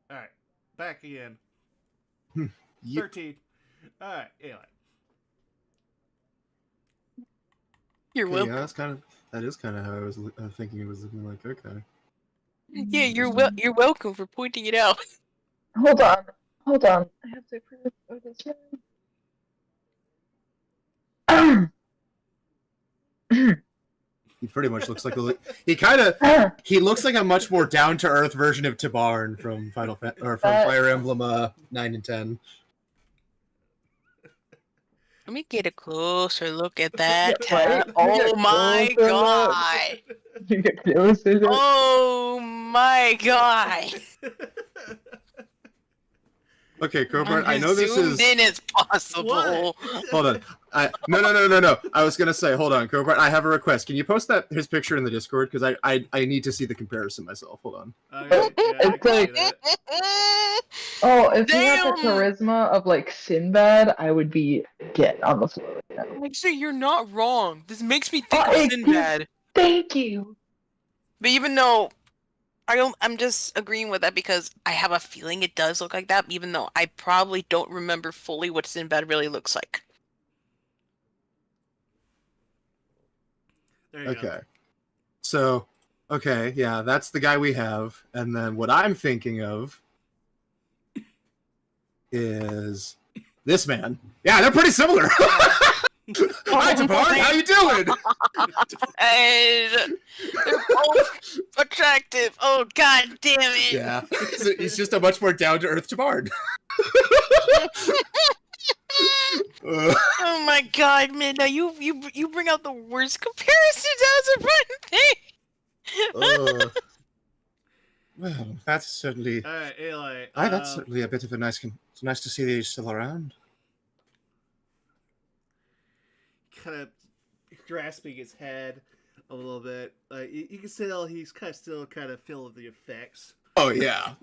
All right, back again. Yep. 13. All right, Eli. You're Okay, yeah, welcome. that is kind of how I was thinking it was looking like. Okay. Yeah, Interesting. you're welcome for pointing it out. Hold on. Hold on. I have to approve of this one. He pretty much looks like he looks like a much more down to earth version of Tabarn from Fire Emblem 9 and 10. Let me get a closer look at that Right? tab. Oh my Closer look. god! You get closer look. Oh my god! Okay, Cobart, I'm I as know this zoomed is. in as possible. What? Hold on. No. I was gonna say, hold on, Cobart. I have a request. Can you post his picture in the Discord? Because I need to see the comparison myself. Hold on. Okay, yeah, I can see that. Oh, if he had the Damn! charisma of like Sinbad, I would be dead on the floor right now. Actually, you're not wrong. This makes me think of it Sinbad. Thank you. But even though I'm just agreeing with that because I have a feeling it does look like that, even though I probably don't remember fully what Sinbad really looks like. There you Okay. go. So, okay, yeah, that's the guy we have. And then what I'm thinking of is this man. Yeah, they're pretty similar. Hi, Tabarn. How you doing? And they're both attractive. Oh god damn it! Yeah, he's just a much more down to earth Tabarn. Oh my god, man! Now you bring out the worst comparisons as a front thing. Well, that's certainly. All right, Eli. That's certainly a bit of a it's nice to see that he's still around. Kind of grasping his head a little bit. You can tell he's kind of still kind of feeling the effects. Oh yeah.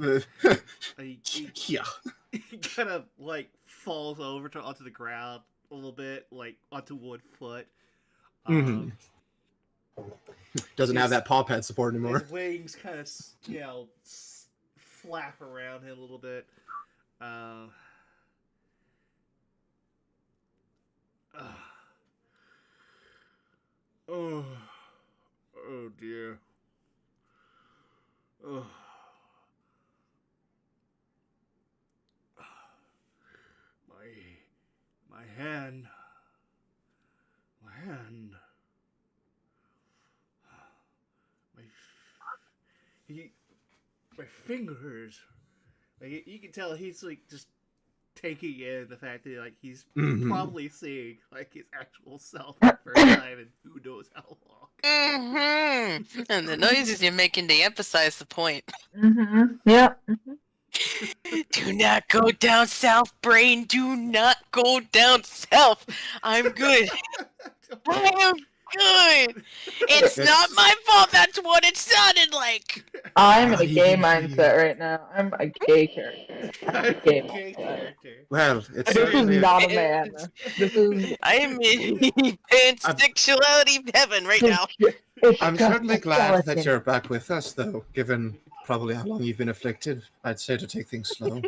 Yeah. He kind of like falls over onto the ground a little bit, like onto one foot. Doesn't have that paw pad support anymore. His wings kind of, flap around him a little bit. Oh dear. Oh. My hand. My hand. My fingers. Like, you can tell he's like just taking in the fact that like he's probably seeing like his actual self for the first time in who knows how long. And the noises you're making, they emphasize the point. Yeah. Do not go down south, brain. Do not go down south. I'm good. I am good. It's not my fault. That's what it sounded like. I'm in a gay mindset right now. I'm a gay character. I'm a gay character. Well, it's This is not a man. This is. I am in pansexuality heaven right now. I'm certainly glad that you're back with us, though, given probably how long you've been afflicted. I'd say to take things slow.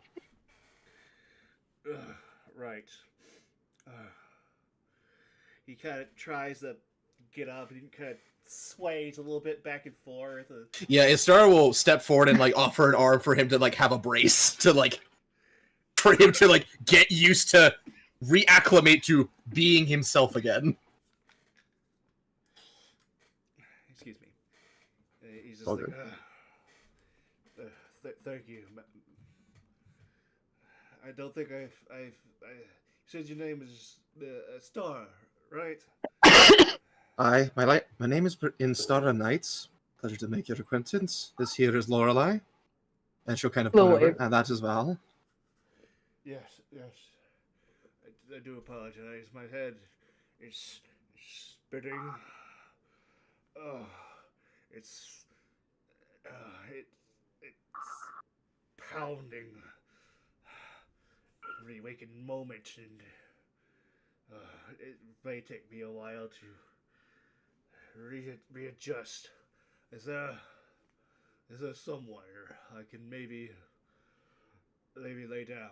Right. He kind of tries to get up and he kind of sways a little bit back and forth. Yeah, Istar will step forward and like offer an arm for him to like have a brace to like for him to like get used to reacclimate to being himself again. Excuse me. He's just like, thank you. I don't think I've said your name is Star, right? My name is Instara Knights. Pleasure to make your acquaintance. This here is Lorelei. And she'll kind of point over, and that is Val. Yes. I do apologize. My head is spitting. It's pounding every waking moment, and it may take me a while to readjust. Is there somewhere I can maybe maybe lay down.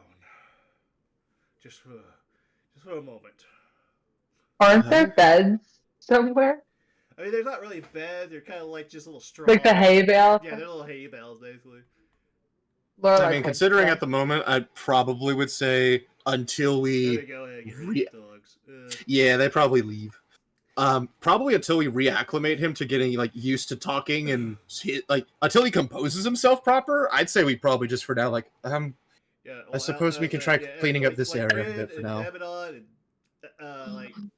Just for a moment. Aren't there beds somewhere? I mean, they're not really beds. They're kind of like just little straw. Like the hay bale? Yeah, they're little hay bales, basically. More I like mean, a considering bed. at the moment, I probably would say until There we we, go. Get the dogs. yeah, they probably leave. Probably until we reacclimate him to getting like used to talking and like until he composes himself proper. I'd say we probably just for now like Yeah, I suppose we can try cleaning up this area a Bryn bit for and now. Abaddon and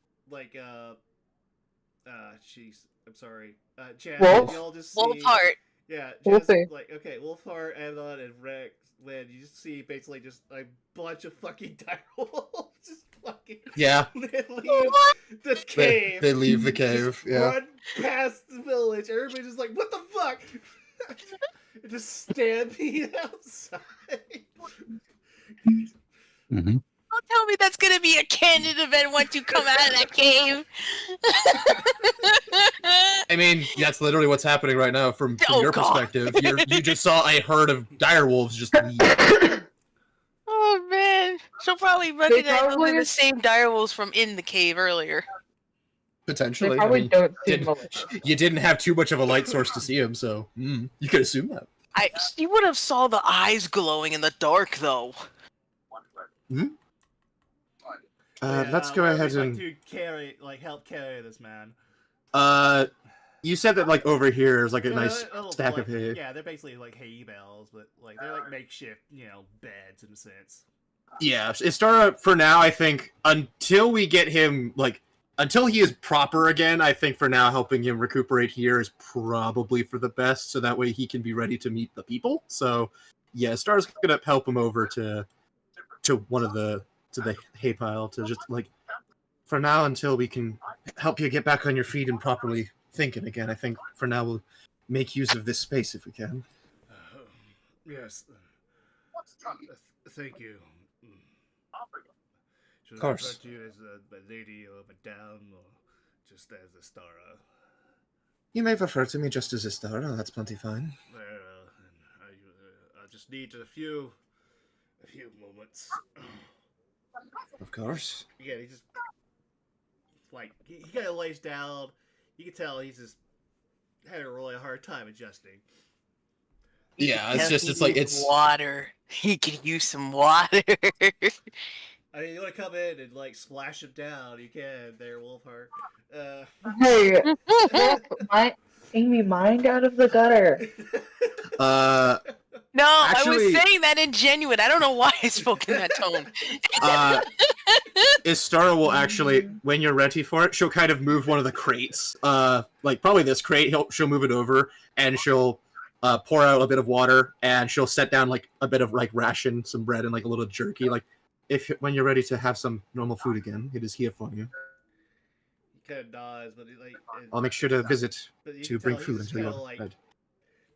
jeez, I'm sorry. Chad, Wolf? y'all just see. Wolfheart. Yeah, We'll just see. like okay, Wolfheart, Abaddon, and Rex. Lynn, you just see basically just a bunch of fucking direwolves just fucking Yeah, leave What? the cave. they leave the cave. Just Yeah, run past the village. Everybody's just like, what the fuck? Just stampede outside. Mm-hmm. Don't tell me that's gonna be a canon event once you come out of that cave. I mean that's literally what's happening right now from Oh, your God. perspective. You just saw a herd of direwolves just leave. Oh man, she'll probably recognize probably- those are the same direwolves from in the cave earlier. They Potentially. I probably mean, don't seem did- malicious. you didn't have too much of a light source to see him, so you could assume that. You would have saw the eyes glowing in the dark though. Let's go where ahead we'd and. like help carry this man. You said that like over here is like a Yeah, nice little, stack like, of hay. Yeah, they're basically like hay bales, but like they're like makeshift, beds in a sense. Yeah, Istara for now. I think until we get him until he is proper again. I think for now helping him recuperate here is probably for the best, so that way he can be ready to meet the people. So yeah, Istara's gonna help him over to the hay pile to just like for now until we can help you get back on your feet and properly thinking again. I think for now we'll make use of this space if we can. Yes. Thank you. Should Of course. I refer to you as a lady or madame or just as Astara? You may refer to me just as Istara. That's plenty fine. Well, I just need a few moments. Of course. Yeah, he just like he kind of lays down. You can tell he's just had a really hard time adjusting. Yeah, it's He just it's like needs it's water. He could use some water. I mean, you want to come in and like splash him down? You can, there, Wolfheart. Hey, take me mind out of the gutter. No, I Actually- was saying that in genuine. I don't know why I spoke in that tone. Istara will actually, when you're ready for it, she'll kind of move one of the crates. Like probably this crate. She'll move it over and she'll pour out a bit of water and she'll set down like a bit of like ration, some bread and like a little jerky. Like when you're ready to have some normal food again, it is here for you. He kind of nods, but I'll make sure to visit but you to can bring tell food he's until kinda, you're like, ready.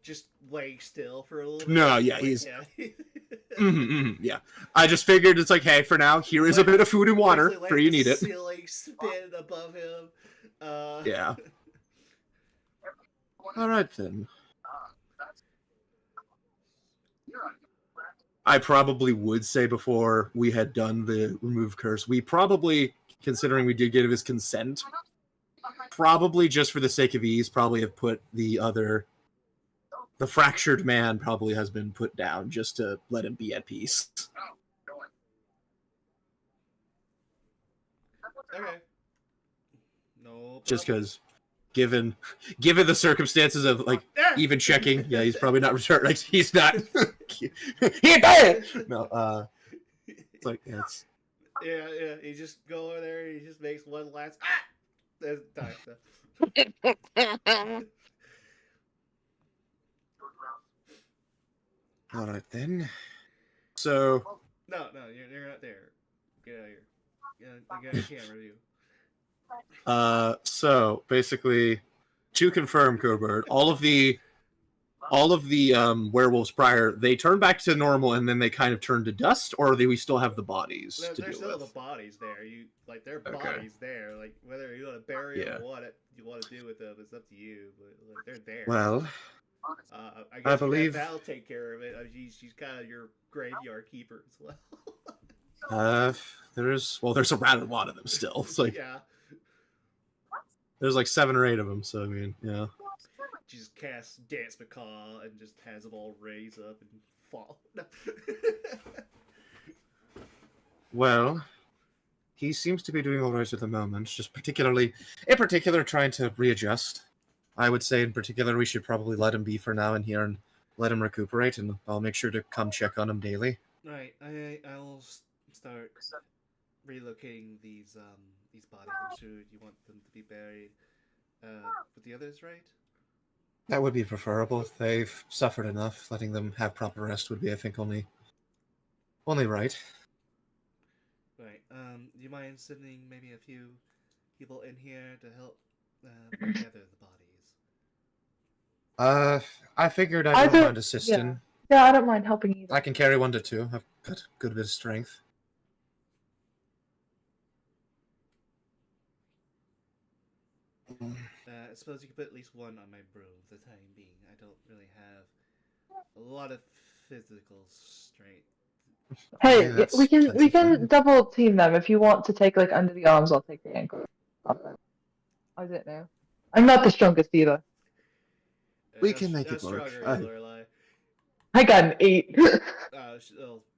just laying still for a little bit. No, yeah, Like, he's yeah. yeah. I just figured it's like, hey, for now, here is a bit of food and water Basically, for like, you the need it. Ceiling spin above him. Yeah. All right then. I probably would say before we had done the remove curse, we probably, considering we did give his consent, probably just for the sake of ease, probably have put the fractured man probably has been put down just to let him be at peace. Okay. No. Just problem. because, given the circumstances of like Ah! even checking, yeah, he's probably not returned. Like he's not. He died. No, it's like it's. Yeah. He just go over there. He just makes one last. That's time. All right then. So No, you're not there. Get out of here. I got a camera view. so basically, to confirm, Cobert, all of the werewolves prior, they turn back to normal and then they kind of turn to dust, or we still have the bodies to There's deal still with. the bodies there. Their Okay. bodies there. Like whether you want to bury them Yeah. or what you want to do with them, it's up to you. But like they're there. Well, I guess I you believe- have Val take care of it. She's kind of your graveyard keeper as well. There's a rather lot of them still. It's like Yeah. there's like 7 or 8 of them. So I mean, yeah. She just casts Dance Macaw and just has them all raise up and fall. Well, he seems to be doing all right at the moment. Just in particular, trying to readjust. I would say, in particular, we should probably let him be for now in here and let him recuperate. And I'll make sure to come check on him daily. Right. I'll start relocating these bodies. I'm sure you want them to be buried with the others, right? That would be preferable. They've suffered enough. Letting them have proper rest would be, I think, only right. Right. Do you mind sending maybe a few people in here to help put together the bodies? I figured I I don't don't- mind assisting. Yeah, I don't mind helping either. I can carry 1 to 2. I've got a good bit of strength. I suppose you could put at least one on my broom for the time being. I don't really have a lot of physical strength. Hey, Yeah, that's- we that's can fine. double team them. If you want to take like under the arms, I'll take the ankle. I don't know. I'm not the strongest either. We How can make how it work. strong are you, Lorelai? I got an 8.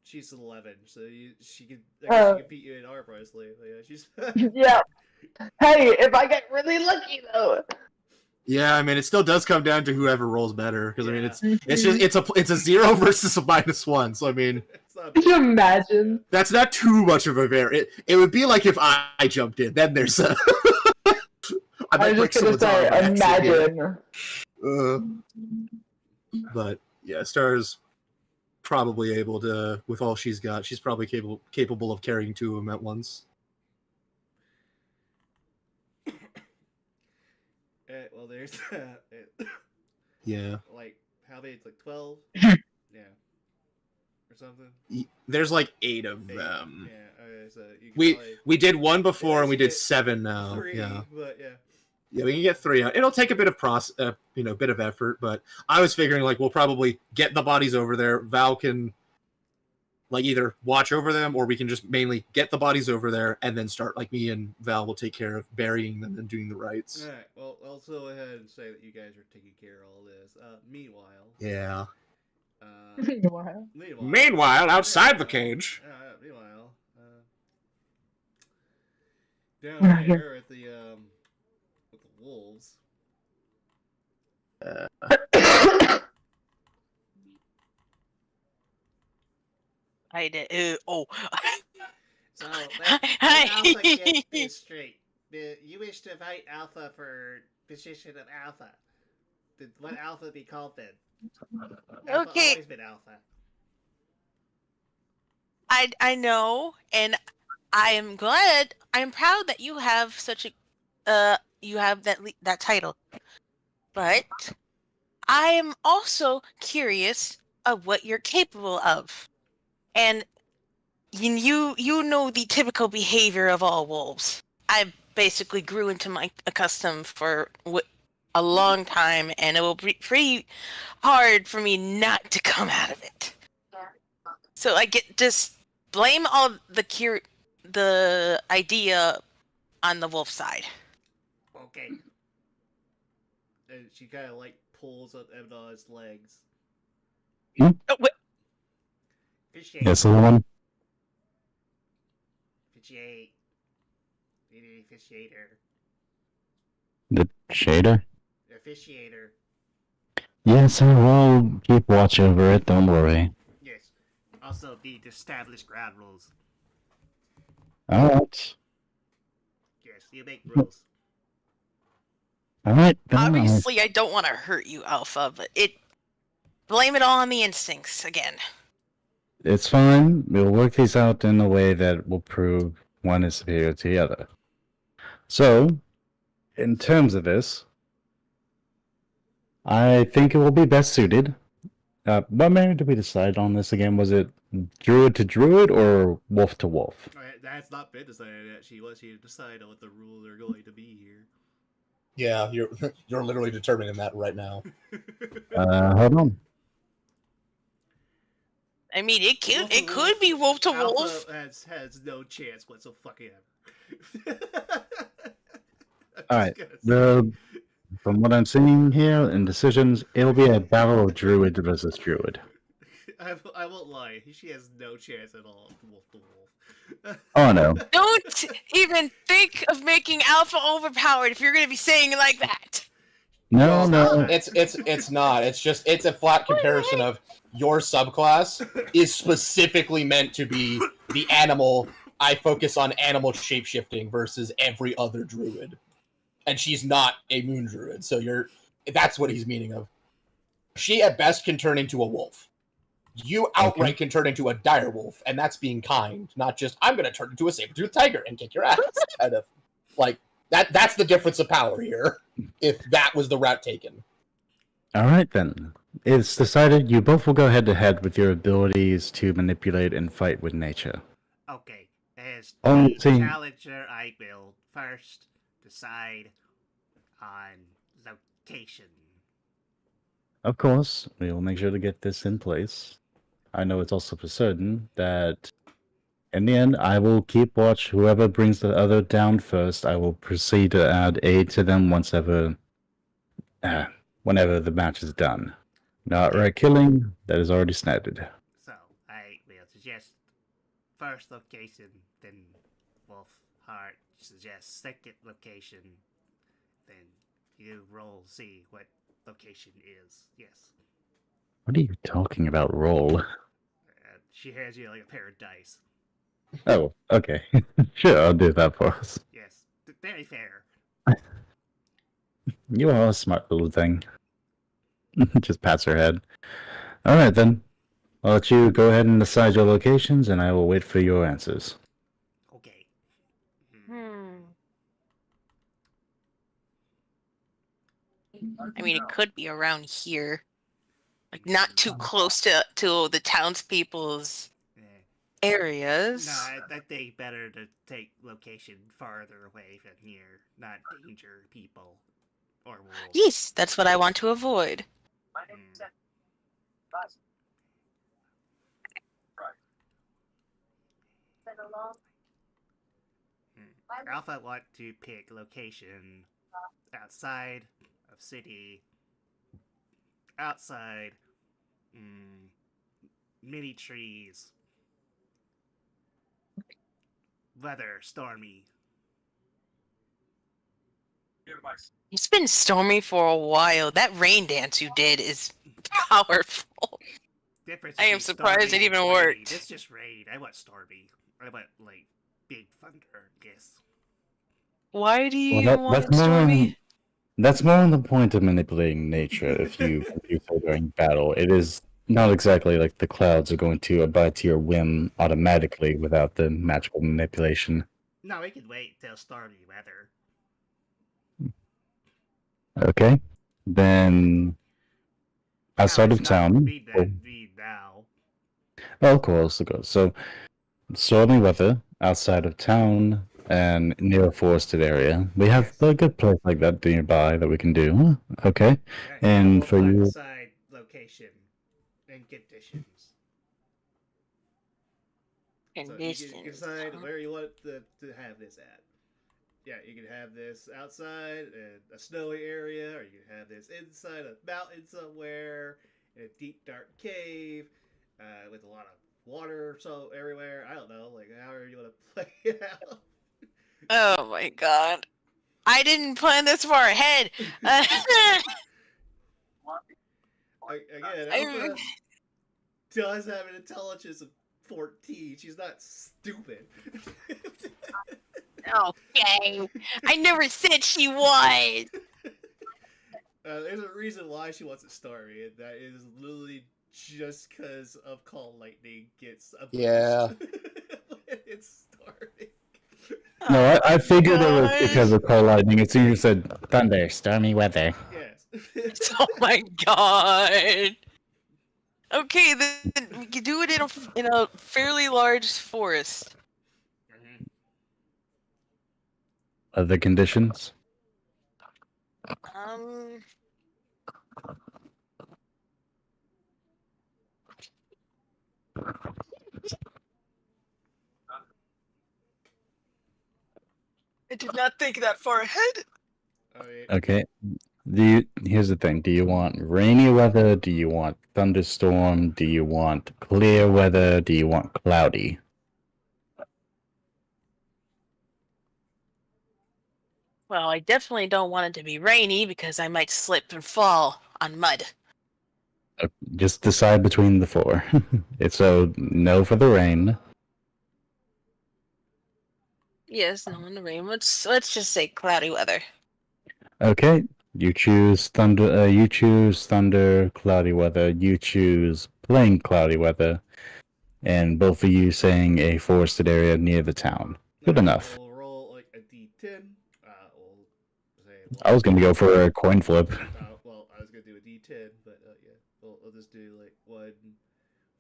She's 11, so she could Oh. she could beat you in arm wrestling. Yeah, she's. Yeah. Hey, if I get really lucky though. Yeah, I mean, it still does come down to whoever rolls better. Because I mean, Yeah. it's a 0 versus a -1. So I mean, It's not Could you imagine? that's not too much of a it would be like if I jumped in. Then there's a. I I might was break just gonna someone's arm say, by accident, imagine. but yeah, Star's probably able to, with all she's got, she's probably capable of carrying 2 of them at once. Well, there's Yeah. like how many? It's like 12. Yeah, or something. There's like 8 of 8. them. Yeah. Okay, so you can We probably we did 1 before Yeah, and we you did get 7 now. 3, Yeah. but yeah. Yeah, we can get 3 out. It'll take a bit of bit of effort, but I was figuring like we'll probably get the bodies over there. Val can like either watch over them, or we can just mainly get the bodies over there and then start. Like me and Val will take care of burying them and doing the rites. All right. Well, I'll go ahead and say that you guys are taking care of all this. Meanwhile. Yeah. Meanwhile. Meanwhile, outside the cage. Meanwhile. We're Down not here with the wolves. I did. Oh. So Hi. Alpha get this straight. You wish to invite Alpha for position of Alpha. What Alpha be called then? Alpha Okay. always been Alpha. I know, and I am glad. I'm proud that you have such a you have that title. But I am also curious of what you're capable of, and you know the typical behavior of all wolves. I basically grew into my custom for a long time, and it will be pretty hard for me not to come out of it. So I get just blame all the idea on the wolf side. Okay. And she kind of like pulls up Ebon's legs. Oh, wait, Officiate. Yes, the one. Officiate. We need an officiator. The shader. Officiator. Yes, I will keep watch over it. Don't worry. Yes. Also need to establish ground rules. All right. Yes, you make rules. All right. obviously, I don't want to hurt you, Alpha, but blame it all on the instincts again. It's fine. We'll work these out in a way that will prove one is superior to the other. So, in terms of this, I think it will be best suited. What manner did we decide on this again? Was it druid to druid or wolf to wolf? Alright, that's not been decided yet. She wants you to decide on what the rules are going to be here. Yeah, you're literally determining that right now. Hold on. I mean, it Wolf could to could be wolf to Alpha wolf. has no chance whatsoever. Alright, from what I'm seeing here in decisions, it'll be a battle of druid versus druid. I won't lie. She has no chance at all. Wolf to wolf. Oh no. Don't even think of making Alpha overpowered if you're gonna be saying it like that. No, no. It's not. It's a flat comparison of your subclass is specifically meant to be the animal. I focus on animal shapeshifting versus every other druid, and she's not a moon druid. So that's what he's meaning of. She at best can turn into a wolf. You outright can turn into a dire wolf, and that's being kind, not just I'm going to turn into a saber-toothed tiger and kick your ass. Kind of like that. That's the difference of power here. If that was the route taken. Alright then. It's decided you both will go head to head with your abilities to manipulate and fight with nature. Okay, as Only the thing- challenger, I will first decide on location. Of course, we will make sure to get this in place. I know it's also for certain that in the end, I will keep watch. Whoever brings the other down first, I will proceed to add aid to them whenever the match is done. Not right killing, that is already started. So, I will suggest first location, then Wolf Heart suggests second location, then you roll, see what location is. Yes. What are you talking about, roll? She hands you like a pair of dice. Oh, okay. Sure, I'll do that for us. Yes, very fair. You are a smart little thing. Just pats her head. Alright then. I'll let you go ahead and decide your locations, and I will wait for your answers. Okay. I mean, it could be around here, like not too close to the townspeople's Eh. areas. No, I think better to take location farther away from here, not danger people or wolves. Yes, that's what I want to avoid. Mm. Alpha want to pick location outside of city, outside many trees, weather stormy. It's been stormy for a while. That rain dance you did is powerful. Difference I am between surprised stormy it even and rain. worked. It's just rain. I want stormy. I want like big thunder. I guess. Why do you Well, want that's more stormy? that's more on the point of manipulating nature. If you do so during battle, it is not exactly like the clouds are going to abide to your whim automatically without the magical manipulation. No, we can wait till stormy weather. Okay, then outside of It's not town. Read that. Read now. Oh, of course. So, stormy weather outside of town and near a forested area. We have a good place like that nearby that we can do. Okay. And for you- Decide location and conditions. So you can Conditions. decide where you want to have this at. Yeah, you can have this outside in a snowy area, or you can have this inside a mountain somewhere in a deep dark cave with a lot of water so everywhere. I don't know, like however you want to play it out. Oh my god. I didn't plan this far ahead. Again, I- Alpha does have an intelligence of 14. She's not stupid. Okay. I never said she was. There's a reason why she wants it stormy, and that is literally just because of Call Lightning gets a boost Yeah. when it's stormy. No, I figured it was Guys. because of cold lightning. It's you said thunder, stormy weather. Yes. Oh my god. Okay, then we can do it in a fairly large forest. Mhm. Other conditions? Um. did not think that far ahead. Oh, yeah. Okay. Here's the thing. Do you want rainy weather? Do you want thunderstorm? Do you want clear weather? Do you want cloudy? Well, I definitely don't want it to be rainy because I might slip and fall on mud. Just decide between the four. It's a no for the rain. Yes, no in the rain. Let's just say cloudy weather. Okay. You choose thunder. You choose thunder, cloudy weather. You choose plain cloudy weather, and both of you saying a forested area near the town. Good enough. We'll roll like a d10. We'll say. I was gonna go for a coin flip. Well, I was gonna do a d10, but yeah, we'll just do like 1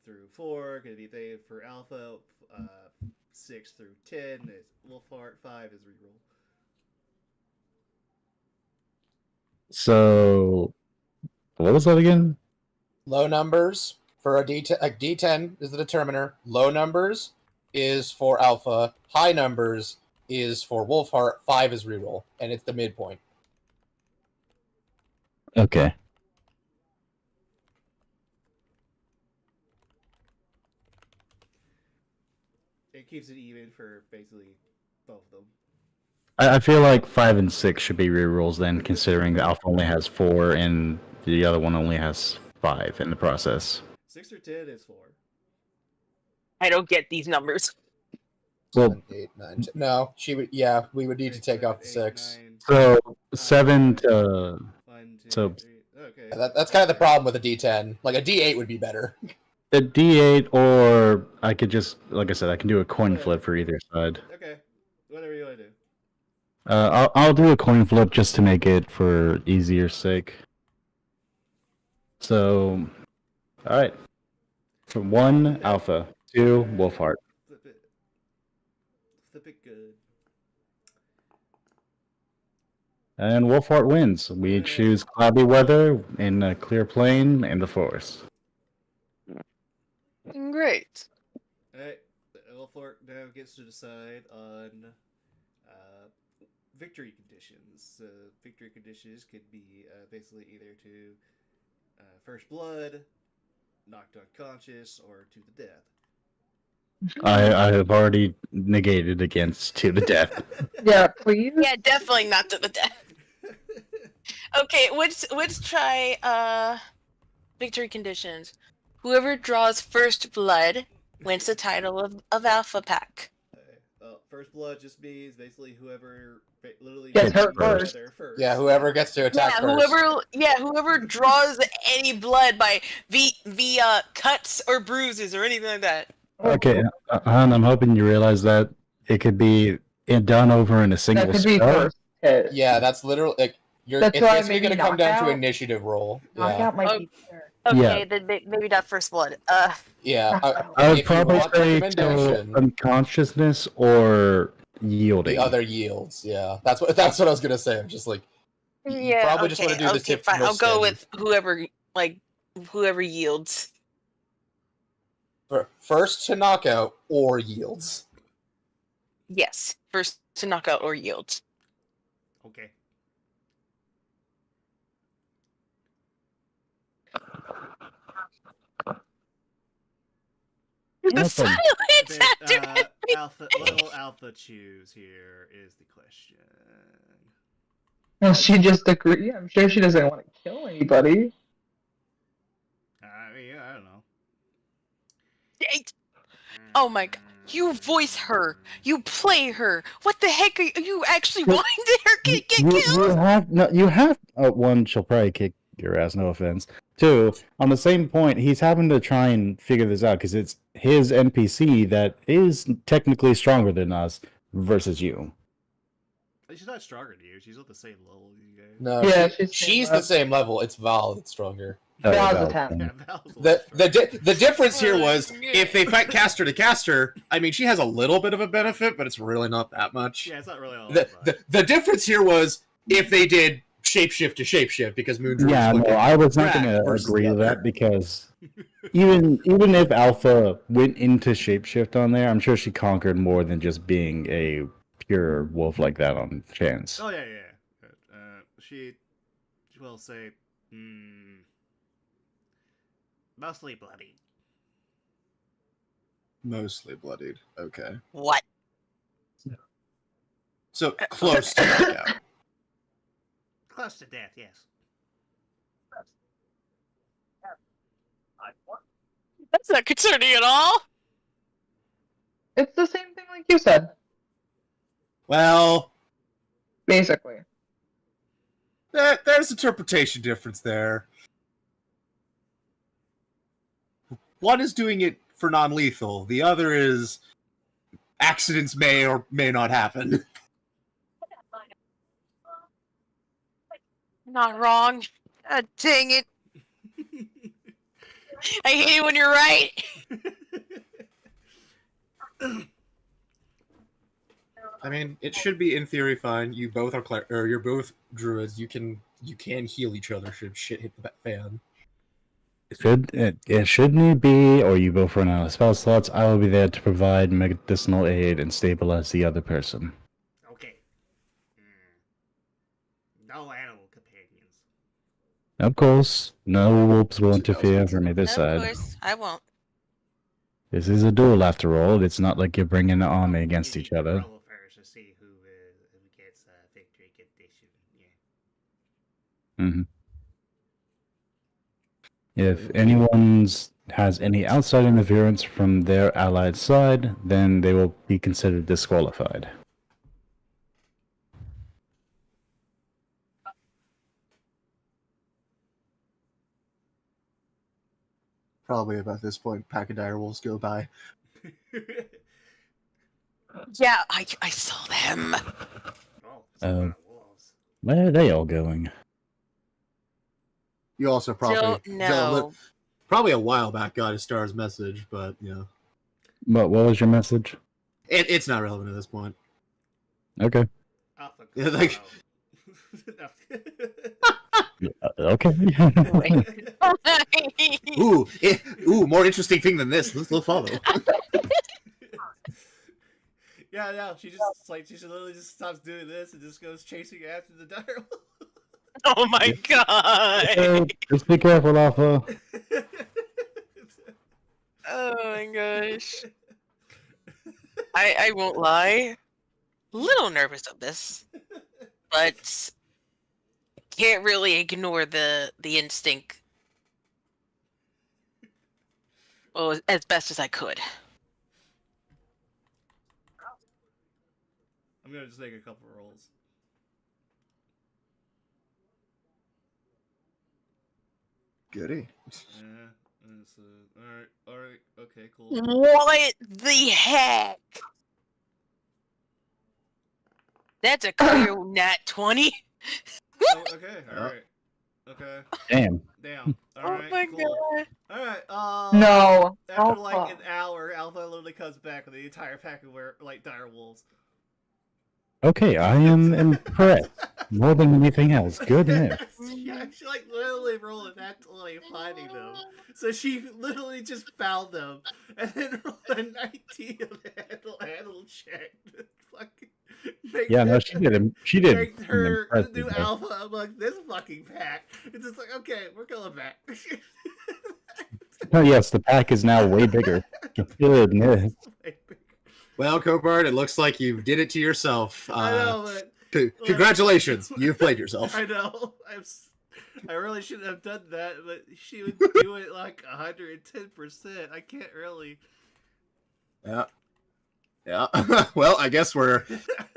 through 4. Gonna be they for alpha. 6 through 10 is Wolfheart. 5 is reroll. So, what was that again? Low numbers for a D10 is the determiner. Low numbers is for alpha. High numbers is for Wolfheart. 5 is reroll, and it's the midpoint. Okay. It keeps it even for basically both of them. I feel like 5 and 6 should be rerolls then, considering the alpha only has 4 and the other one only has 5 in the process. 6 through 10 is 4. I don't get these numbers. Well, 7, 8, 9, 10. No, she would. Yeah, we would need to take off the 6. so 7 to 1, 2, so- 3. Okay. That's kind of the problem with a D10. Like a D8 would be better. a D8, or I could just, like I said, I can do a coin flip for either side. Okay. Whatever you want to do. I'll do a coin flip just to make it for easier sake. So, all right. For 1, alpha. 2, Wolfheart. Flip it. Flip it good. And Wolfheart wins. We choose cloudy weather in a clear plain in the forest. Great. Alright. Wolfheart now gets to decide on victory conditions. Victory conditions could be basically either to first blood, knocked unconscious, or to the death. I have already negated against to the death. Yeah, please. Yeah, definitely not to the death. Okay, let's try victory conditions. Whoever draws first blood wins the title of Alpha Pack. Well, first blood just means basically whoever literally Gets hurt first. first. Yeah, whoever gets to attack first. Whoever draws any blood by via cuts or bruises or anything like that. Okay, Han, I'm hoping you realize that it could be done over in a single That could be spell. first hit. Yeah, that's literally like That's it's why basically maybe going to come down to knockout? initiative roll. Yeah, Knockout might Oh. be better. Okay, Yeah. then maybe not first blood. yeah. I would if you probably want say recommendation, to unconsciousnness or yielding. the other yields. Yeah, that's what I was going to say. I'm just like, Yeah, probably just wanna do this tip fine. from I'll go standard. with whoever yields. first to knockout or yields. Yes, first to knockout or yields. Okay. The Nothing. silence after Little Alpha choose here is the question. Well, she just agreed. I'm sure she doesn't want to kill anybody. I mean, I don't know. Eight. Oh my god. You voice her. You play her. What the heck are you actually Well, wanting her to get You killed? have no. You have one. She'll probably kick your ass. No offense. 2, on the same point, he's having to try and figure this out because it's his NPC that is technically stronger than us versus you. She's not stronger than you. She's at the same level as you guys. No, Yeah, she's the same level. It's Val that's stronger. Val's Val. a 10. Yeah, Val's a little The difference here was Yeah. if they fight caster to caster, I mean she has a little bit of a benefit, but it's really not that much. Yeah, it's not really all The, that the, much. the difference here was if they did shapeshift to shapeshift because Moondrew Yeah, was no, looking I was not crack going to versus agree the with other. that because even if Alpha went into shapeshift on there, I'm sure she conquered more than just being a pure wolf like that on chance. Oh yeah. She will say, mostly bloody. Mostly bloodied. Okay. What? So close to knockout. Close to death, yes. That's not concerning at all. It's the same thing like you said, Well, basically. there's interpretation difference there. One is doing it for non-lethal. The other is accidents may or may not happen. Not wrong. God dang it. I hate it when you're right. I mean, it should be in theory fine. You both are or you're both druids. You can heal each other should shit hit the fan. Should need be, or you both run out of spell slots, I will be there to provide medicinal aid and stabilize the other person. Okay. No animal companions. Of course, no wolves will interfere from either Of side. course, I won't. This is a duel after all. It's not like you're bringing an army against You each need to other. roll first to see who gets victory condition. Yeah. Mm-hmm. If anyone has any outside interference from their allied side, then they will be considered disqualified. Probably about this point, pack of dire wolves go by. Yeah, I saw them. Oh, it's a lot of wolves. Where are they all going? You also probably Don't know. probably a while back got a star's message, but What was your message? it's not relevant at this point. Okay. Alpha Yeah, like- Okay. Ooh, more interesting thing than this. Let's follow. Yeah, no, she literally just stops doing this and just goes chasing after the dire wolf. Oh my god. Just be careful, Alpha. Oh my gosh. I won't lie. Little nervous of this, but can't really ignore the instinct. Well, as best as I could. I'm gonna just make a couple rolls. Goody. Alright, okay, cool. What the heck? That's a clear nat 20. Oh, okay, alright. Okay, Damn. damn. Alright, Oh my cool. god. Alright, No. after like Alpha. an hour, Alpha literally comes back with the entire pack of dire wolves. Okay, I am impressed. More than anything else. Goodness. Yeah, she like literally rolled a nat 20 finding them. So she literally just found them and then rolled a 19 on the handle check. to fucking make Yeah, no, them- she did. Make her impressive, new though. alpha among this fucking pack. It's just like, okay, we're going back. Oh yes, the pack is now way bigger. Goodness. Well, Copart, it looks like you did it to yourself. I know, but Congratulations, you've played yourself. I know. I really shouldn't have done that, but she would do it like 110%. I can't really. Yeah. Yeah. Well, I guess we're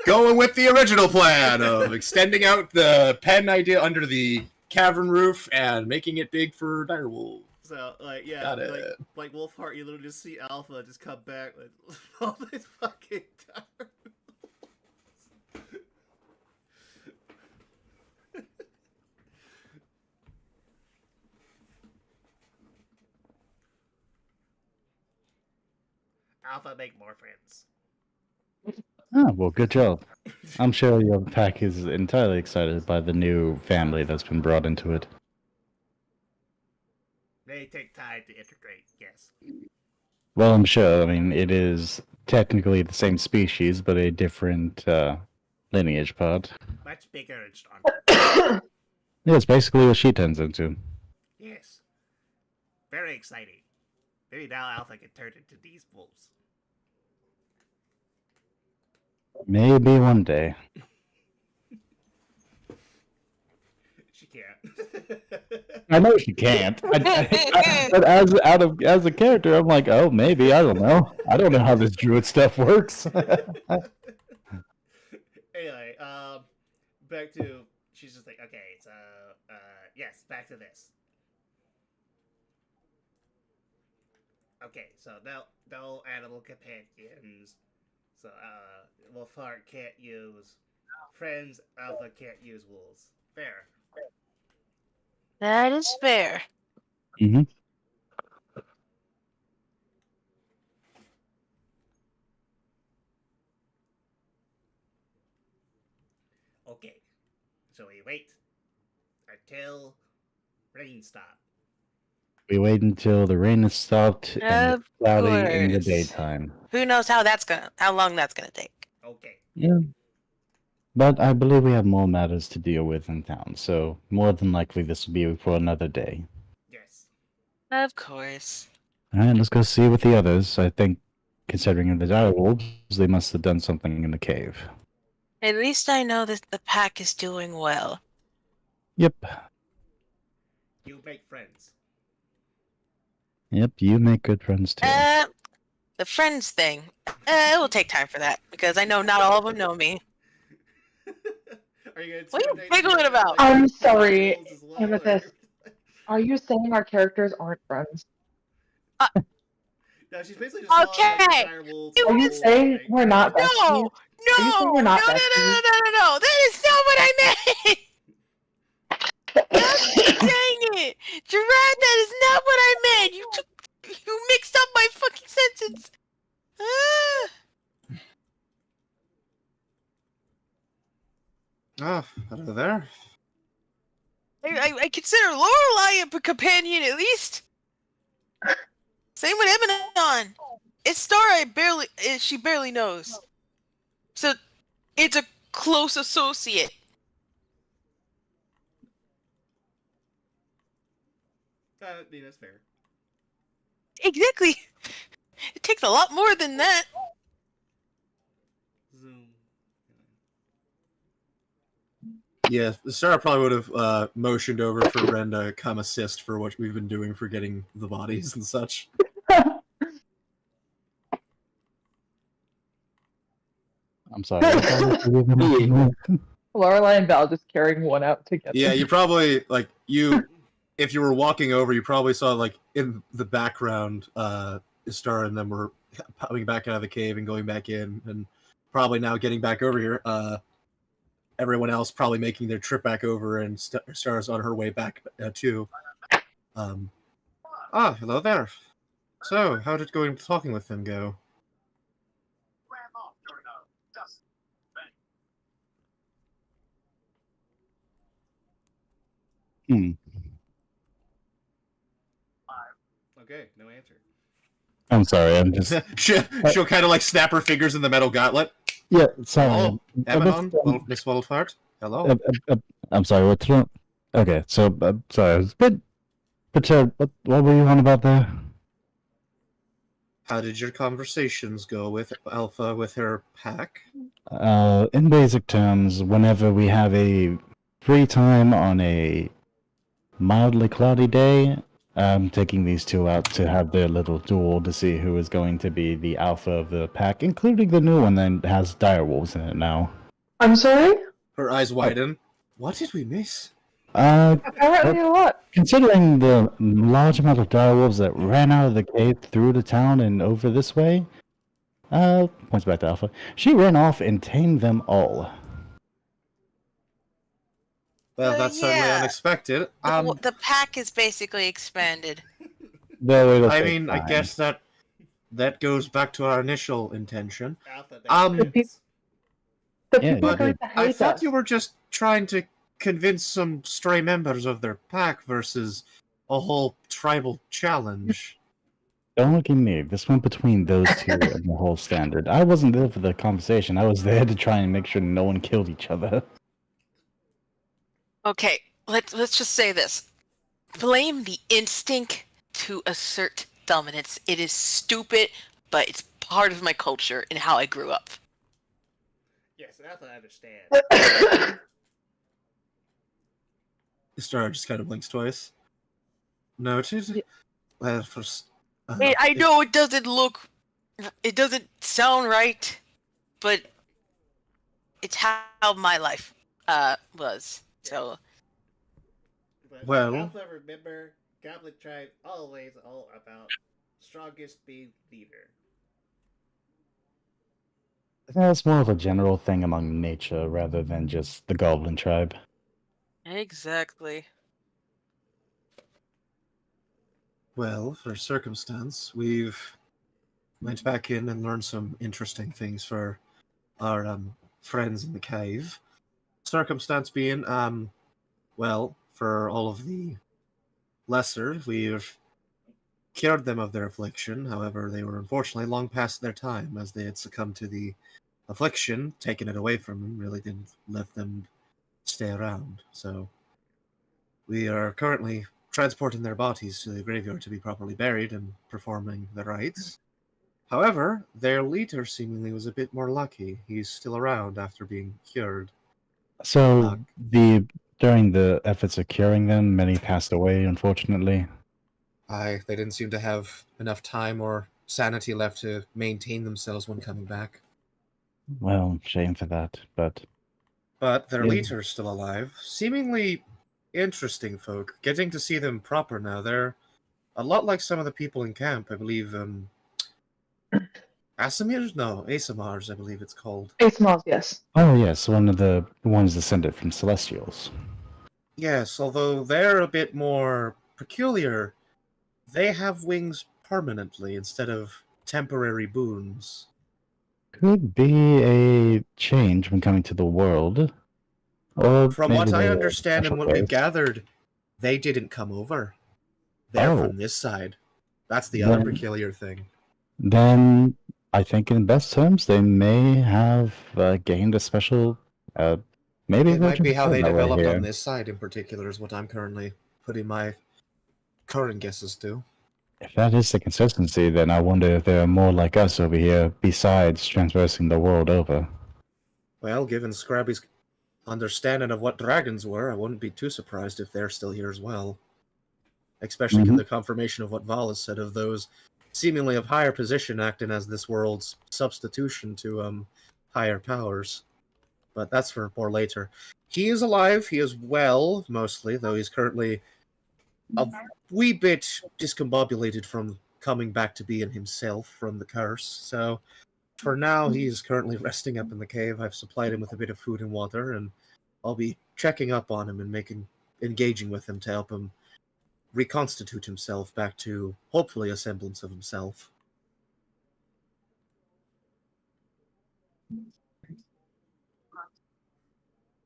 going with the original plan of extending out the pen idea under the cavern roof and making it big for direwolves. So, like, yeah, Got it. like Wolfheart, you literally just see Alpha just come back with all this fucking dire. Alpha, make more friends. Oh, well, good job. I'm sure your pack is entirely excited by the new family that's been brought into it. They take time to integrate, yes. Well, I'm sure. I mean, it is technically the same species, but a different lineage part. Much bigger and stronger. Yeah, it's basically what she turns into. Yes. Very exciting. Maybe now Alpha can turn into these wolves. Maybe one day. She can't. I know she can't. But as a character, I'm like, oh, maybe. I don't know. I don't know how this druid stuff works. Anyway, back to she's just like, okay, so yes, back to this. Okay, so no animal companions. So Wolfheart can't use friends, Alpha can't use wolves. Fair. That is fair. Hmm. Okay. So we wait until rain stop. We wait until the rain has stopped and Of it's cloudy in the course. daytime. Who knows how long that's gonna take? Okay. Yeah. But I believe we have more matters to deal with in town, so more than likely this will be for another day. Yes. Of course. Alright, let's go see with the others. I think, considering the direwolves, they must have done something in the cave. At least I know that the pack is doing well. Yep. You make friends. Yep, you make good friends too. The friends thing. It will take time for that because I know not all of them know me. Are you gonna What are you intimidate giggling her about? like I'm sorry, wolves as well, Amethyst. Are you saying our characters aren't friends? No, she's basically just calling, Okay. like, dire wolves You Are you wolves, saying like- we're not besties? No, Are you saying no, we're no, not no, no, besties? no. That is not what I meant. Dang it, Gerard, that is not what I meant. You mixed up my fucking sentence. Ah. Oh, hello there. I consider Lorelei a companion at least. Same with Emanon. It's Star she barely knows. So it's a close associate. I mean, that's fair. Exactly. It takes a lot more than that. Zoom. Yeah, Sarah probably would have motioned over for Ren to come assist for what we've been doing for getting the bodies and such. I'm sorry. Lorelai and Val just carrying one out together. Yeah, you probably if you were walking over, you probably saw like in the background, Istar and them were coming back out of the cave and going back in, and probably now getting back over here. Everyone else probably making their trip back over, and Star's on her way back too. Hello there. So, how did going talking with them go? Okay, no answer. I'm sorry. I'm just She'll kind of like snap her fingers in the metal gauntlet. yeah. Sorry. Hello, I'm- Emanon, Miss Wolfheart. Hello. I'm sorry. What's wrong? Okay. So sorry. I was a bit. What were you on about there? How did your conversations go with Alpha with her pack? In basic terms, whenever we have a free time on a mildly cloudy day, I'm taking these two out to have their little duel to see who is going to be the alpha of the pack, including the new one that has direwolves in it now. I'm sorry? Her eyes widen. What did we miss? Apparently a lot. Considering the large amount of direwolves that ran out of the cave through the town and over this way, points back to Alpha. She ran off and tamed them all. Well, that's certainly yeah. unexpected. The pack is basically expanded. I mean, I guess that goes back to our initial intention. Alpha, The Yeah, people are you going did. to I hate thought us. you were just trying to convince some stray members of their pack versus a whole tribal challenge. Don't look at me. This went between those two and the whole standard. I wasn't there for the conversation. I was there to try and make sure no one killed each other. Okay, let's just say this. Blame the instinct to assert dominance. It is stupid, but it's part of my culture and how I grew up. Yes, that's what I understand. Star just kind of blinks twice. Noted. Yeah. Well, first. I know it doesn't sound right, but it's how my life was. So But Well- also remember, Goblin Tribe always all about strongest being leader. I think that's more of a general thing among nature rather than just the Goblin tribe. exactly. Well, for circumstance, we've went back in and learned some interesting things for our friends in the cave. Circumstance being, well, for all of the lesser, we've cured them of their affliction. However, they were unfortunately long past their time, as they had succumbed to the affliction, taking it away from them, really didn't let them stay around. So we are currently transporting their bodies to the graveyard to be properly buried and performing the rites. However, their leader seemingly was a bit more lucky. He's still around after being cured. So during the efforts of curing them, many passed away, unfortunately. They didn't seem to have enough time or sanity left to maintain themselves when coming back. Well, shame for that, but But their Yeah. leader is still alive. Seemingly interesting folk. Getting to see them proper now. They're a lot like some of the people in camp. I believe, Asamirs? No, Asamars, I believe it's called. Ace yes. oh yes, one of the ones descended from Celestials. Yes, although they're a bit more peculiar. They have wings permanently instead of temporary boons. Could be a change when coming to the world. Or From maybe what I they're a understand and special what we've race. gathered, they didn't come over. They're Oh. from this side. That's the other Then- peculiar thing. Then I think, in best terms, they may have gained a special. Maybe It might be how they that way developed here. on this side in particular, is what I'm currently putting my current guesses to. If that is the consistency, then I wonder if there are more like us over here besides transversing the world over. Well, given Scrabby's understanding of what dragons were, I wouldn't be too surprised if they're still here as well. Especially given the confirmation of what Valis said of those seemingly of higher position acting as this world's substitution to higher powers. But that's for more later. He is alive, he is well, mostly, though he's currently a wee bit discombobulated from coming back to being himself from the curse. So for now, he's currently resting up in the cave. I've supplied him with a bit of food and water, and I'll be checking up on him and engaging with him to help him reconstitute himself back to hopefully a semblance of himself.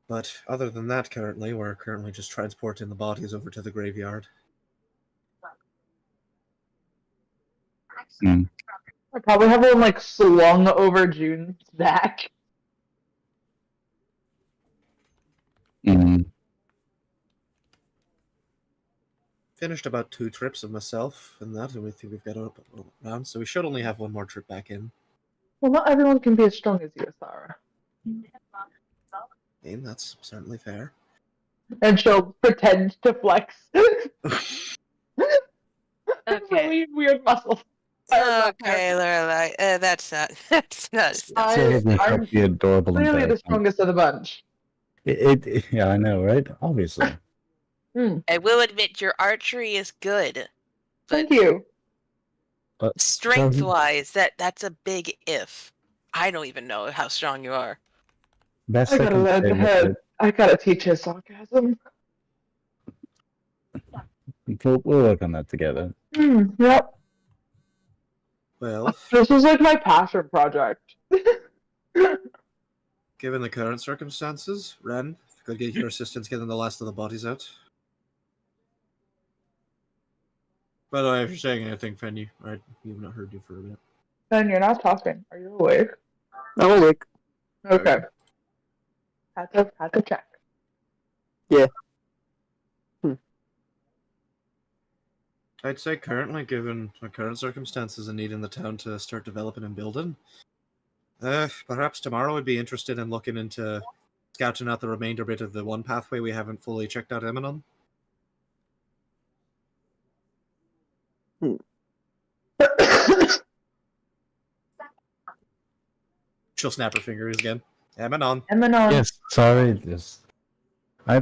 But other than that, we're currently just transporting the bodies over to the graveyard. I probably have one like slung over June's back. Mm. Finished about 2 trips of myself and that, and we think we've got up around, so we should only have one more trip back in. Well, not everyone can be as strong as you, Sarah. And that's certainly fair. And she'll pretend to flex. Okay. Really weird muscles. Okay, Lorelai. That's not. That's not. So I'm the adorable and clearly the embarrassing. strongest of the bunch. Yeah, I know, right? Obviously. I will admit your archery is good, Thank you. strength-wise, that's a big if. I don't even know how strong you are. Best I I gotta can learn say to is head. I gotta teach his sarcasm. that we'll work on that together. Yep. Well, This was like my passion project. given the current circumstances, Ren, if you could get your assistance getting the last of the bodies out. By the way, if you're saying anything, Fenny, you've not heard you for a bit. Ben, you're not talking. Are you awake? I'm awake. Okay. Had to check. I'd say currently, given the current circumstances and needing the town to start developing and building, perhaps tomorrow would be interested in looking into scouting out the remainder bit of the one pathway we haven't fully checked out Eminon. She'll snap her fingers again. Eminon. Eminon. Yes, sorry. Just I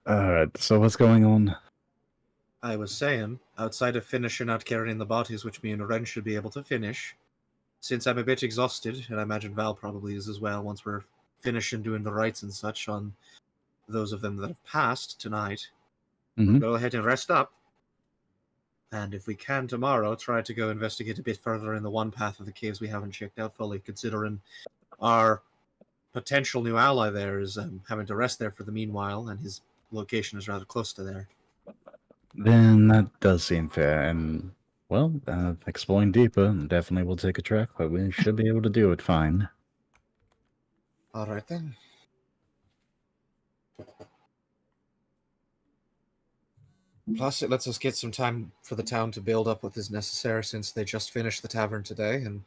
alright, so what's going on? I was saying, outside of finishing out carrying the bodies, which me and Ren should be able to finish, since I'm a bit exhausted, and I imagine Val probably is as well once we're finishing doing the rites and such on those of them that have passed tonight, Mhm. go ahead and rest up. And if we can tomorrow, try to go investigate a bit further in the one path of the caves we haven't checked out fully, considering our potential new ally there is having to rest there for the meanwhile, and his location is rather close to there. Then that does seem fair, and well, exploring deeper definitely will take a trek, but we should be able to do it fine. Alright then. Plus, it lets us get some time for the town to build up what is necessary, since they just finished the tavern today, and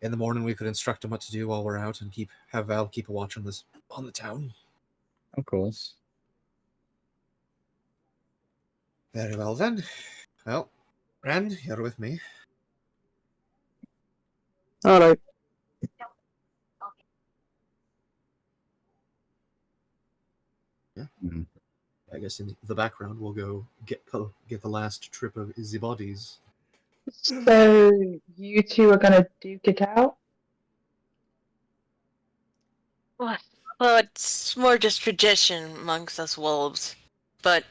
in the morning we could instruct them what to do while we're out, and have Val keep a watch on the town. Of course. Very well then. Well, Rand, you're with me. Alright. Yeah. Mhm. I guess in the background we'll go get the last trip of the bodies. So you two are gonna duke it out? Well, it's more just tradition amongst us wolves. But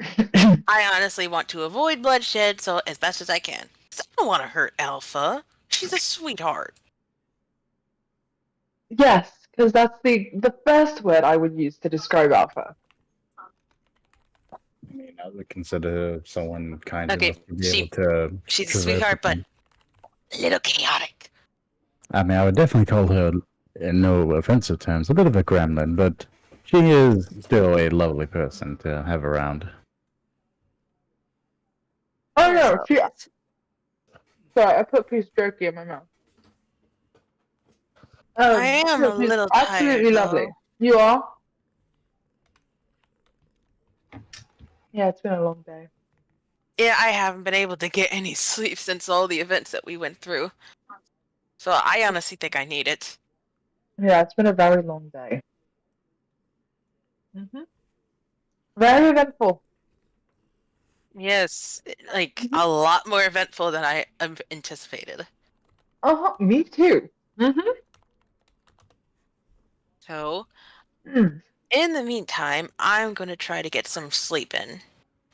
I honestly want to avoid bloodshed, so as best as I can. 'Cause I don't want to hurt Alpha. She's a sweetheart. Yes, because that's the first word I would use to describe Alpha. I mean, I would consider someone kind Okay, enough to be able to. She's a traverse sweetheart, but with a little chaotic. I mean, I would definitely call her, in no offensive terms, a bit of a gremlin, but she is still a lovely person to have around. Oh no, sorry, I put a piece of jerky in my mouth. I am a she's little absolutely tired, lovely. though. You are? Yeah, it's been a long day. Yeah, I haven't been able to get any sleep since all the events that we went through. So I honestly think I need it. Yeah, it's been a very long day. Very eventful. Yes, like a lot more eventful than I anticipated. Me too. So, Mm. in the meantime, I'm gonna try to get some sleep in.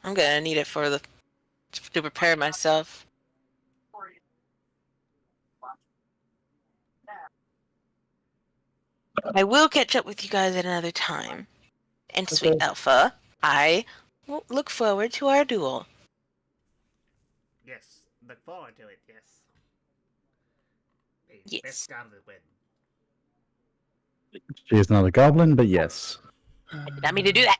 I'm gonna need it to prepare myself. I will catch up with you guys at another time. And sweet Okay. Alpha, I look forward to our duel. Yes, look forward to it, yes. May Yes. best goblin win. She is not a goblin, but yes. I did not mean to do that.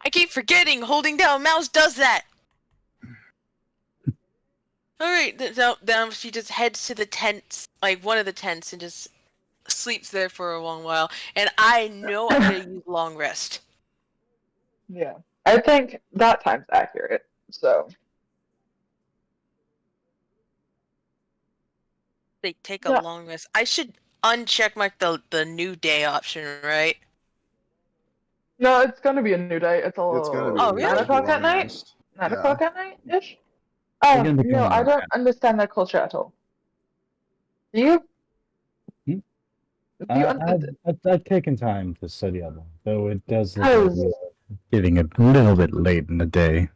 I keep forgetting holding down mouse does that. Alright, then she just heads to the tents, like one of the tents, and just sleeps there for a long while. And I know I'm gonna use long rest. Yeah, I think that time's accurate. So They take a Yeah. long rest. I should uncheck mark the new day option, right? no, it's gonna be a new day. It's all It's gonna be Oh, a really? 9 o'clock at long night. rest. 9 Yeah. o'clock at night ish. We're Oh gonna be no, going I on don't that. understand that culture at all. Do you? Hmm? Do you I've taken time to study up, though it does look Oh. like we are getting a little bit late in the day.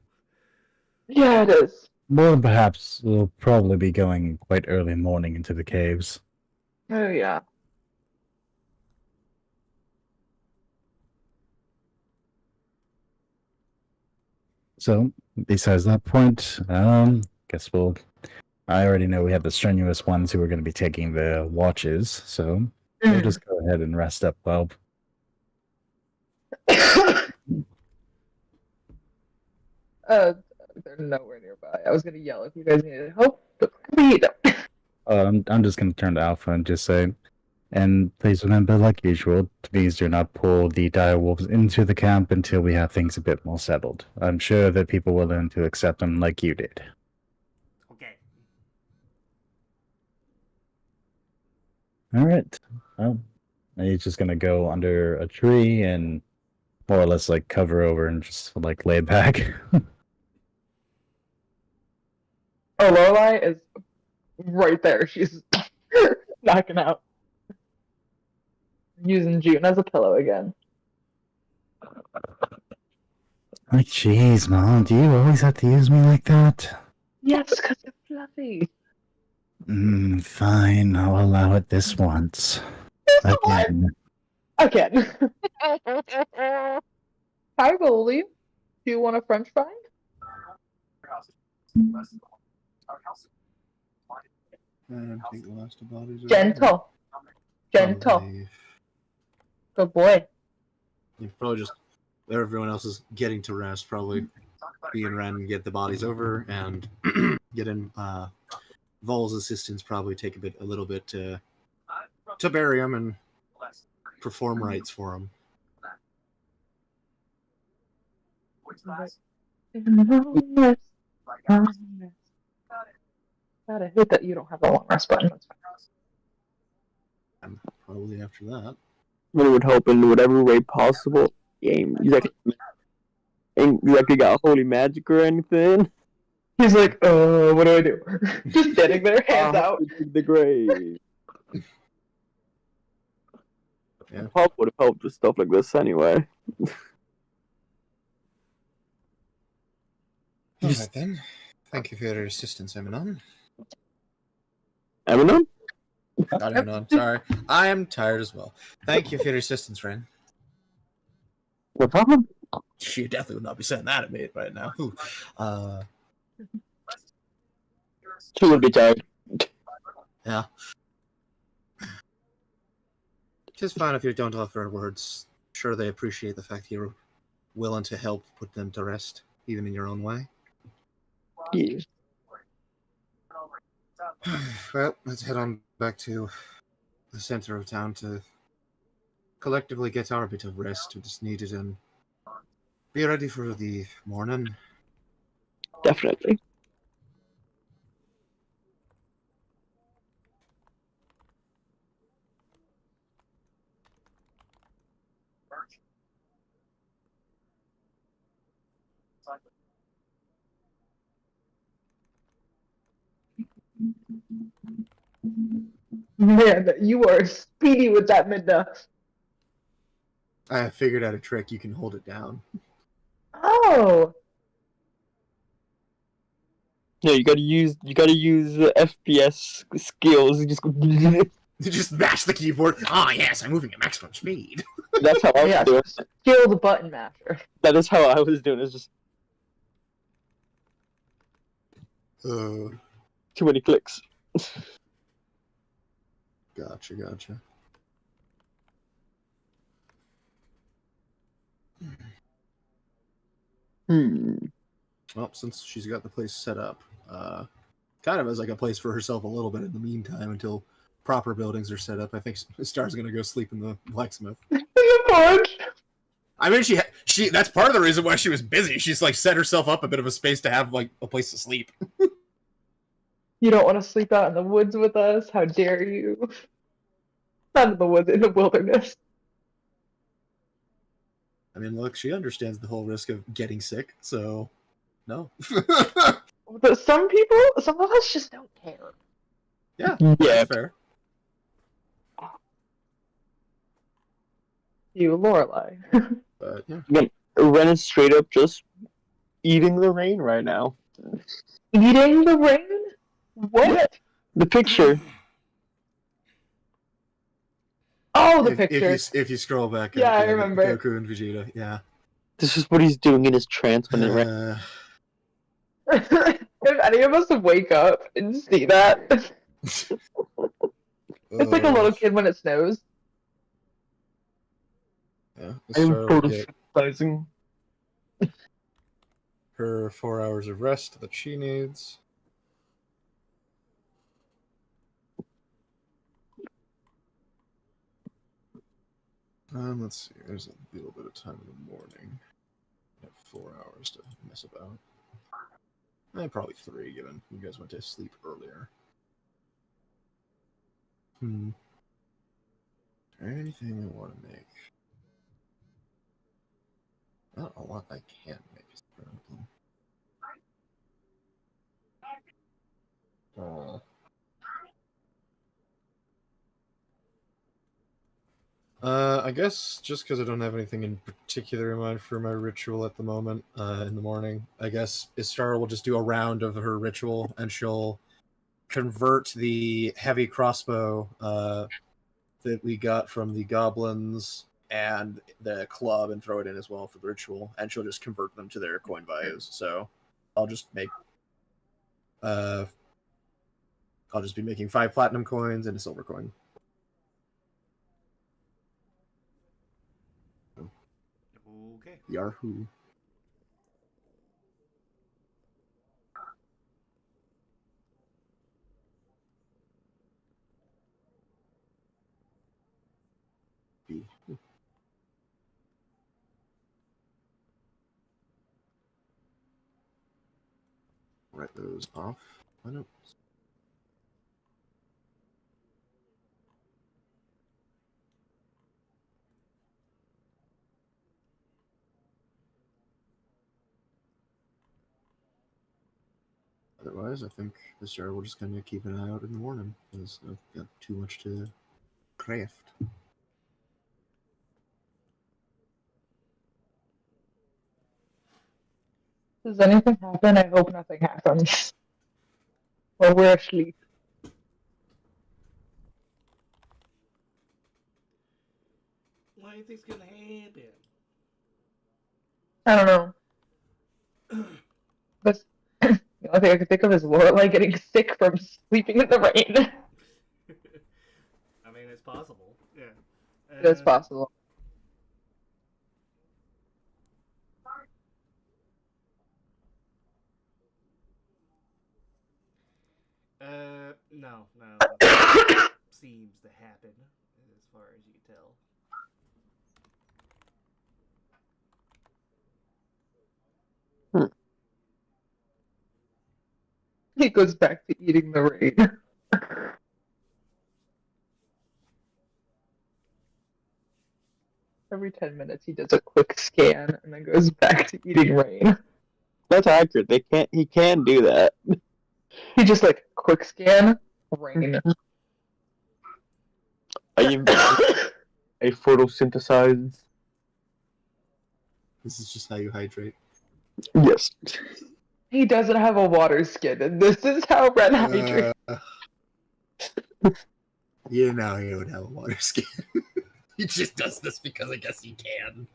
Yeah, it is. More than perhaps we'll probably be going quite early morning into the caves. Oh yeah. So, besides that point, guess we'll. I already know we have the strenuous ones who are going to be taking the watches, so we'll just go ahead and rest up well. They're nowhere nearby. I was gonna yell if you guys needed help, but we don't. I'm just going to turn to Alpha and just say, and please remember, like usual, please do not pull the dire wolves into the camp until we have things a bit more settled. I'm sure that people will learn to accept them like you did. Okay. All right. Well, he's just going to go under a tree and more or less like cover over and just like lay back. Oh, Lorelai is right there. She's knocking out. Using June as a pillow again. Like, jeez, Mom, do you always have to use me like that? Yes, because you're fluffy. Fine, I'll allow it this once. Again. Again. Hi, Goldie. Do you want a french fry? I don't think the last of bodies are Gentle. Gentle. Probably, Good boy. you probably just everyone else is getting to rest. Probably B and Ren get the bodies over and get in. Vol's assistants probably take a little bit to bury them and perform rites for them. God, I hate that you don't have the long rest button. That's fine. And probably after that. Really would help in whatever way possible. Game. Ain't exactly got holy magic or anything. He's like, what do I do? Just standing there, hands out. The grave. Yeah. Pop would have helped with stuff like this anyway. Alright then. Thank you for your assistance, Eminon. Eminem? Not Eminon, sorry. I am tired as well. Thank you for your assistance, Ren. No problem. She definitely would not be saying that at me right now. Ooh. She would be tired. Yeah. It's fine if you don't offer words. Sure, they appreciate the fact you're willing to help put them to rest, even in your own way. Yeah. Well, let's head on back to the center of town to collectively get our bit of rest we just needed and be ready for the morning. Definitely. Man, you are speedy with that Midna. I have figured out a trick. You can hold it down. Oh, No, you gotta use the FPS skills. You just go. You just mash the keyboard. Ah, yes, I'm moving at maximum speed. That's how I was yeah, doing. skilled button masher. That is how I was doing. It's just Uh, too many clicks. Gotcha. Well, since she's got the place set up, kind of as like a place for herself a little bit in the meantime until proper buildings are set up, I think Star's gonna go sleep in the blacksmith. I mean, she that's part of the reason why she was busy. She's like set herself up a bit of a space to have like a place to sleep. You don't want to sleep out in the woods with us? How dare you? Not in the woods, in the wilderness. I mean, look, she understands the whole risk of getting sick, so no. But some of us just don't care. Yeah, Yeah. that's fair. You, Lorelai. But yeah. Ren is straight up just eating the rain right now. Eating the rain? What? The picture. Oh, the picture. If you scroll back, Yeah, up, I remember. Goku and Vegeta. Yeah, This is what he's doing in his trance when it ran. If any of us wake up and see that, it's like a little kid when it snows. Yeah, I am Astara will get photosynthesizing. her 4 hours of rest that she needs. Let's see. There's a little bit of time in the morning. I have 4 hours to mess about. Probably 3, given you guys went to sleep earlier. Is there anything I want to make? Not a lot I can make is the problem. I guess just because I don't have anything in particular in mind for my ritual at the moment, in the morning, I guess Istara will just do a round of her ritual, and she'll convert the heavy crossbow that we got from the goblins and the club and throw it in as well for the ritual, and she'll just convert them to their coin values. So I'll just make I'll just be making 5 platinum coins and a silver coin. Okay. Yahoo. Write those off. I don't. Otherwise, I think this year we'll just kind of keep an eye out in the morning because I've got too much to craft. Does anything happen? I hope nothing happens. Or we're asleep. What do you think's gonna happen? I don't know. But the only thing I can think of is Lorelai getting sick from sleeping in the rain. I mean, it's possible. Yeah. It's possible. No. Nothing seems to happen, as far as you can tell. He goes back to eating the rain. Every 10 minutes he does a quick scan and then goes back to eating rain. That's accurate. He can do that. He just like quick scan, rain. A photosynthesize. This is just how you hydrate. Yes. He doesn't have a water skin, and this is how Ren hydrates. You know he would have a water skin. He just does this because I guess he can.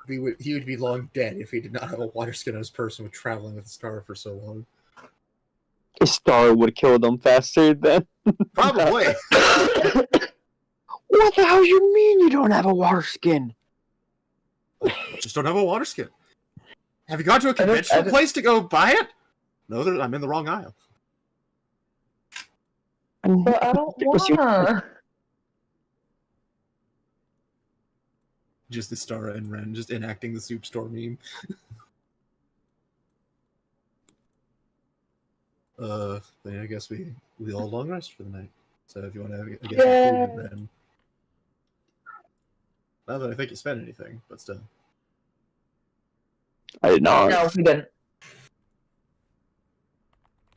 He would be long dead if he did not have a water skin on his person with traveling with Astara for so long. A star would kill them faster than. Probably. What the hell you mean you don't have a water skin? Just don't have a water skin. Have you gone to a conventional place to go buy it? No, I'm in the wrong aisle. But I don't wanna. Just Astara and Ren just enacting the soup store meme. Then I guess we all long rest for the night. So if you want to, I guess, include Ren. Not that I think you spent anything, but still. I did not. No, he didn't.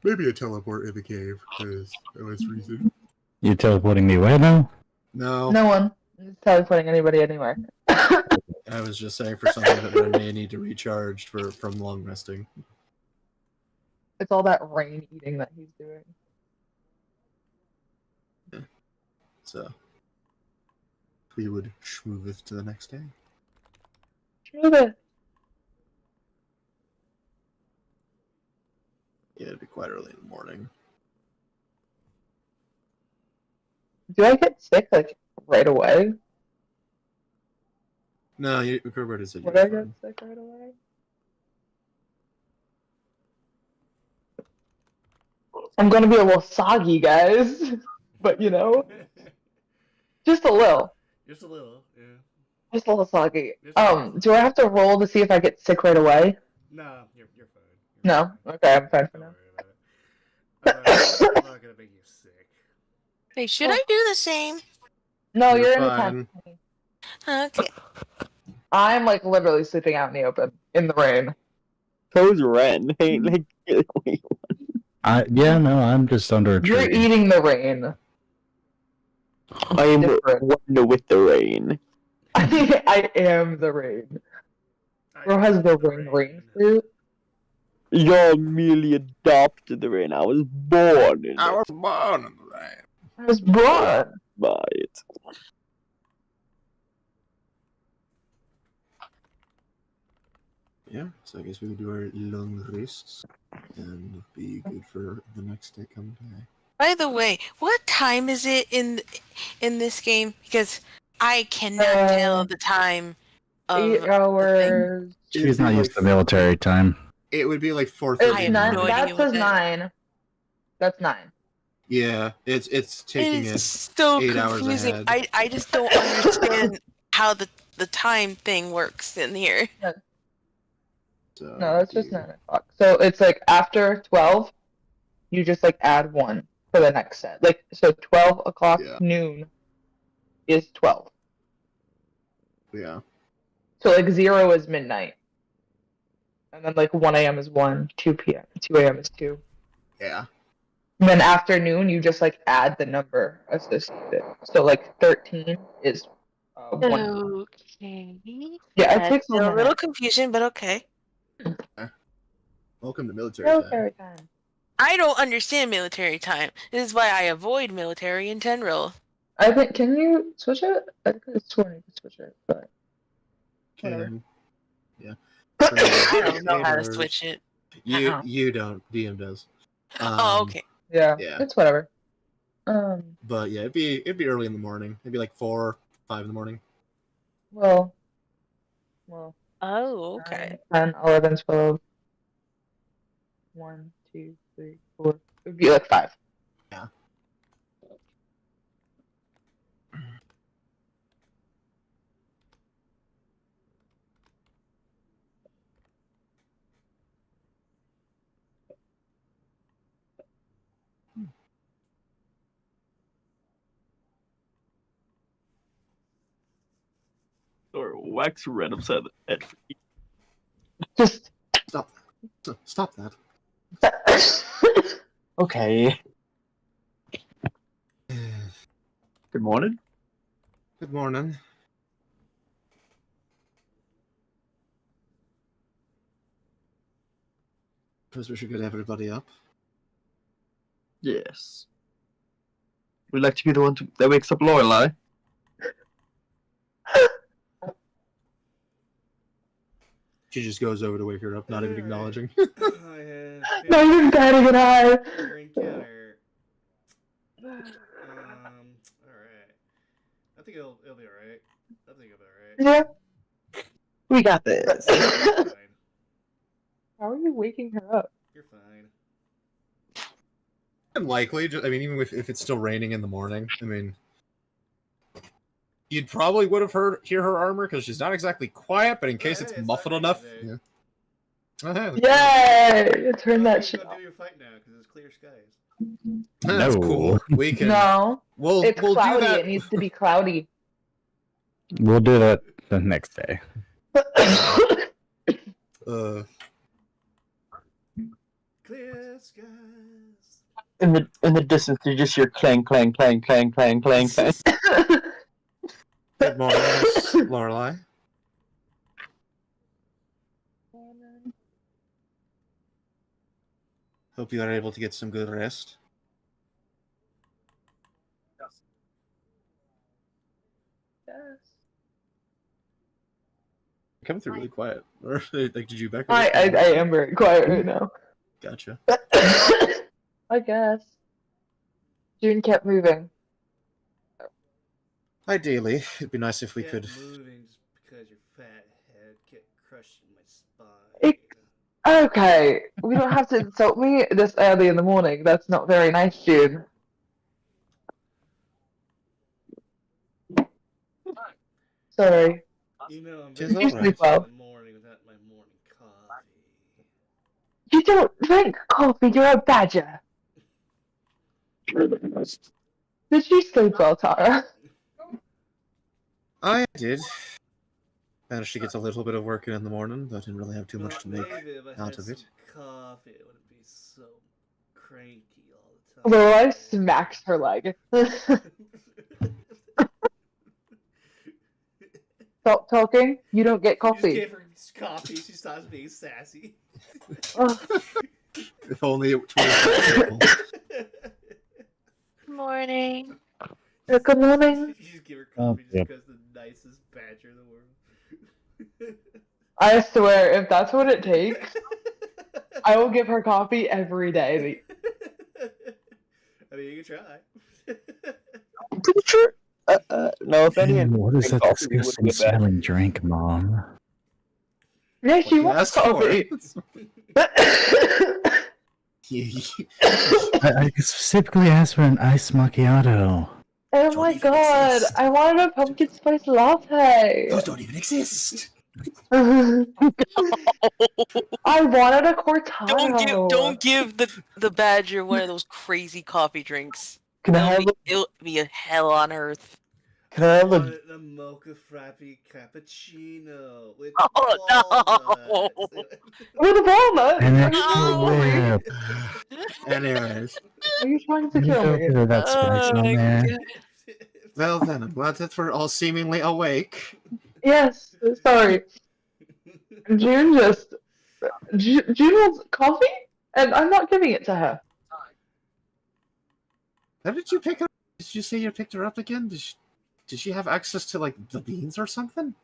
Maybe a teleport in the cave, because that was reason. You teleporting me where now? No, No one is teleporting anybody anywhere. I was just saying for something that Ren may need to recharge from long resting. It's all that rain eating that he's doing. So, we would move it to the next day. Move it. Yeah, it'd be quite early in the morning. Do I get sick like right away? No, you Herbert said you Would were I get fine. sick right away? I'm gonna be a little soggy, guys. But you know, just a little. Just a little, yeah. Just a little soggy. Just a little Do I have to roll to see if I get sick right away? No, you're fine. No? Okay, I'm fine for Don't now. worry about it. I'm not gonna make you sick. Hey, should I do the same? No, You're you're in the fine. tent. Okay. I'm like literally sleeping out in the open in the rain. So's Ren. Ain't like wait, Yeah, no, I'm just under a You're tree. eating the rain. I'm Different. one with the rain. I am the rain. Bro has the rain fruit. Y'all merely adopted the rain. I was born in I it was born in the rain. I was born. by it. Yeah, so I guess we would do our long rests and be good for the next day coming day. By the way, what time is it in this game? Because I cannot tell the time of 8 the thing. hours. She's not used to military time. It would be like 4:30 It's I in the have 9. no morning. idea That what says that- 9. That's 9. Yeah, it's taking It's it. so 8 hours confusing. ahead. I just don't understand how the time thing works in here. So No, that's just you- 9 o'clock. So it's like after 12, you just like add 1 for the next set. Like, so 12 o'clock Yeah. noon is 12. Yeah. So like 0 is midnight. And then like 1 a.m. is 1, 2 p.m., 2 a.m. is 2. Yeah. And then afternoon, you just like add the number associated. So like 13 is 1. Okay. Yeah, it That's takes still a little minute. confusion, but okay. Welcome to military time. Military time. I don't understand military time. This is why I avoid military in general. I think, can you switch it? I think it's 20 to switch it, but whatever. Can- Yeah. I don't know how to Later. switch it. You don't. DM does. Oh, okay. Yeah, Yeah. it's whatever. But yeah, it'd be early in the morning. It'd be like 4, 5 in the morning. Well, Oh, okay. 10, 11, 12. 1, 2, 3, 4. It would be like 5. Yeah. Or wax red upset at Just. Stop that. Okay. Good morning. Good morning. Suppose we should get everybody up. Yes. We'd like to be the one that wakes up Lorelei. She just goes over to wake her up, not even acknowledging. No, you're batting an eye. Your encounter. Alright. I think it'll be alright. I think it'll be alright. Yeah. We got this. You're fine. How are you waking her up? You're fine. Unlikely. I mean, even if it's still raining in the morning, I mean, you'd probably would have hear her armor because she's not exactly quiet, but in case hey, it's it's muffled not enough. raining Yeah. today. Oh, hey, Yay! Turn that You shit can off. do your fight now because it's clear skies. that's No. cool. We can. No, We'll it's we'll cloudy. do that. It needs to be cloudy. We'll do that the next day. Clear skies. In the distance, you just hear clang, clang, clang, clang, clang, clang, clang. Good morning, Miss Lorelei. Hope you are able to get some good rest. Coming through really quiet. Or like, did you back? I am very quiet right now. Gotcha. I guess. June kept moving. Ideally, it'd be nice if we Kept could. moving just because your fat head kept crushing my spine. Okay, we don't have to insult me this early in the morning. That's not very nice, June. Sorry. You know, I'm Tis very alright. tired Well. in the morning without my morning coffee. You don't drink coffee, you're a badger. Did you sleep well, Tara? I did. Managed to get a little bit of work in the morning, but didn't really have too much to make Maybe if I out had of it. some coffee, it wouldn't be so cranky all the time. Lorelai smacks her leg. Stop talking. You don't get You just coffee. gave her coffee, she stops being sassy. Ugh. If only it was simple. Morning. Good morning. You just give her Oh, coffee just yep. because the nicest badger in the world. I swear, if that's what it takes, I will give her coffee every day. I mean, you can try. I'm pretty sure. No, if any. What is that coffee, we wouldn't disgusting get that. smelling drink, Mom? Yeah, she You wants asked for coffee. I specifically asked for an iced macchiato. Oh Don't my even god, exist. I wanted a pumpkin spice latte. Those don't even exist. I wanted a cortado. Don't give the badger one of those crazy coffee drinks. Can I have? It'll be a hell on earth. Can I have a? Want a mocha frappe cappuccino with Oh, walnuts. With walnuts? An Are you extra trying to whip. Anyways, Are you trying to Can you kill throw a me? bit of that spice Oh on my there? God. well then, I'm glad that we're all seemingly awake. Yes, sorry. June wants coffee, and I'm not giving it to her. How did you pick her? Did you say you picked her up again? Did she have access to like the beans or something?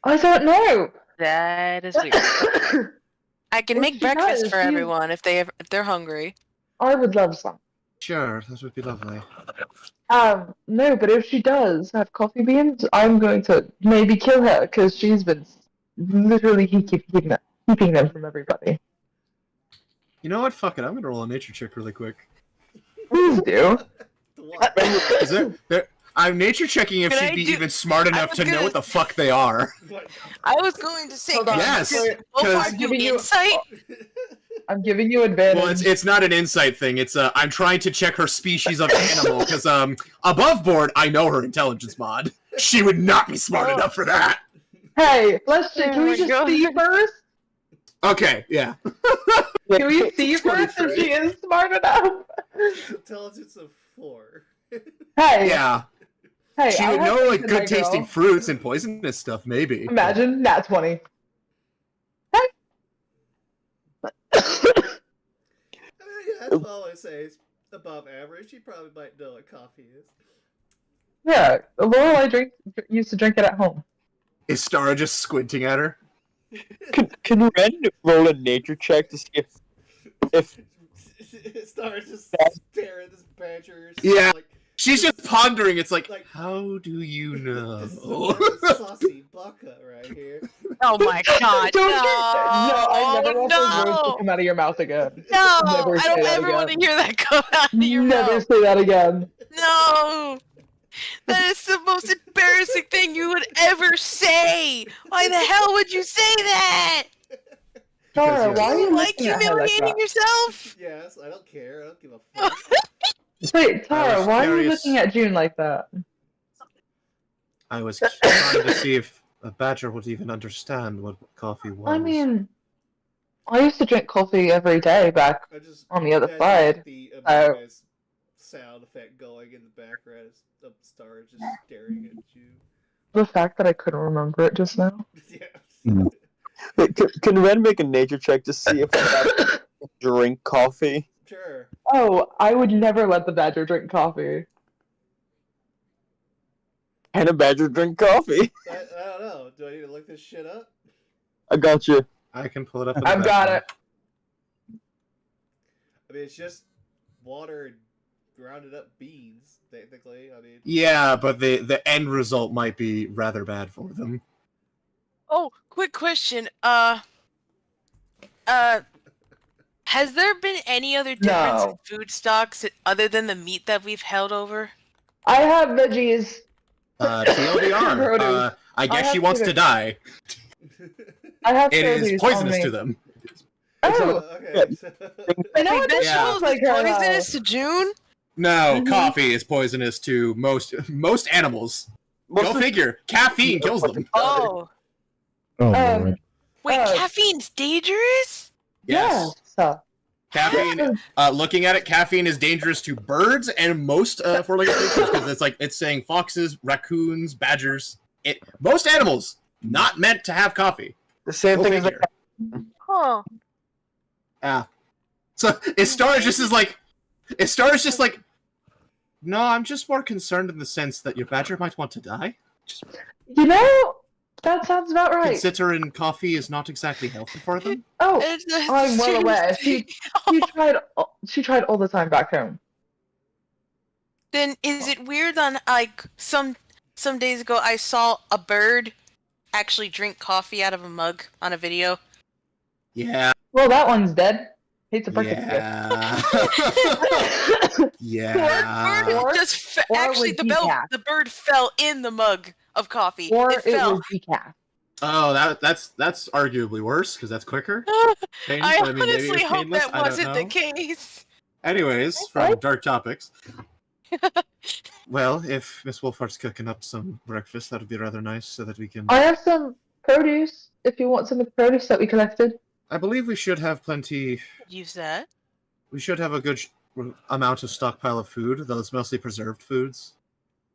I don't know. That is weird. I can Well, make she breakfast does. for She- everyone if they're hungry. I would love some. Sure, that would be lovely. No, but if she does have coffee beans, I'm going to maybe kill her because she's been literally keeping them from everybody. You know what? Fuck it. I'm gonna roll a nature check really quick. Please do. Is there? I'm nature checking if Can she'd I be do- even smart I enough was to know gonna- what the fuck they are. I was going to say, Hold on. Yes, both 'cause- are you Giving you- insight. I'm giving you advantage. Well, it's not an insight thing. It's I'm trying to check her species of animal because above board I know her intelligence mod. She would not be smart enough for that. Hey, let's check. Can Oh we my just God. see first? Okay, yeah. Can we see first if she is smart enough? Intelligence of 4. Hey, Yeah. hey, She I would have know faith like in good my tasting girl. fruits and poisonous stuff, maybe. Imagine nat 20. I mean, yeah, that's all I say. Is above average. She probably might know what coffee is. Yeah, Lorelai used to drink it at home. Is Stara just squinting at her? Can Ren roll a nature check to see if Star just staring at this badger. Yeah. Like, She's just pondering. It's like, Like- how do you know? this is a saucy bucka right here. Oh my God! Don't no! you? No, I never want those words to no! come out of your mouth again. No! Never I say don't that ever want to again. hear that come out of your Never mouth. say that again. No! That is the most embarrassing thing you would ever say. Why the hell would you say that? Tara, Because why are You you like looking at her like humiliating that? yourself? Yes, I don't care. I don't give a fuck. Wait, I Tara, was why are you curious. looking at June like that? I was trying to see if a badger would even understand what coffee was. I mean, I used to drink coffee every day back I just on the other imagine side. the Oh. Amogus sound effect going in the background as the star just staring at you. The fact that I couldn't remember it just now. Yeah. Mm. Wait, can Ren make a nature check to see if I drink coffee? Sure. Oh, I would never let the badger drink coffee. Can a badger drink coffee? I don't know. Do I need to look this shit up? I got you. I can pull it up. In the I've got background. it. I mean, it's just water and grounded up beans, technically. I mean, Yeah, but the end result might be rather bad for them. Oh, quick question. Has there been any other difference in No. food stocks other than the meat that we've held over? I have veggies. TLDR. Produce. I guess have she wants to produce. die. I have It produce is on poisonous me. to them. Oh, okay. I know Wait, it does vegetables look like is her. poisonous to June? No, Mhm. coffee is poisonous to most animals. Most Go of- figure. Caffeine kills them. Oh. Oh, Um, Lord. Wait, Oh. caffeine's dangerous? Yes. So. Caffeine. Looking at it, caffeine is dangerous to birds and most four-legged creatures because it's saying foxes, raccoons, badgers. Most animals not meant to have coffee. The same Go thing as figure. Huh. Yeah. So Istara just is like, Istara's just like, no, I'm just more concerned in the sense that your badger might want to die. Just You know, that sounds about right. considering coffee is not exactly healthy for them. Oh, It's I'm well aware. She tried all the time back home. Then is it weird on like some days ago I saw a bird actually drink coffee out of a mug on a video? Yeah. Well, that one's dead. Hate to break it to Yeah. Bird yeah. Or- just or actually with the decaf. bird fell in the mug of coffee. you. Or it it fell. was decaf. Oh, that's arguably worse because that's quicker. Pain, I but maybe it was honestly hope painless, that I don't wasn't the know. case. Anyways, from What? dark topics. Well, if Miss Wolfart's cooking up some breakfast, that would be rather nice, so that we can. I have some produce. If you want some of the produce that we collected. I believe we should have plenty. Use that. We should have a good amount of stockpile of food, though it's mostly preserved foods.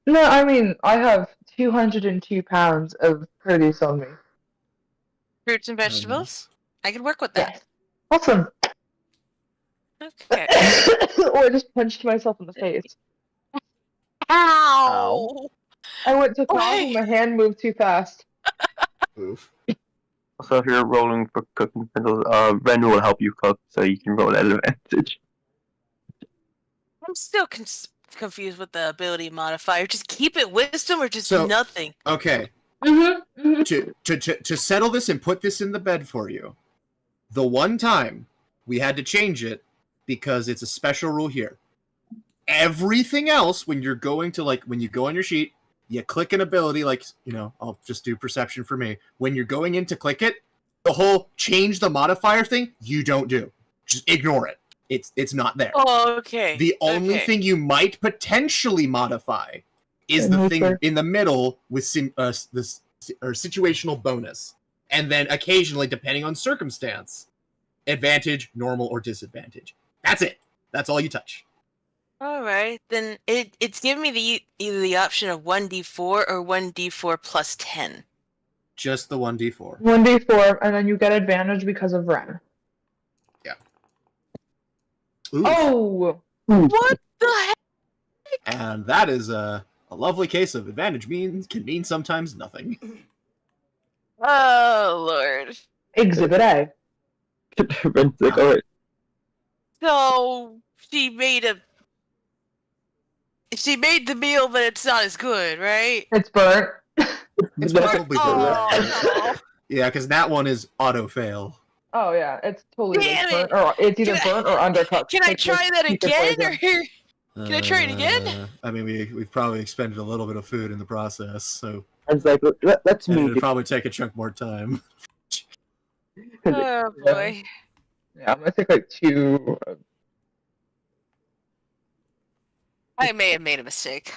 No, I mean I have 202 pounds of produce on me. Fruits and vegetables. I could work with that. Yes. Awesome. Okay. Or I just punched myself in the face. Ow! I went to class Why? and my hand moved too fast. Oof. Also, if you're rolling for cooking pencils, Ren will help you cook, so you can roll at advantage. I'm still confused with the ability modifier. Just keep it wisdom or just So- nothing. Okay, Mm-hmm. to settle this and put this in the bed for you, the one time we had to change it because it's a special rule here. Everything else, when you're going to when you go on your sheet, you click an ability, I'll just do perception for me. When you're going in to click it, the whole change the modifier thing, you don't do. Just ignore it. It's not there. Oh, okay. The only Okay. thing you might potentially modify is the thing Nature. in the middle with this situational bonus, and then occasionally, depending on circumstance, advantage, normal, or disadvantage. That's it. That's all you touch. All right, then it's giving me either the option of 1d4 or 1d4 plus 10. Just the 1d4. 1d4, and then you get advantage because of Ren. Ooh. Oh! What the heck? And that is a lovely case of advantage can mean sometimes nothing. Oh Lord. Exhibit A. Ren's like, alright. So she made the meal, but it's not as good, right? It's burnt. It's That's- probably Oh, Yeah, because that one is auto fail. Oh yeah, it's totally Damn burnt, or it's either Can I- burnt or undercooked. Can I It's try just that keep it again, poison. or Can I try it again? I mean, we've probably expended a little bit of food in the process, so Ren's like, let's and move it'd probably take a chunk more time. oh boy? Yeah, I'm gonna take like 2. I may have made a mistake.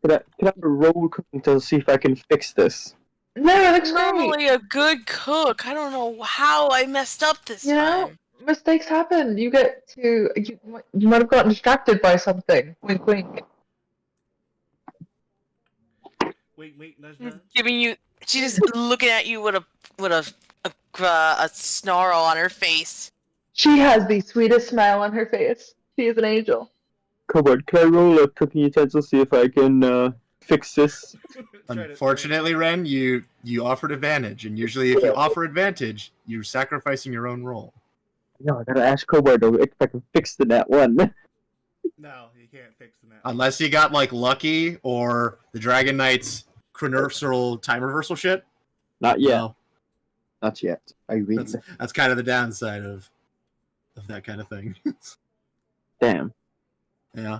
Can I have a roll cooking to see if I can fix this? No, it looks great. Normally a good cook. I don't know how I messed up this You know, time. mistakes happen. You get to you might have gotten distracted by something. Wink, wink. Wink, wink, nudge, nudge. Giving you, she's just looking at you with a snarl on her face. She has the sweetest smile on her face. She is an angel. Come on, can I roll a cooking utensil, see if I can fix this. Unfortunately, Ren, you offered advantage, and usually if you offer advantage, you're sacrificing your own role. No, I gotta ask Kobardo if I can fix the net one. No, you can't fix the map. Unless you got like Lucky or the Dragon Knight's Chronoversal time reversal shit. Not yet. No, Not yet. I read. that's kind of the downside of that kind of thing. Damn. Yeah.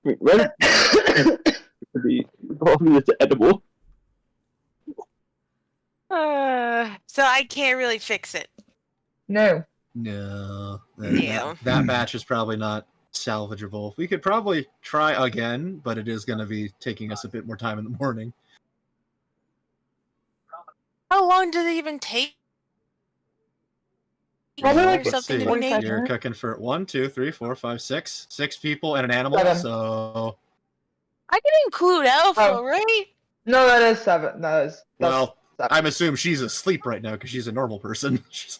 Wait, Ren be it's edible. So I can't really fix it. No. No. Yeah. That match is probably not salvageable. We could probably try again, but it is going to be taking us a bit more time in the morning. How long does it even take? Probably Or like Let's something see. to make? You're cooking for 1, 2, 3, 4, 5, 6. 6 people and an animal. 7. So, I can include Alpha, Oh. right? No, that is 7. That's well, 7. I'm assuming she's asleep right now because she's a normal person. She's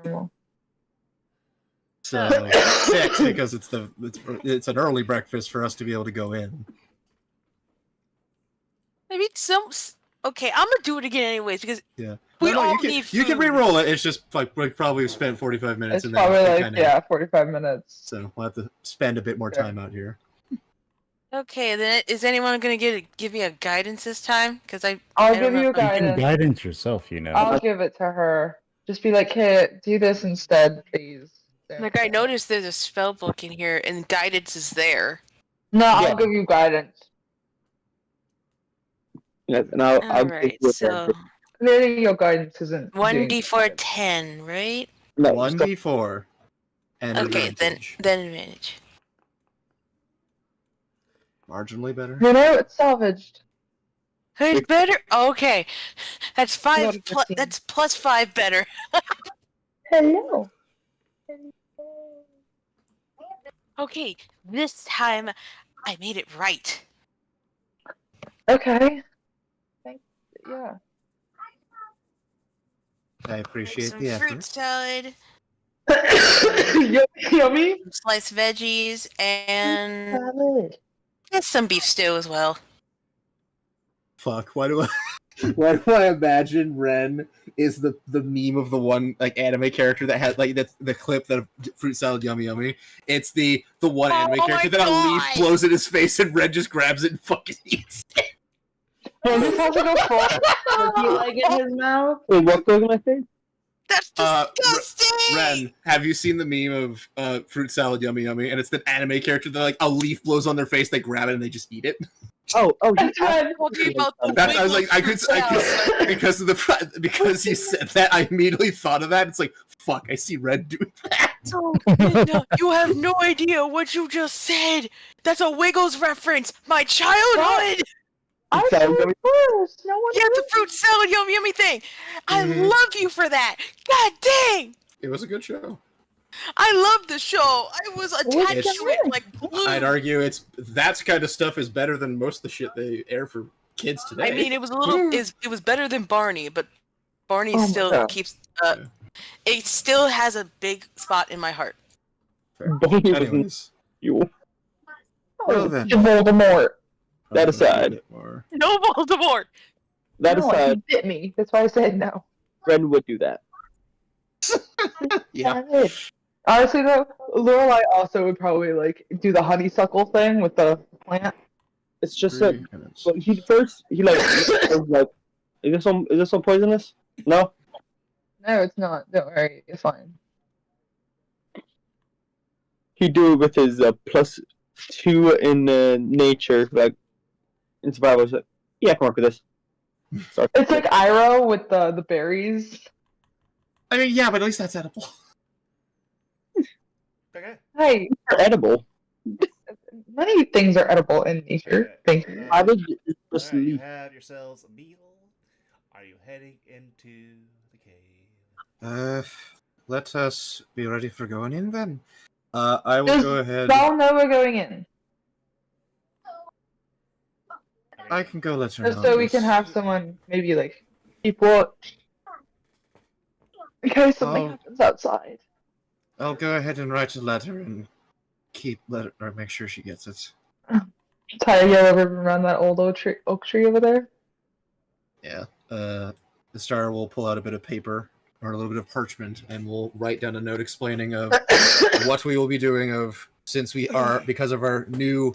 normal. So 6 because it's an early breakfast for us to be able to go in. Maybe some. Okay, I'm gonna do it again anyways because Yeah. we No, all you can, need you can food. re-roll it. It's just like we probably spent 45 minutes It's in probably there. like, Kinda- yeah, 45 minutes. So we'll have to spend a bit more Okay. time out here. Okay, then is anyone gonna give me a guidance this time? Because I I'll don't give know. you a You can guidance. guidance yourself, you know. I'll give it to her. Just be like, hey, do this instead, please. Like I noticed there's a spell book in here and guidance is there. No, Yeah. I'll give you guidance. Yes, and I'll Alright, take you so Clearly, your guidance isn't. doing 1d4 good. 10, right? No, 1d4 and Okay, advantage. then advantage. Marginally better. You know, it's salvaged. It's better. Okay, that's Not 5. a 15. That's plus 5 better. Hello. Okay, this time I made it right. Okay. Thank yeah. I appreciate Some the fruit effort. salad, Yummy. some sliced veggies, and Salad. yes, some beef stew as well. Fuck, why do I imagine Ren is the meme of the one like anime character that has like that's the clip that fruit salad yummy. It's the one anime Oh character my that a leaf God. blows in his face and Ren just grabs it and fucking eats it. He just has like a full turkey leg in his mouth. Wait, what goes in my face? That's disgusting. Ren, have you seen the meme of fruit salad yummy? And it's the anime character that like a leaf blows on their face, they grab it and they just eat it. Oh, That's right. Talking about the That's I was like I wiggles could salad. because you said that I immediately thought of that. It's like fuck, I see Red doing that. Oh, Linda, you have no idea what you just said. That's a Wiggles reference. My childhood. I It said sounds it first. No one Yeah, the heard fruit salad yummy thing. I Mhm. love you for that. God dang. It was a good show. I love the show. I was attached It's- to it like glue. I'd argue that kind of stuff is better than most of the shit they air for kids today. I mean, it was a little. It was better than Barney, but Barney Oh my still God. keeps. It still has a big spot in my heart. Bonnie was anyways, you. well then. Voldemort. That aside. No Voldemort. That No, aside, he bit me. That's why I said no. Ren would do that. Yeah. Salad. Honestly, though, Lorelai also would probably like do the honeysuckle thing with the plant. It's just that well, he was like, is this some poisonous? No. No, it's not. Don't worry, it's fine. He'd do it with his +2 in nature, like in survival. He's like, yeah, I can work with this. Sorry. It's like Iroh with the berries. I mean, yeah, but at least that's edible. Okay. Hey, They're edible. many things are edible in nature. Thank you. I would just Alright, you leave. have yourselves a meal. Are you heading into the cave? Let us be ready for going in then. I will Just go ahead. Y'all know we're going in, I can go let her know. just so we can yes. have someone maybe like keep watch in case something Oh. happens outside. I'll go ahead and write a letter and make sure she gets it. tie a yellow ribbon around that old oak tree over there. Yeah. The star will pull out a bit of paper or a little bit of parchment, and we'll write down a note explaining of what we will be doing since we are, because of our new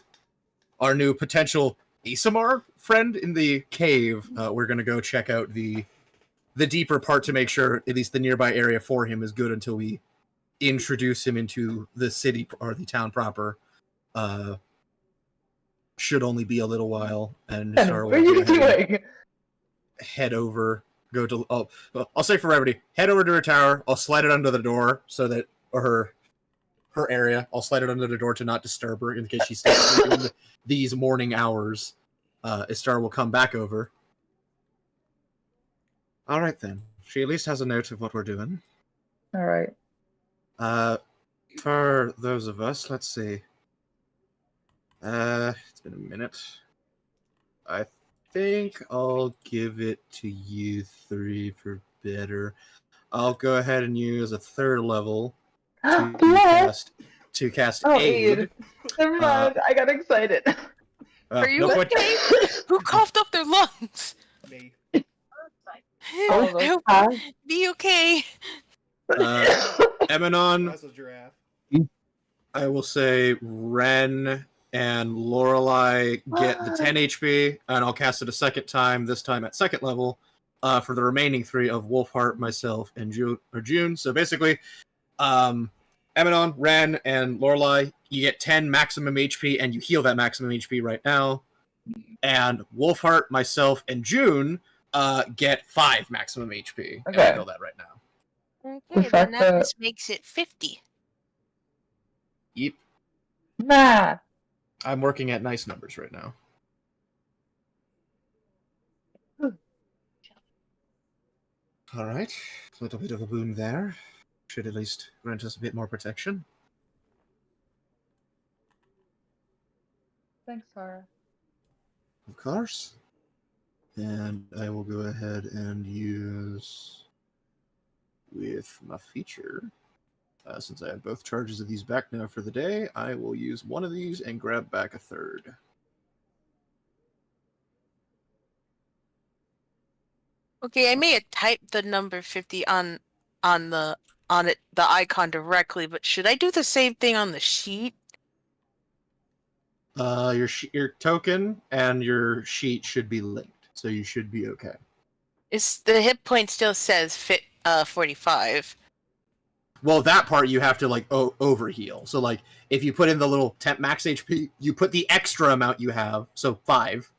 potential Isamar friend in the cave. We're gonna go check out the deeper part to make sure at least the nearby area for him is good until we introduce him into the city or the town proper. Should only be a little while, and Star What are you doing? head over. I'll say for brevity, head over to her tower. I'll slide it under the door so that, or her area. I'll slide it under the door to not disturb her in case she's still sleeping these morning hours. Istar will come back over. All right then. She at least has a note of what we're doing. All right. For those of us, let's see. It's been a minute. I think I'll give it to you three for better. I'll go ahead and use a third level to cast aid. Never mind. I got excited. Are you okay? Who coughed up their lungs? Me. Be okay. Emanon, That's a giraffe. I will say Ren and Lorelei get the 10 HP, and I'll cast it a second time, this time at second level, for the remaining three of Wolfheart, myself, and June. So basically, Emanon, Ren, and Lorelei, you get 10 maximum HP, and you heal that maximum HP right now. And Wolfheart, myself, and June get 5 maximum HP. And I know that right now. Okay, then that just makes it 50. Yep. Nah. I'm working at nice numbers right now. All right. A little bit of a boon there. Should at least grant us a bit more protection. Thanks, Sarah. Of course. And I will go ahead and use with my feature. Since I have both charges of these back now for the day, I will use one of these and grab back a third. Okay, I may have typed the number 50 on the icon directly, but should I do the same thing on the sheet? Your token and your sheet should be linked, so you should be okay. The hit point still says 45. Well, that part you have to like overheal. So like if you put in the little temp max HP, you put the extra amount you have, so 5,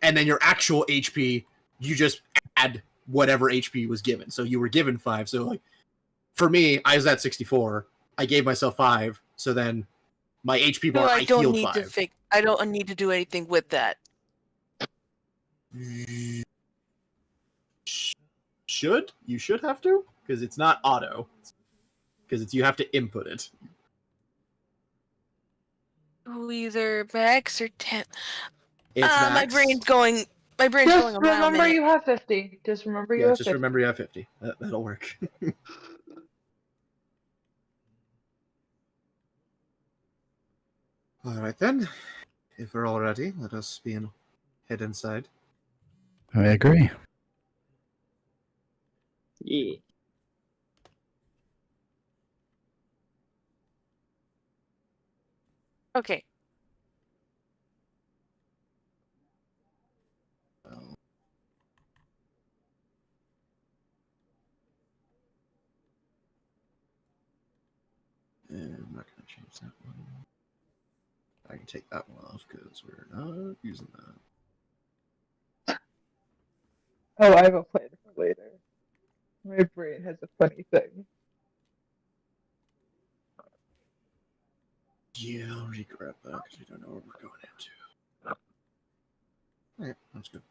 and then your actual HP, you just add whatever HP was given. So you were given 5. So like for me, I was at 64. I gave myself 5. So then my HP bar, I healed 5. I don't need to do anything with that. You should have to, because it's not auto. Because you have to input it. Either max or 10. It's max. My brain's going. My brain's Just going around. remember you have 50. Just remember you have 50. Remember you have 50. That'll work. All right then. If we're all ready, let us head inside. I agree. Yeah. Okay. And I'm not going to change that one. I can take that one off because we're not using that. Oh, I have a plan for later. My brain has a funny thing. Yeah, I'll re-grab that because we don't know what we're going into. Alright, that's good.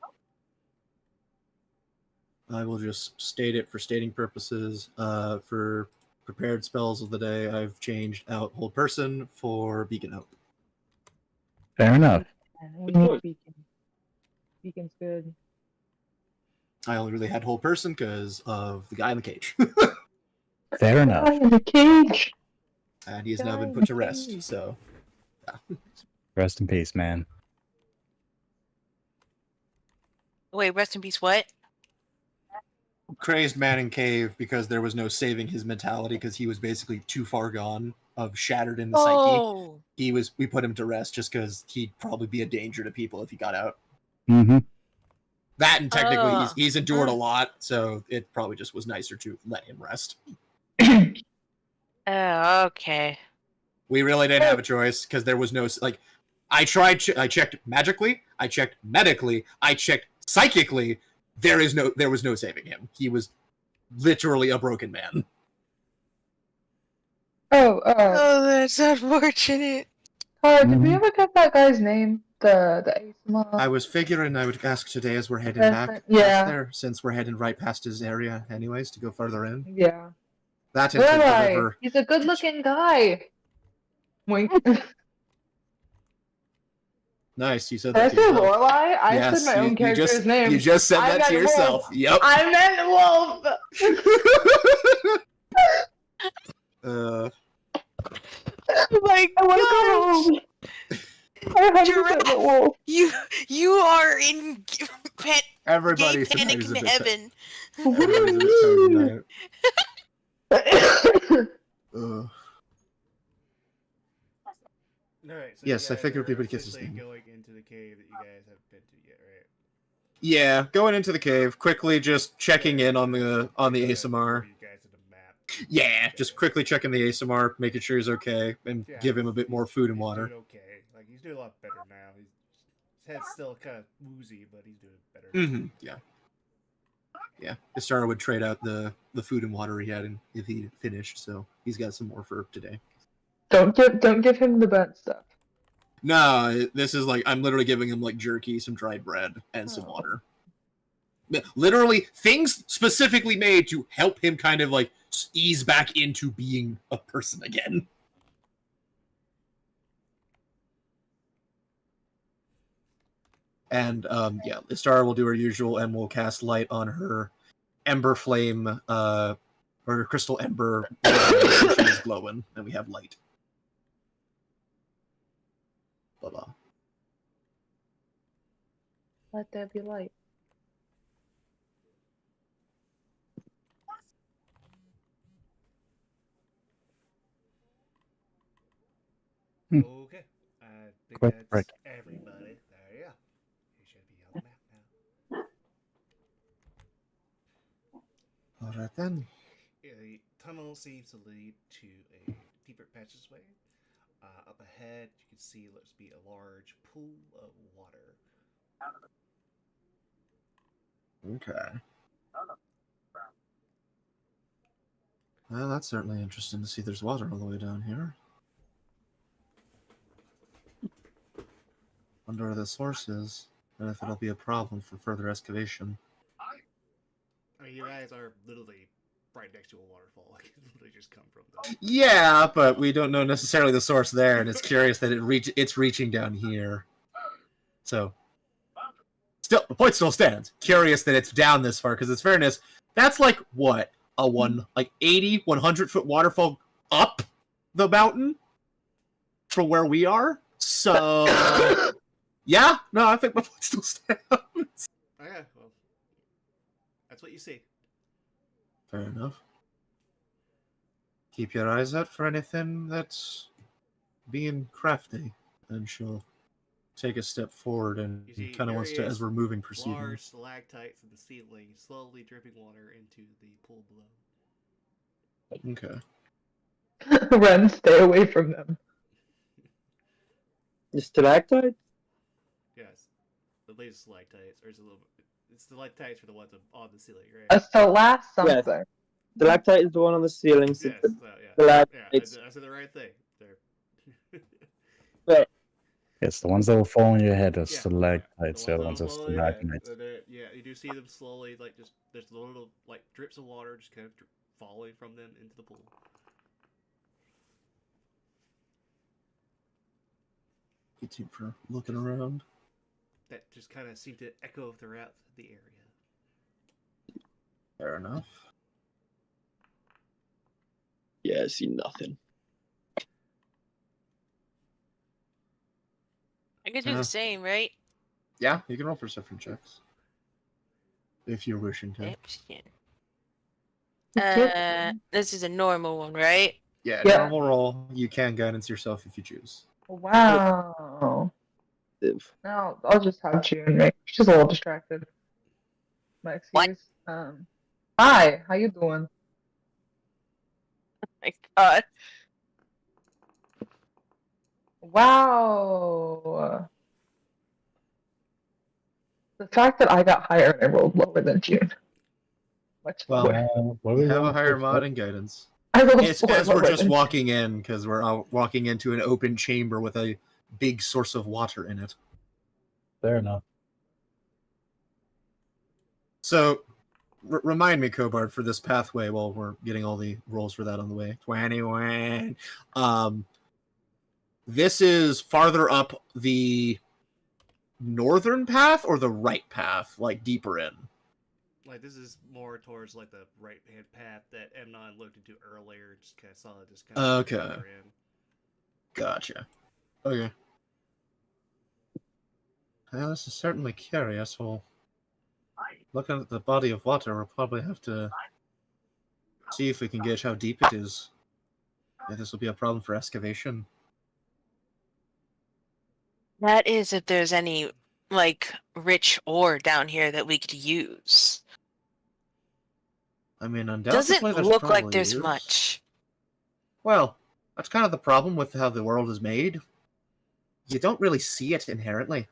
I will just state it for stating purposes. For prepared spells of the day, I've changed out Hold Person for Beacon Hope. Fair enough. We need Beacon. Beacon's good. I only really had Hold Person because of the guy in the cage. Fair enough. I'm in the cage. And he has now been put to rest, so... Yeah. Rest in peace, man. Wait, rest in peace. What? Crazed man in cave because there was no saving his mentality because he was basically too far gone of shattered in the psyche. Oh, We put him to rest just because he'd probably be a danger to people if he got out. Mm-hmm. That and technically Oh. he's endured a lot, so it probably just was nicer to let him rest. oh, okay. We really didn't have a choice because there was no like. I checked magically. I checked medically. I checked psychically. There was no saving him. He was literally a broken man. Oh, Oh, that's unfortunate. did we ever get that guy's name? The ASMR? I was figuring I would ask today as we're heading That's back it, yeah. past there, since we're heading right past his area anyways to go further in. Yeah. That and to Lorelai, deliver. he's a good-looking guy. Wink. Nice, you said Did I that to say yourself. Lorelai? I Yes, said my own character's name. You just said I that to meant yourself. wolf. Yep. I meant wolf. uh, Oh my I want gosh! to go home. I 100% Giraffe. meant wolf. You are in pet everybody gay panic sometimes is a bit heaven. everybody's a bit tired tonight. Ugh. Alright, so Yes, you I guys figured are we would get this officially thing. going into the cave that you guys haven't been to yet, right? Yeah, going into the cave, quickly just checking in on the ASMR. You guys at the map. Yeah, just quickly checking the ASMR, making sure he's okay, and Yeah, give him a bit more food and he's water. doing okay. Like, he's doing a lot better now. His head's still kind of woozy, but he's doing better. Mm-hmm. Yeah. Yeah. Istara would trade out the food and water he had if he finished, so he's got some more for today. Don't give him the burnt stuff. No, this is like I'm literally giving him like jerky, some dried bread, and some Oh. water. Literally things specifically made to help him kind of like ease back into being a person again. And yeah, Istara will do her usual and will cast light on her ember flame, or her crystal ember. So she is glowing, and we have light. Blah blah. Let there be light. Hmm. Okay. I think Quick that's break. everybody. There you go. You should be on the map now. All right then. The tunnel seems to lead to a deeper passageway. Up ahead, you can see looks to be a large pool of water. Okay. Well, that's certainly interesting to see there's water all the way down here. Wonder where the source is, and if it'll be a problem for further excavation. I mean, you guys are literally right next to a waterfall. Like, it literally just come from them. Yeah, but we don't know necessarily the source there, and it's curious that it's reaching down here. So, still, the point still stands. Curious that it's down this far, because in fairness, that's like what a 80, 100 foot waterfall up the mountain from where we are. So, yeah, no, I think my point still stands. Okay, well, that's what you see. Fair enough. Keep your eyes out for anything that's being crafty, and she'll take a step forward and You see kind of wants to, as various we're moving, proceed. Large stalactites in the ceiling, slowly dripping water into the pool below. Okay. Ren, stay away from them. The stalactite? Yes, the latest stalactites, or is it a little? It's stalactites for the ones on the ceiling, right? A Salas something. Stalactite is the one on the ceiling. Yes, So yeah, yeah, stalactites. I said the right thing. There. Yes, the ones that will fall on your head are Yeah, stalactites. The other that ones are will fall in your head, stalagmites. yeah, you do see them slowly, like just there's little like drips of water just kind of falling from them into the pool. Get you for looking around. That just kind of seem to echo throughout the area. Fair enough. Yeah, I see nothing. I could do the same, right? Yeah, you can roll perception checks if you're wishing to. Perception. Yep. This is a normal one, right? Yeah, Yeah. normal roll. You can guidance yourself if you choose. Wow. No, I'll just have June make. She's a little distracted. My What? excuse. Hi. How you doing? My God. Wow. The fact that I got higher and I rolled lower than June. Much Well, lower. What are We we have a rolling higher for? mod in guidance. I rolled It's 4 as we're lower just than walking in because we're out walking into an open chamber with a big source of water in it. Fair enough. So, remind me, Cobard, for this pathway while we're getting all the rolls for that on the way. 21. This is farther up the northern path or the right path, like deeper in? Like this is more towards like the right hand path that Emnon looked into earlier. Just kind of saw it just kind of Okay. further in. Gotcha. Okay. Well, this is certainly curious. Well, looking at the body of water, we'll probably have to see if we can gauge how deep it is. If this will be a problem for excavation. That is if there's any, like, rich ore down here that we could use. I mean, undoubtedly Doesn't there's look like probably there's is. much. Well, that's kind of the problem with how the world is made. You don't really see it inherently.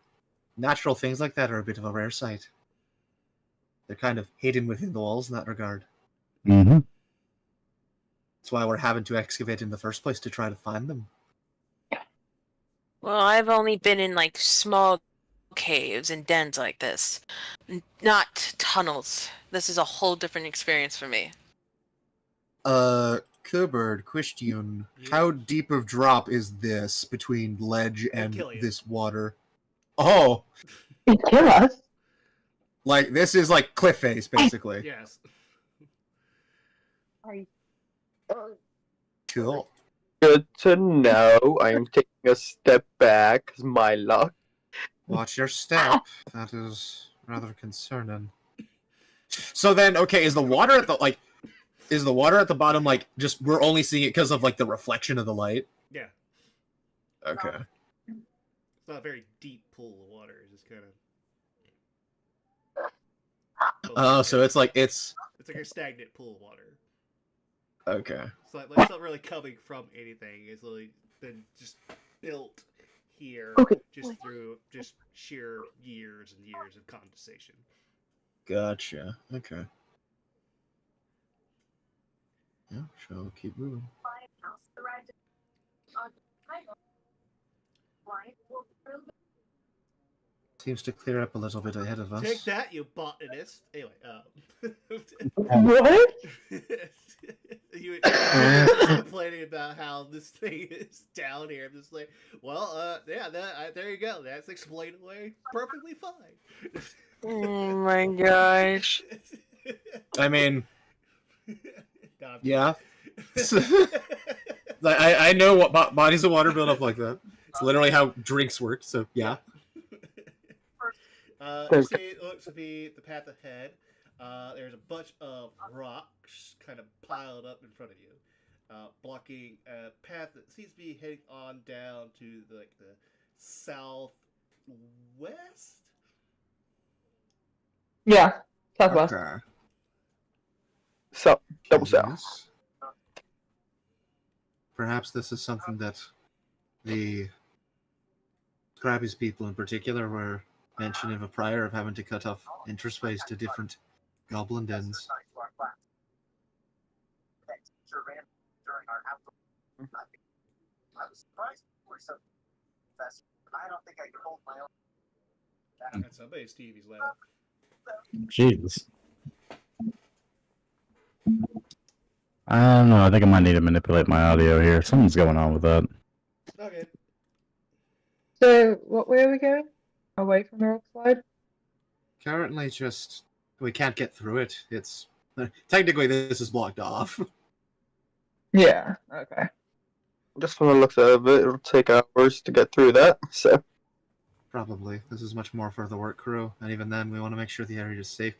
Natural things like that are a bit of a rare sight. They're kind of hidden within the walls in that regard. Mm-hmm. That's why we're having to excavate in the first place to try to find them. Well, I've only been in, like, small caves and dens like this. Not tunnels. This is a whole different experience for me. Cobard, question. Yeah. How deep of drop is this between ledge and kill you. this water? Oh, You kill us. like this is like cliff face, basically. Yes. Cool. Good to know. I am taking a step back because my luck. Watch your step. That is rather concerning. So then, okay, is the water at the bottom like just we're only seeing it because of like the reflection of the light? Yeah. Okay. It's not a very deep pool of water. It's just kind of. Oh, so it's like It's like a stagnant pool of water. okay. So it's not really coming from anything. It's like been just built here Okay. just through just sheer years and years of condensation. Gotcha. Okay. Yeah, shall keep moving. Seems to clear up a little bit ahead of us. Take that, you botanist. Anyway, What? you were complaining about how this thing is down here. I'm just like, well, yeah, there you go. That's explained away perfectly fine. Oh my gosh. I mean, God. yeah. I know what bodies of water build up like that. It's literally how drinks work. So yeah. You see, it looks to be the path ahead. There's a bunch of rocks kind of piled up in front of you, blocking a path that seems to be heading on down to the southwest. Yeah. Southwest. Okay. So, double south. Yes. Perhaps this is something that the Krabby's people in particular were mentioning of prior of having to cut off entryways to different goblin dens. That's somebody's Stevie's loud. Jeez. I don't know. I think I might need to manipulate my audio here. Something's going on with that. Okay. So, what way are we going? Away from the rock slide? Currently, just we can't get through it. It's technically this is blocked off. Yeah. Okay. Just from the looks of it, it'll take hours to get through that. So, Probably. This is much more for the work crew, and even then, we want to make sure the area is safe,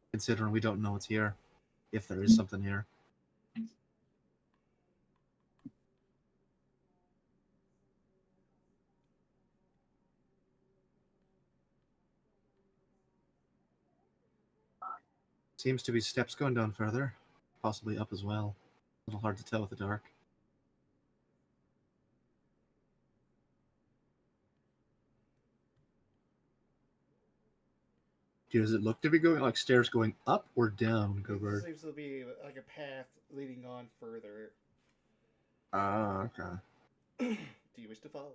considering we don't know what's here, if there is something here. Seems to be steps going down further, possibly up as well. A little hard to tell with the dark. Does it look to be going like stairs going up or down, Gobert? Seems to be like a path leading on further. Ah, okay. Do you wish to follow?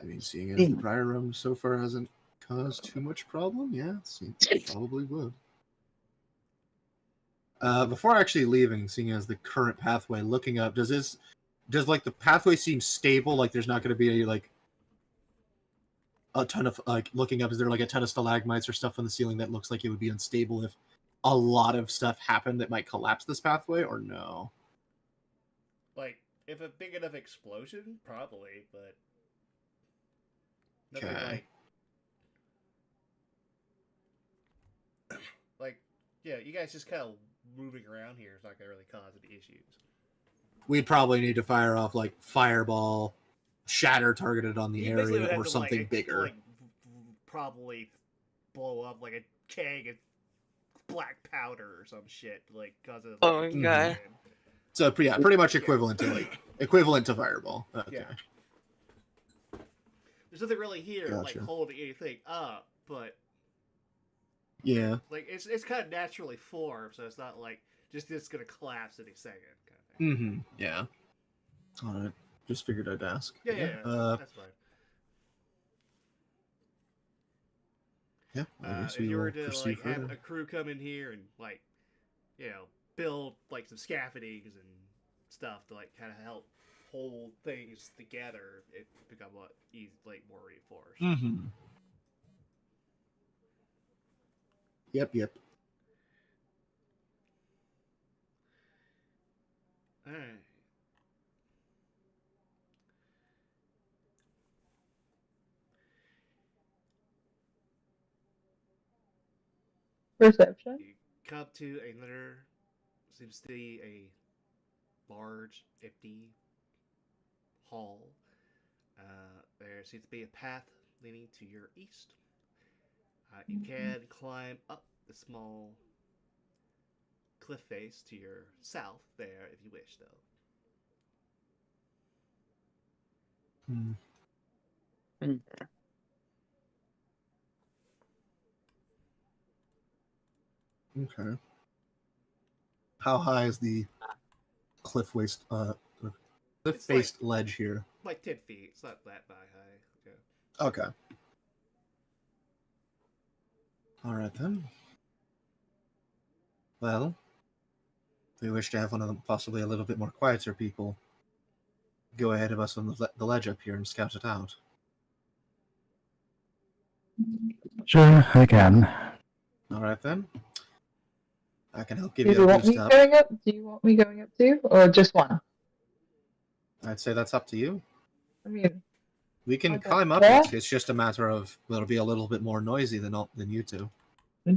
I mean, seeing as the prior room so far hasn't caused too much problem, yeah, it probably would. Before actually leaving, seeing as the current pathway, looking up, does like the pathway seem stable? Like there's not going to be any like a ton of like looking up? Is there like a ton of stalagmites or stuff on the ceiling that looks like it would be unstable if a lot of stuff happened that might collapse this pathway, or no? Like, if a big enough explosion, probably, but nothing Okay. like, yeah, you guys just kind of moving around here is not gonna really cause any issues. We'd probably need to fire off like fireball, shatter targeted on the You basically would area, have or to, something like, bigger. like, probably blow up like a keg of black powder or some shit, like cause of. Oh my god. So yeah, pretty much equivalent to fireball. Okay. Yeah. There's nothing really here like Gotcha. holding anything up, but Yeah. like it's kind of naturally formed, so it's not like just it's gonna collapse any second. Kind of thing. Mm-hmm. Yeah. All right. Just figured I'd ask. Yeah, that's fine. Yeah. I guess If we you will were to proceed like have further. a crew come in here and like, you know, build like some scaffoldings and stuff to like kind of help hold things together, it become a lot easy, like more reinforced. Mm-hmm. Yep. All right. Perception. You come to another, seems to be a large, empty hall. There seems to be a path leading to your east. You can climb up the small cliff face to your south there if you wish, though. Okay. How high is the cliff faced ledge here? Like 10 feet. It's not that high. Yeah. Okay. All right then. Well, if we wish to have one of them, possibly a little bit more quieter people, go ahead of us on the ledge up here and scout it out. Sure, I can. All right then. I can help Do give you you a want me boost up. going up? Do you want me going up too, or just one? I'd say that's up to you. I mean, We can Okay. climb up. Yeah. It's just a matter of it'll be a little bit more noisy than you two.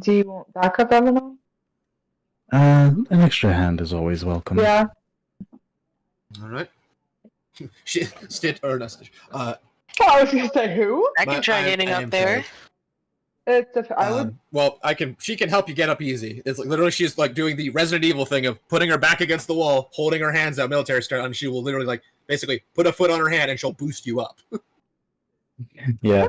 do you want backup, Eleanor? An extra hand is always welcome. Yeah. All right. Stitch or not Stitch. Oh, I was gonna say who? I can But try I getting am up there. sorry. I would. Well, she can help you get up easy. It's like literally she's like doing the Resident Evil thing of putting her back against the wall, holding her hands out military style, and she will literally like basically put a foot on her hand and she'll boost you up. Yeah.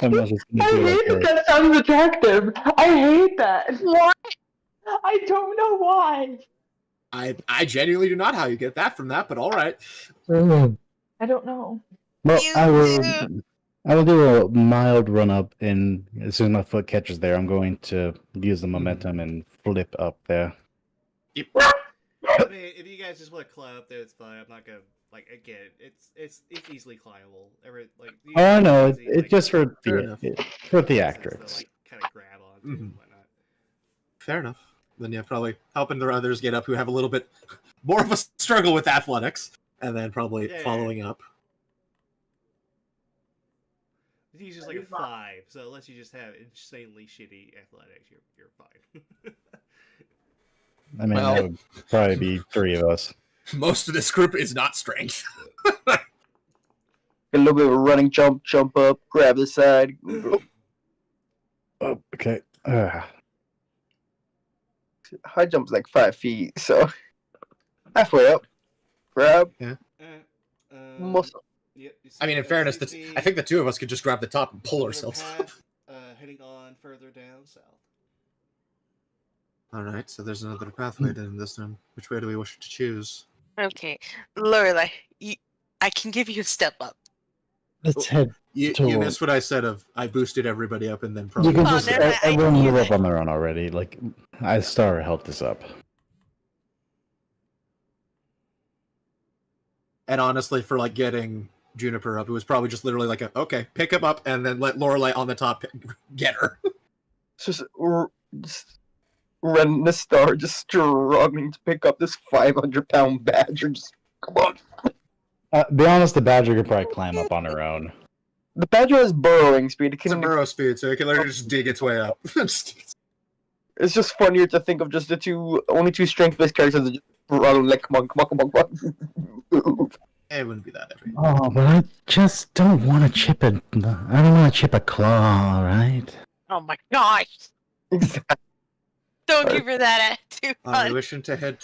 I'm not just I gonna do hate like that. That sounds attractive. I hate that. What? I don't know why. I genuinely do not how you get that from that, but all right. I don't know. Well, You I will do a mild run up, and as soon as my foot catches there, I'm going to use the momentum and flip up there. I mean, if you guys just want to climb up there, it's fine. I'm not gonna like again. It's easily climbable. Oh, I know. easy, It's like, just for Fair enough. for pieces to, theatrics. like, kind of grab onto and Mhm. whatnot. Fair enough. Then yeah, probably helping the others get up who have a little bit more of a struggle with athletics, and then probably Yeah. following up. He's just like a 5, so unless you just have insanely shitty athletics, you're fine. I mean, Well- that would probably be 3 of us. Most of this group is not strength. A little bit of a running jump, jump up, grab the side. Oh, okay. High jump's like 5 feet, so halfway up. Grab, muscle. Yep, you I mean, in see, fairness, you see I think the two of us could just grab the top and pull another ourselves up. path, heading on further down south. Alright, so there's another pathway then this time. Which way do we wish to choose? Okay, Lorelai, I can give you a step up. Let's head. You Totally. missed what I said of I boosted everybody up and then You probably... can Oh, just never mind, I everyone can move hear up that. on their own already. Like, I Star helped us up. And honestly, for like getting Juniper up, it was probably just literally like okay, pick him up and then let Lorelei on the top get her. It's just Ren the Star just struggling to pick up this 500-pound badger. Just come on. Be honest, the badger could probably climb up on her own. The badger has burrowing speed. It It's a can, burrow speed, so it can literally just dig its way up. it's just funnier to think of just the only two strength-based characters that just run like, come on. It wouldn't be that heavy. Oh, but I just don't want to chip it. I don't want to chip a claw, right? Oh my gosh! Exactly. Don't give her that attitude. Are we hon. wishing to head...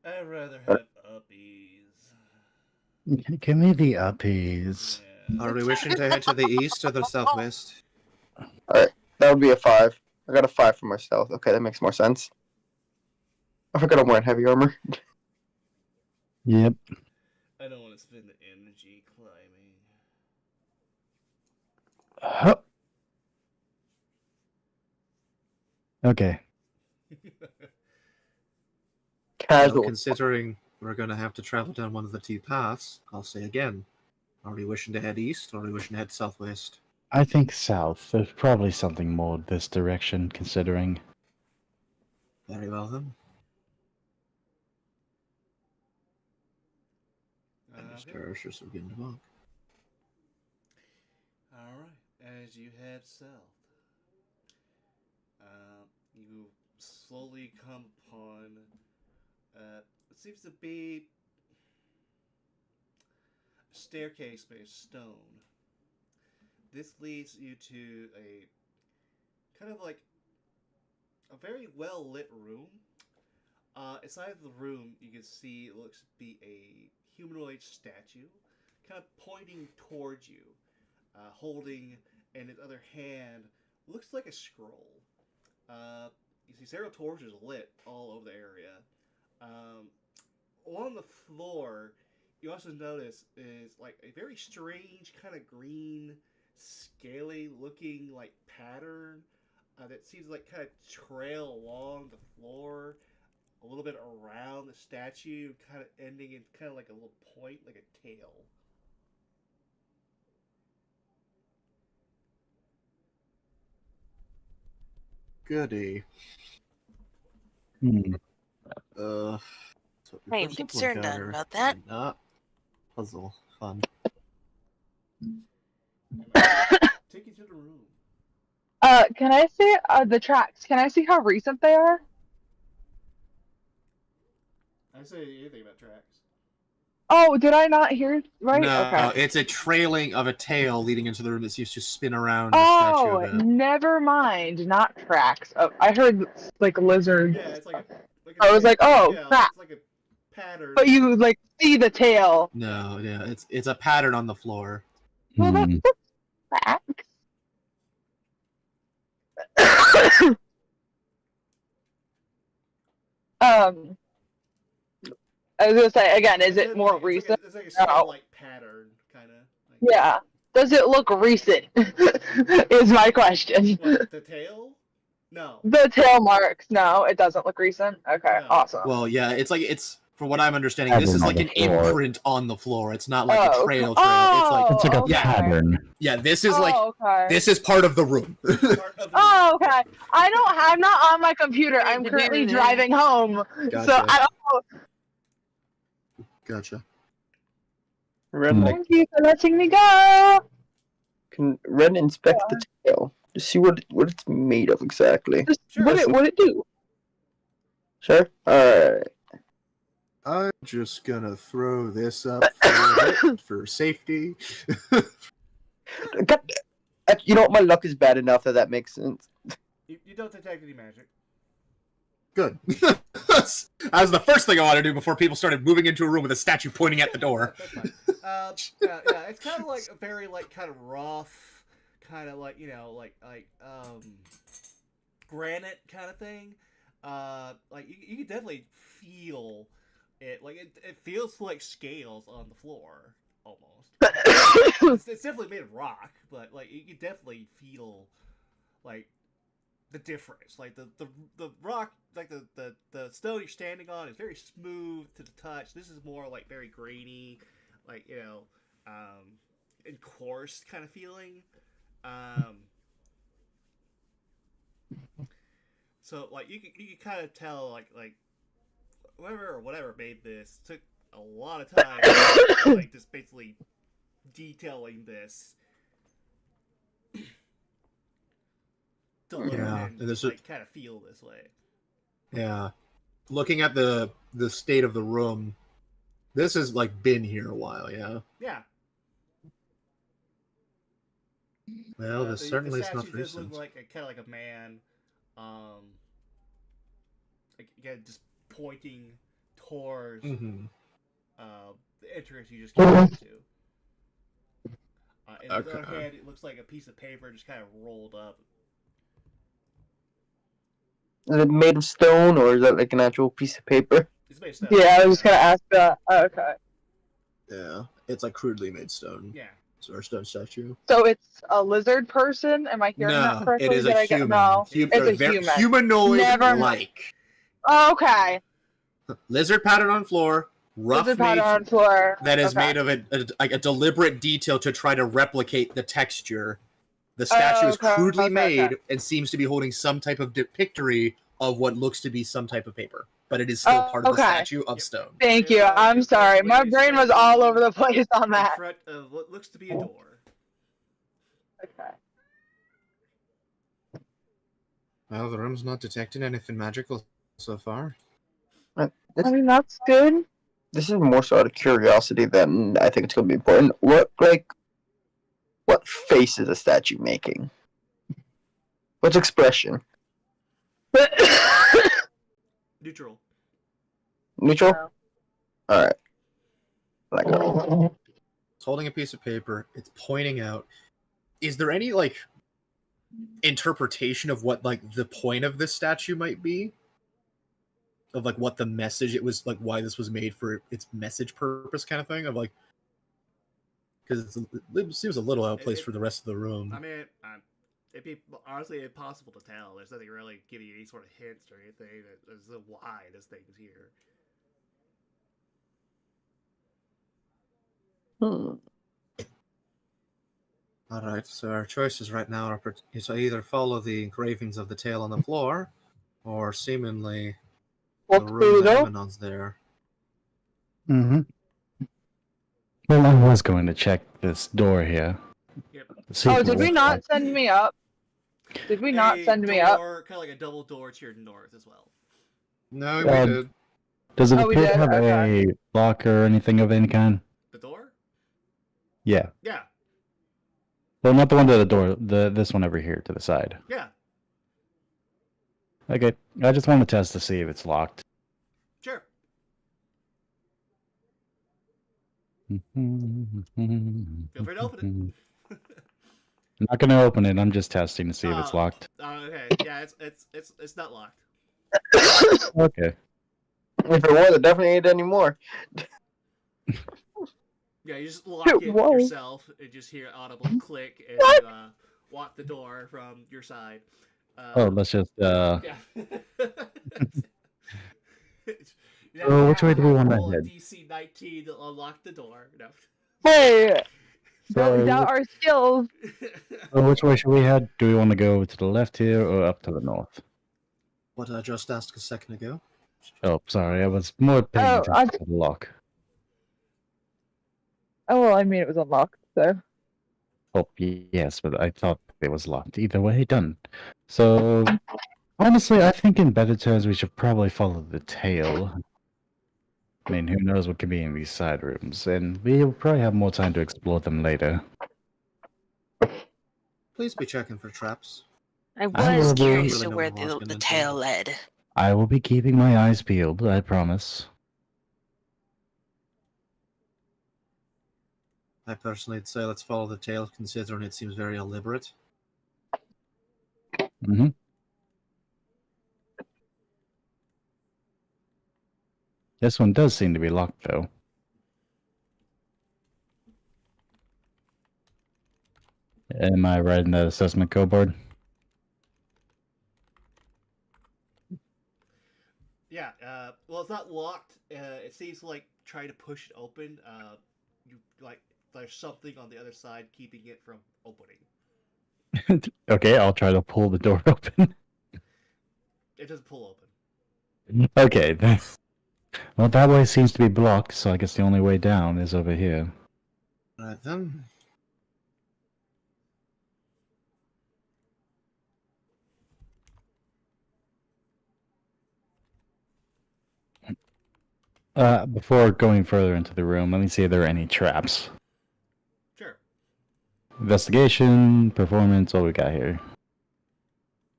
I'd rather have uppies. Give me the uppies. Yeah. Are we wishing to head to the east or the southwest? That would be a 5. I got a 5 for my stealth. Okay, that makes more sense. I forgot I'm wearing heavy armor. Yep. I don't want to spend the energy climbing. Hup. Okay. Casual. Considering we're going to have to travel down one of the two paths, I'll say again. Are we wishing to head east or are we wishing to head southwest? I think south. There's probably something more this direction, considering. Very well then. Okay. Skirmishers are beginning to walk. Alright, as you head south, you slowly come upon what seems to be a staircase made of stone. This leads you to a kind of like a very well lit room. Inside of the room, you can see it looks to be a humanoid statue, kind of pointing towards you, holding in his other hand looks like a scroll. You see several torches lit all over the area. On the floor, you also notice is like a very strange kind of green, scaly looking like pattern that seems to like kind of trail along the floor, a little bit around the statue, kind of ending in kind of like a little point, like a tail. Goody. Hmm. So I am first concerned encounter, about that. Not puzzle. Fun. Take you to the room. Can I see the tracks? Can I see how recent they are? I didn't say anything about tracks. Oh, did I not hear right? No, Okay. it's a trailing of a tail leading into the room that seems to spin around the statue Oh, a bit. never mind. Not tracks. Oh, I heard like lizard. Yeah, it's like a. I was like, oh, yeah, crap. it's like a pattern. But you like see the tail. No, yeah, it's a pattern on the floor. Well, Hmm. that's tracks. I was gonna say again, is it more recent? It's like a No. skull-like pattern, kind of. Like, Yeah. Does it look recent? Is my question. What, the tail? No. The tail marks. No, it doesn't look recent. Okay, No. awesome. Well, yeah, it's from what I'm understanding, this is Pattern like on an the floor. imprint on the floor. It's not like Oh, a trail. oh, It's It's like a okay. pattern. yeah, this is Oh, like okay. this is part of the room. Part of the- Oh, okay. I'm not on my computer. I'm currently driving home, so Gotcha. I don't. Gotcha. Ren, like, Thank you for letting me go. Can Ren inspect the tail? To see what it's made of exactly. Just Sure. what it do? Sure. Alright. I'm just gonna throw this up for, for safety. God, you know what? My luck is bad enough that makes sense. You don't detect any magic. Good. That was the first thing I wanted to do before people started moving into a room with a statue pointing at the door. That's fine. Yeah, it's kind of like a very kind of rough, kind of like granite kind of thing. Like you can definitely feel it. Like it feels like scales on the floor almost. It's definitely made of rock, but like you can definitely feel like the difference. Like the rock, like the stone you're standing on is very smooth to the touch. This is more like very grainy, like and coarse kind of feeling. So like you can kind of tell like whoever or whatever made this took a lot of time like just basically detailing this. To look Yeah, and and this like kind of feel this way. Yeah. Looking at the state of the room, this has like been here a while, yeah. Yeah. Well, this certainly is statue not does recent. look like kind of like a man, like again just pointing towards Mm-hmm. the entrance you just came into. And on the other Okay. hand, it looks like a piece of paper just kind of rolled up. Is it made of stone or is that like an actual piece of paper? It's made of stone. Yeah, I was just gonna ask that. Oh, okay. Yeah. It's like crudely made stone. Yeah. Or stone statue. So it's a lizard person? Am I hearing that No, correctly? it is Did a I get- human. No. Hu- It's or a human. Humanoid Never like. Oh, okay. Lizard pattern on floor, rough Lizard pattern on made, floor. that is Okay. made of a deliberate detail to try to replicate the texture. The statue is okay, crudely okay, made okay. and seems to be holding some type of depictory of what looks to be some type of paper, but it is still part of the okay. statue of stone. Thank you. I'm sorry. My brain was all over the place on In that. front of what looks to be a door. Okay. Well, the room's not detecting anything magical so far. I mean, that's good. This is more so out of curiosity than I think it's gonna be important. What face is the statue making? What's expression? Neutral. Neutral? No. Alright. Like It's holding a piece of paper. It's pointing out. Is there any like interpretation of what like the point of this statue might be? Of like what the message it was, like why this was made for its message purpose, kind of thing. Of like, because it seems a little out of place for the rest of the room. I mean, it'd be honestly impossible to tell. There's nothing really giving you any sort of hints or anything as to why this thing's here. All right, so our choices right now are to either follow the engravings of the tail on the floor, or seemingly Walk the through room the that door. Amonon's there. Mm-hmm. Well, I was going to check this door here. Yep. See Oh, if did it we looks not like- send me up? Did we not A send me up? door, kind of like a double door to your north as well. No, Uh, we did. Does it Oh, we appear to did? have Okay. a lock or anything of any kind? The door? Yeah. Yeah, Well, not the one to the door. This one over here to the side. yeah, Okay. I just want to test to see if it's locked. sure. Feel free to open I'm not going to open it. I'm just testing to see if it's Oh. locked. Okay, yeah, it's not locked. Okay. if it was, it definitely ain't anymore. Yeah, you just lock It it was. yourself and just hear audible click and lock the door from your side. Oh, let's just yeah. Which way do we want to roll a head? DC 19 to unlock the door. No. Hey, So, don't doubt our skills. which way should we head? Do we want to go to the left here or up to the north? What I just asked a second ago. Oh, sorry. I was more paying Oh, attention to the lock. Oh well, I mean it was unlocked, so Oh, yes, but I thought it was locked. Either way, done. So, honestly, I think in better terms, we should probably follow the tail. I mean, who knows what could be in these side rooms, and we'll probably have more time to explore them later. Please be checking for traps. I I was will be- curious Really to know where what walking the into. tail led. I will be keeping my eyes peeled, I promise. I personally would say let's follow the tail, considering it seems very elaborate. Mm-hmm. This one does seem to be locked, though. Am I right in that assessment, Cobard? Yeah. Well, it's not locked. It seems like trying to push it open. You like there's something on the other side keeping it from opening. Okay, I'll try to pull the door open. It doesn't pull open. Okay, then. Well, that way seems to be blocked, so I guess the only way down is over here. Right then. Before going further into the room, let me see if there are any traps. Sure. Investigation, performance, what we got here?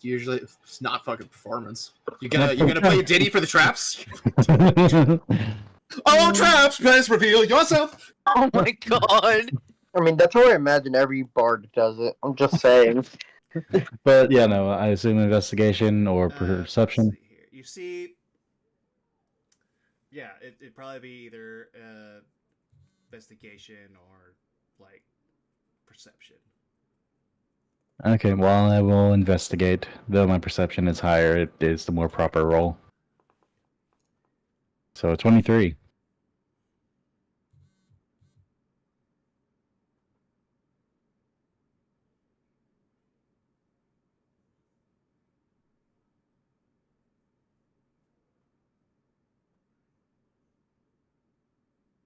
Usually, it's not fucking performance. You gonna play a ditty for the traps? Oh, traps! Please reveal yourself. Oh my god! I mean, that's how I imagine every bard does it. I'm just saying. But yeah, no, I assume investigation or Let's perception. see here. You see. Yeah, it'd probably be either investigation or like perception. Okay, well, I will investigate. Though my perception is higher, it is the more proper roll. So 23.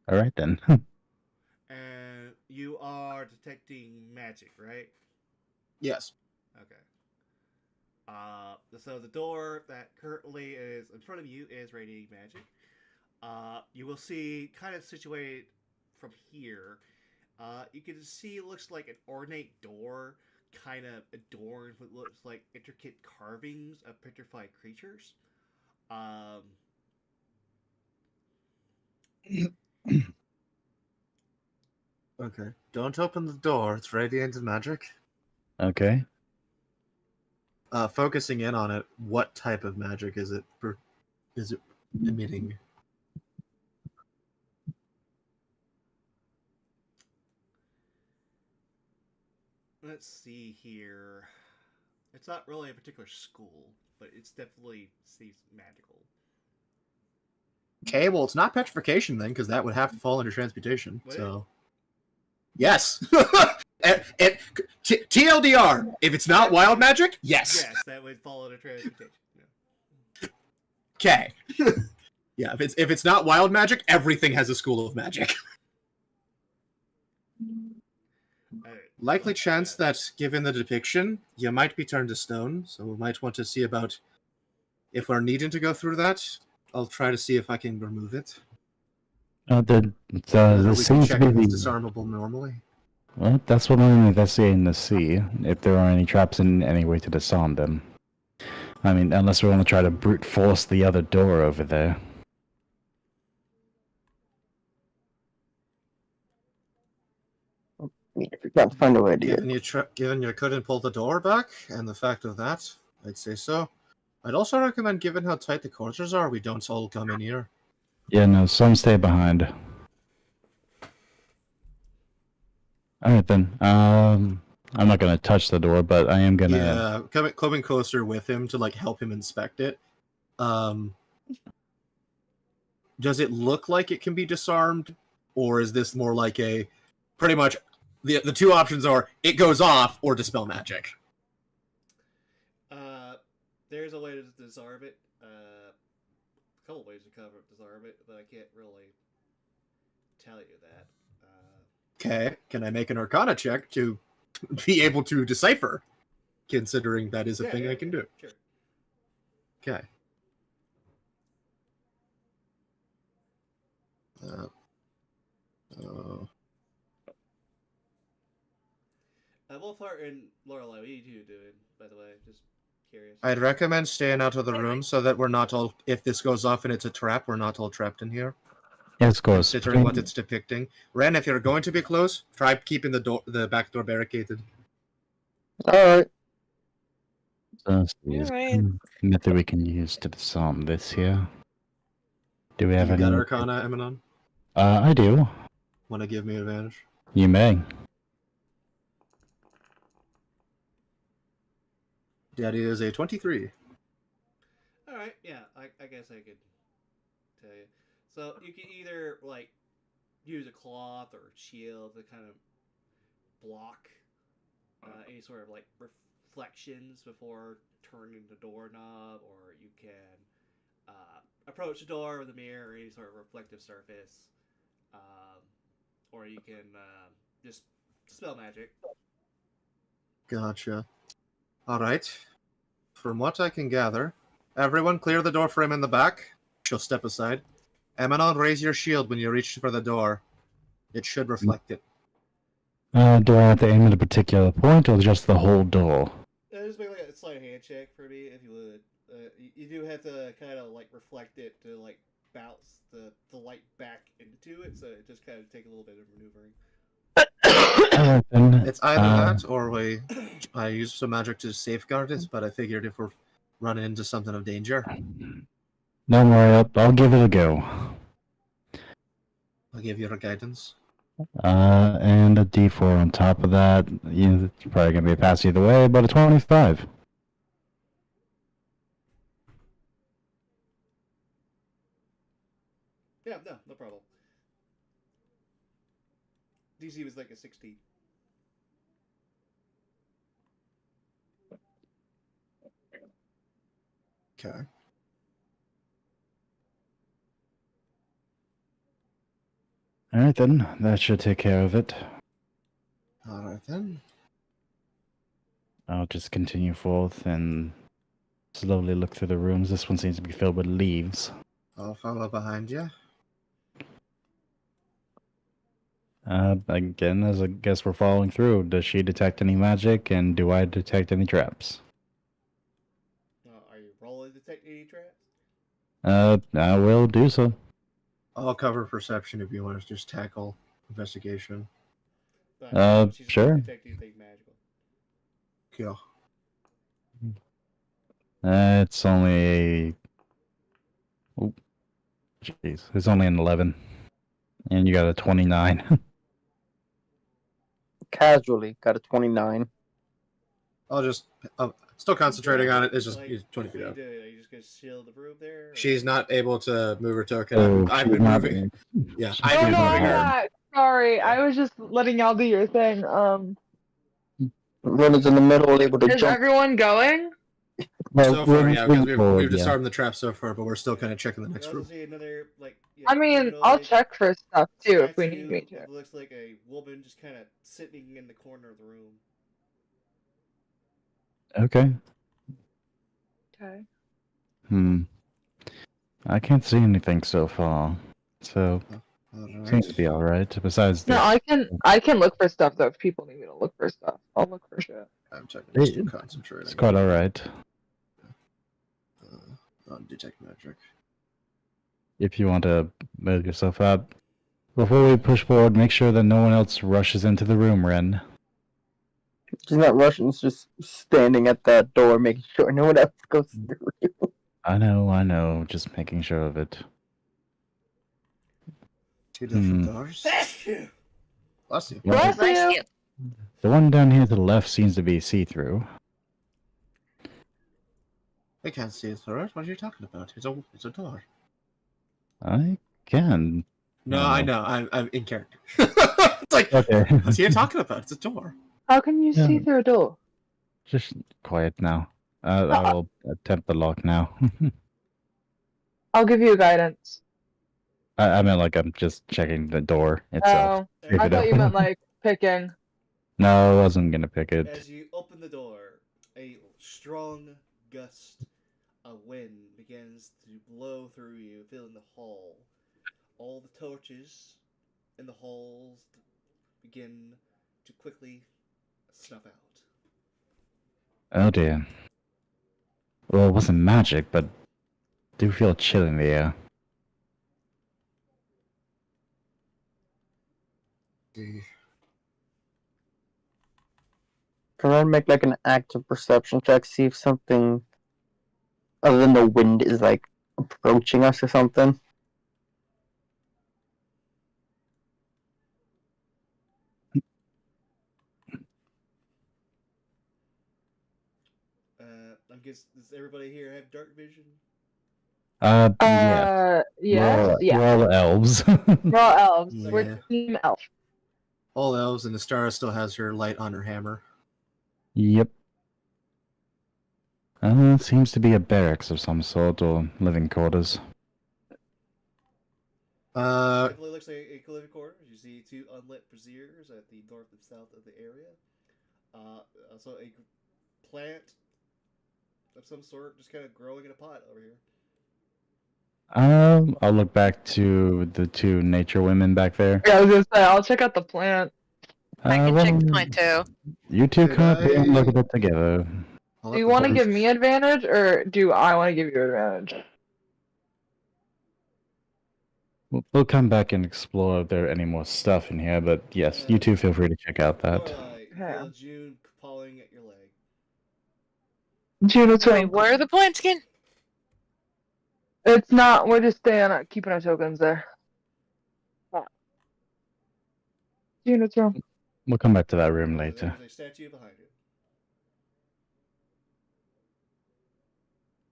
All right then. And you are detecting magic, right? Yes. Okay. So the door that currently is in front of you is radiating magic. You will see, kind of situated from here, you can see it looks like an ornate door, kind of adorned with looks like intricate carvings of petrified creatures. Okay. Don't open the door. It's radiant magic. Okay. Focusing in on it, what type of magic is it? Is it emitting? Let's see here. It's not really a particular school, but it's definitely seems magical. Okay, well, it's not petrification then, because that would have to fall under transmutation. Would So, yes. TLDR. If it's not wild magic, yes. Yes, that would fall under transmutation. Yeah. Okay. Yeah, if it's not wild magic, everything has a school of magic. Alright, Likely so, chance that, given the depiction, you might be turned to stone. So we might want to see about if we're needing to go through that. I'll try to see if I can remove it. Or Or this we can seems check to if be it's disarmable normally. Well, that's what I'm investigating to see, if there are any traps in any way to disarm them. I mean, unless we want to try to brute force the other door over there. I mean, if you can't find a way to get Given you couldn't pull the door back, and the fact of that, I'd say so. I'd also recommend, given how tight the corridors are, we don't all come in here. Yeah, no, some stay behind. Alright then, I'm not gonna touch the door, but I am gonna... Yeah, coming closer with him to like help him inspect it. Does it look like it can be disarmed, or is this more like a pretty much the two options are it goes off or dispel magic? There's a way to disarm it. A couple ways to disarm it, but I can't really tell you that. Okay, can I make an Arcana check to be able to decipher, considering that is a Yeah, thing yeah, I can do. Sure. Okay. Wolfheart and Lorelei, what are you two doing, by the way? Just curious. I'd recommend staying out of the room so that we're not all. If this goes off and it's a trap, we're not all trapped in here. Yes, of course. Considering what it's depicting. Ren, if you're going to be close, try keeping the back door barricaded. Alright. Is Alright. method we can use to disarm this here. Do we have You any? got Arcana, Emanon? I do. Want to give me advantage? You may. That is a 23. All right, yeah, I guess I could tell you. So you can either like use a cloth or a shield to kind of block any sort of like reflections before turning the doorknob, or you can approach the door with a mirror or any sort of reflective surface, or you can just spell magic. Gotcha. Alright. From what I can gather, everyone clear the door frame in the back. She'll step aside. Emanon, raise your shield when you reach for the door. It should reflect it. Do I have to aim at a particular point or just the whole door? Just make like a slight handshake for me, if you would. You do have to kind of like reflect it to like bounce the light back into it, so it just kind of take a little bit of maneuvering. Alright then. It's either that or I use some magic to safeguard it, but I figured if we're running into something of danger, Don't worry, I'll give it a go. I'll give you a guidance. And a D4 on top of that. You're probably gonna be a pass either way, but a 25. Yeah, no problem. DC was like a 16. Okay. Alright then, that should take care of it. Alright then. I'll just continue forth and slowly look through the rooms. This one seems to be filled with leaves. I'll follow behind you. Again, as I guess we're following through, does she detect any magic, and do I detect any traps? Are you rolling to detect any traps? I will do so. I'll cover perception if you want to just tackle investigation. But she's not sure. detect anything magical. Cool. It's only a... Oh, jeez. It's only an 11. And you got a 29. Casually got a 29. I'll just... I'm still concentrating on it. It's just Like, he's 20 feet what out. are you doing? Are you just gonna shield the room there? or- She's not able to move her token. Oh, I've she's been not- moving. Yeah, she's I've Oh been no, not moving I'm her. not. Sorry, I was just letting y'all do your thing. Ren is in the middle, able to Is jump. everyone going? So far, yeah, because we've forward, disarmed the trap so far, but we're still kind of checking the You next also room. see another, like, yeah, I mean, I'll humanoid check for stuff too if we statue need me to. that looks like a woman just kind of sitting in the corner of the room. Okay. Okay. I can't see anything so far. So, Alright. seems to be alright. Besides No, this. I can look for stuff though if people need me to look for stuff. I'll look for shit. I'm checking. I'm still It's concentrating. quite alright. On detect magic. If you want to move yourself up. Before we push forward, make sure that no one else rushes into the room, Ren. She's not rushing, she's just standing at that door, making sure no one else goes through. I know. Just making sure of it. Two different doors. You. Bless you. Bless Bless you. you. The one down here to the left seems to be see-through. I can't see it through it. What are you talking about? It's a door. I can. No, No. I know. I'm in character. It's like, Okay. what's he talking about? It's a door. How can you see Yeah. through a door? Just quiet now. I will attempt the lock now. I'll give you guidance. I mean, like, I'm just checking the door itself. Oh, Pick I it thought up. you meant like picking. No, I wasn't gonna pick it. As you open the door, a strong gust of wind begins to blow through you, filling the hall. All the torches in the halls begin to quickly snuff out. Oh dear. Well, it wasn't magic, but I do feel a chill in the air. Can I make like an active perception check, see if something other than the wind is like approaching us or something? I'm guess does everybody here have dark vision? Yeah. Yeah. Yeah. We're all elves. We're all elves. Yeah. We're team elf. All elves, and Astara still has her light on her hammer. Yep. Seems to be a barracks of some sort, or living quarters. Definitely looks like a living quarters. You see two unlit braziers at the north and south of the area. Also a plant of some sort, just kind of growing in a pot over here. I'll look back to the two nature women back there. Yeah, I was gonna say I'll check out the plant. I can check the well, plant too. You two Did come up here and look I- at it together. I'll Do let you the want to boys- give me advantage, or do I want to give you advantage? We'll come back and explore if there are any more stuff in here, but yes, you two feel free to check out that. Alright, you Yeah. feel June pawing at your leg. June, what's Wait, wrong? where are the plants again? It's not. We're just staying, keeping our tokens there. June, what's wrong? We'll come back to that room later. There's a statue behind you.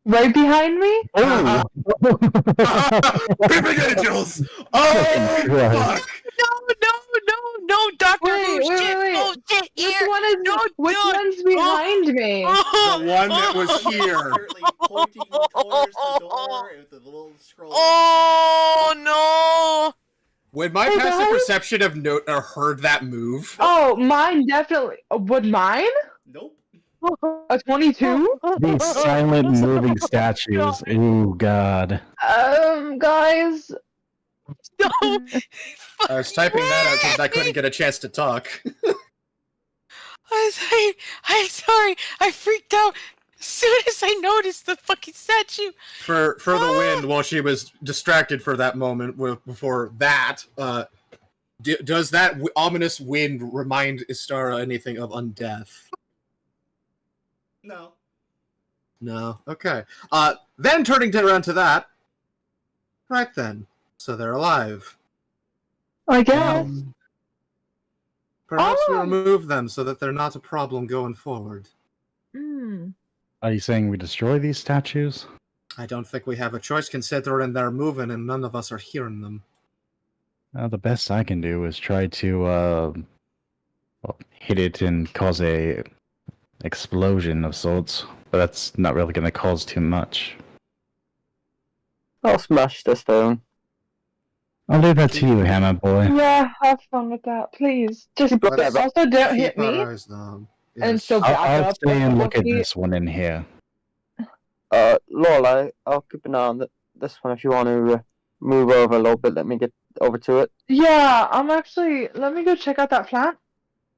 Right behind me? Oh! Creeping angels! Oh, Christ. fuck! No, Doctor Wait, Who wait, shit! wait. Oh shit! Which Here! one is? No, which dude. one's behind me? The one that was here. Currently pointing towards the door with a little scroll. Oh no! When my Hey, passive guys? perception of note heard that move, Oh, mine definitely. Would mine? Nope. A 22? These silent moving statues. Ooh, God. Guys. No! I was typing that out because I couldn't get a chance to talk. I'm sorry. I freaked out as soon as I noticed the fucking statue. For the wind, while she was distracted for that moment before that, does that ominous wind remind Istara anything of undeath? No. No. Okay. Then turning around to that. Right then. So they're alive. I guess. Perhaps we Oh. remove them so that they're not a problem going forward. Hmm. Are you saying we destroy these statues? I don't think we have a choice considering they're moving and none of us are hearing them. The best I can do is try to well, hit it and cause a explosion of sorts, but that's not really going to cause too much. I'll smash the stone. I'll leave that to you, Hammer Boy. Yeah, have fun with that, please. Just Keep Let's also don't hit Keep our me. eyes down. And Yes. so- back I'll up stay and a look at little this one in here. Lola, I'll keep an eye on this one if you want to move over a little bit. Let me get over to it. Yeah, I'm actually. Let me go check out that plant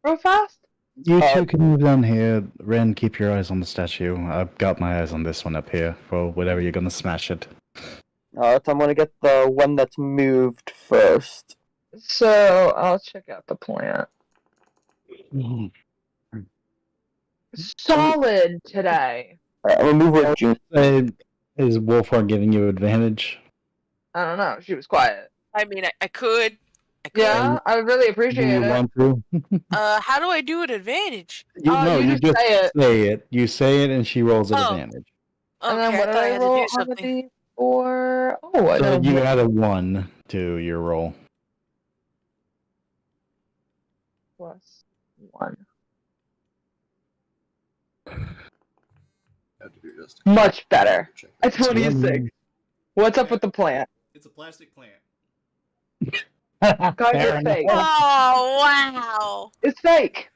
real fast. You two can move down here. Ren, keep your eyes on the statue. I've got my eyes on this one up here for whatever you're going to smash it. Alright, I'm gonna get the one that's moved first. So I'll check out the plant. Solid today. Alright, I'm gonna move with June. Is Wolfhard giving you advantage? I don't know. She was quiet. I mean, I could. Yeah, I really Do appreciate you it. want to? How do I do an advantage? Oh, you just say it. say it. You say it, and she rolls an Oh. advantage. And Okay, then what I did thought I I had to roll do on the something. D4? Oh, I So know. you add a 1 to your roll. Plus 1. Have to do this. Much better. Check A this. 26. What's up with the plant? It's a plastic plant. Guys, Fair it's fake. enough. Oh wow! It's fake.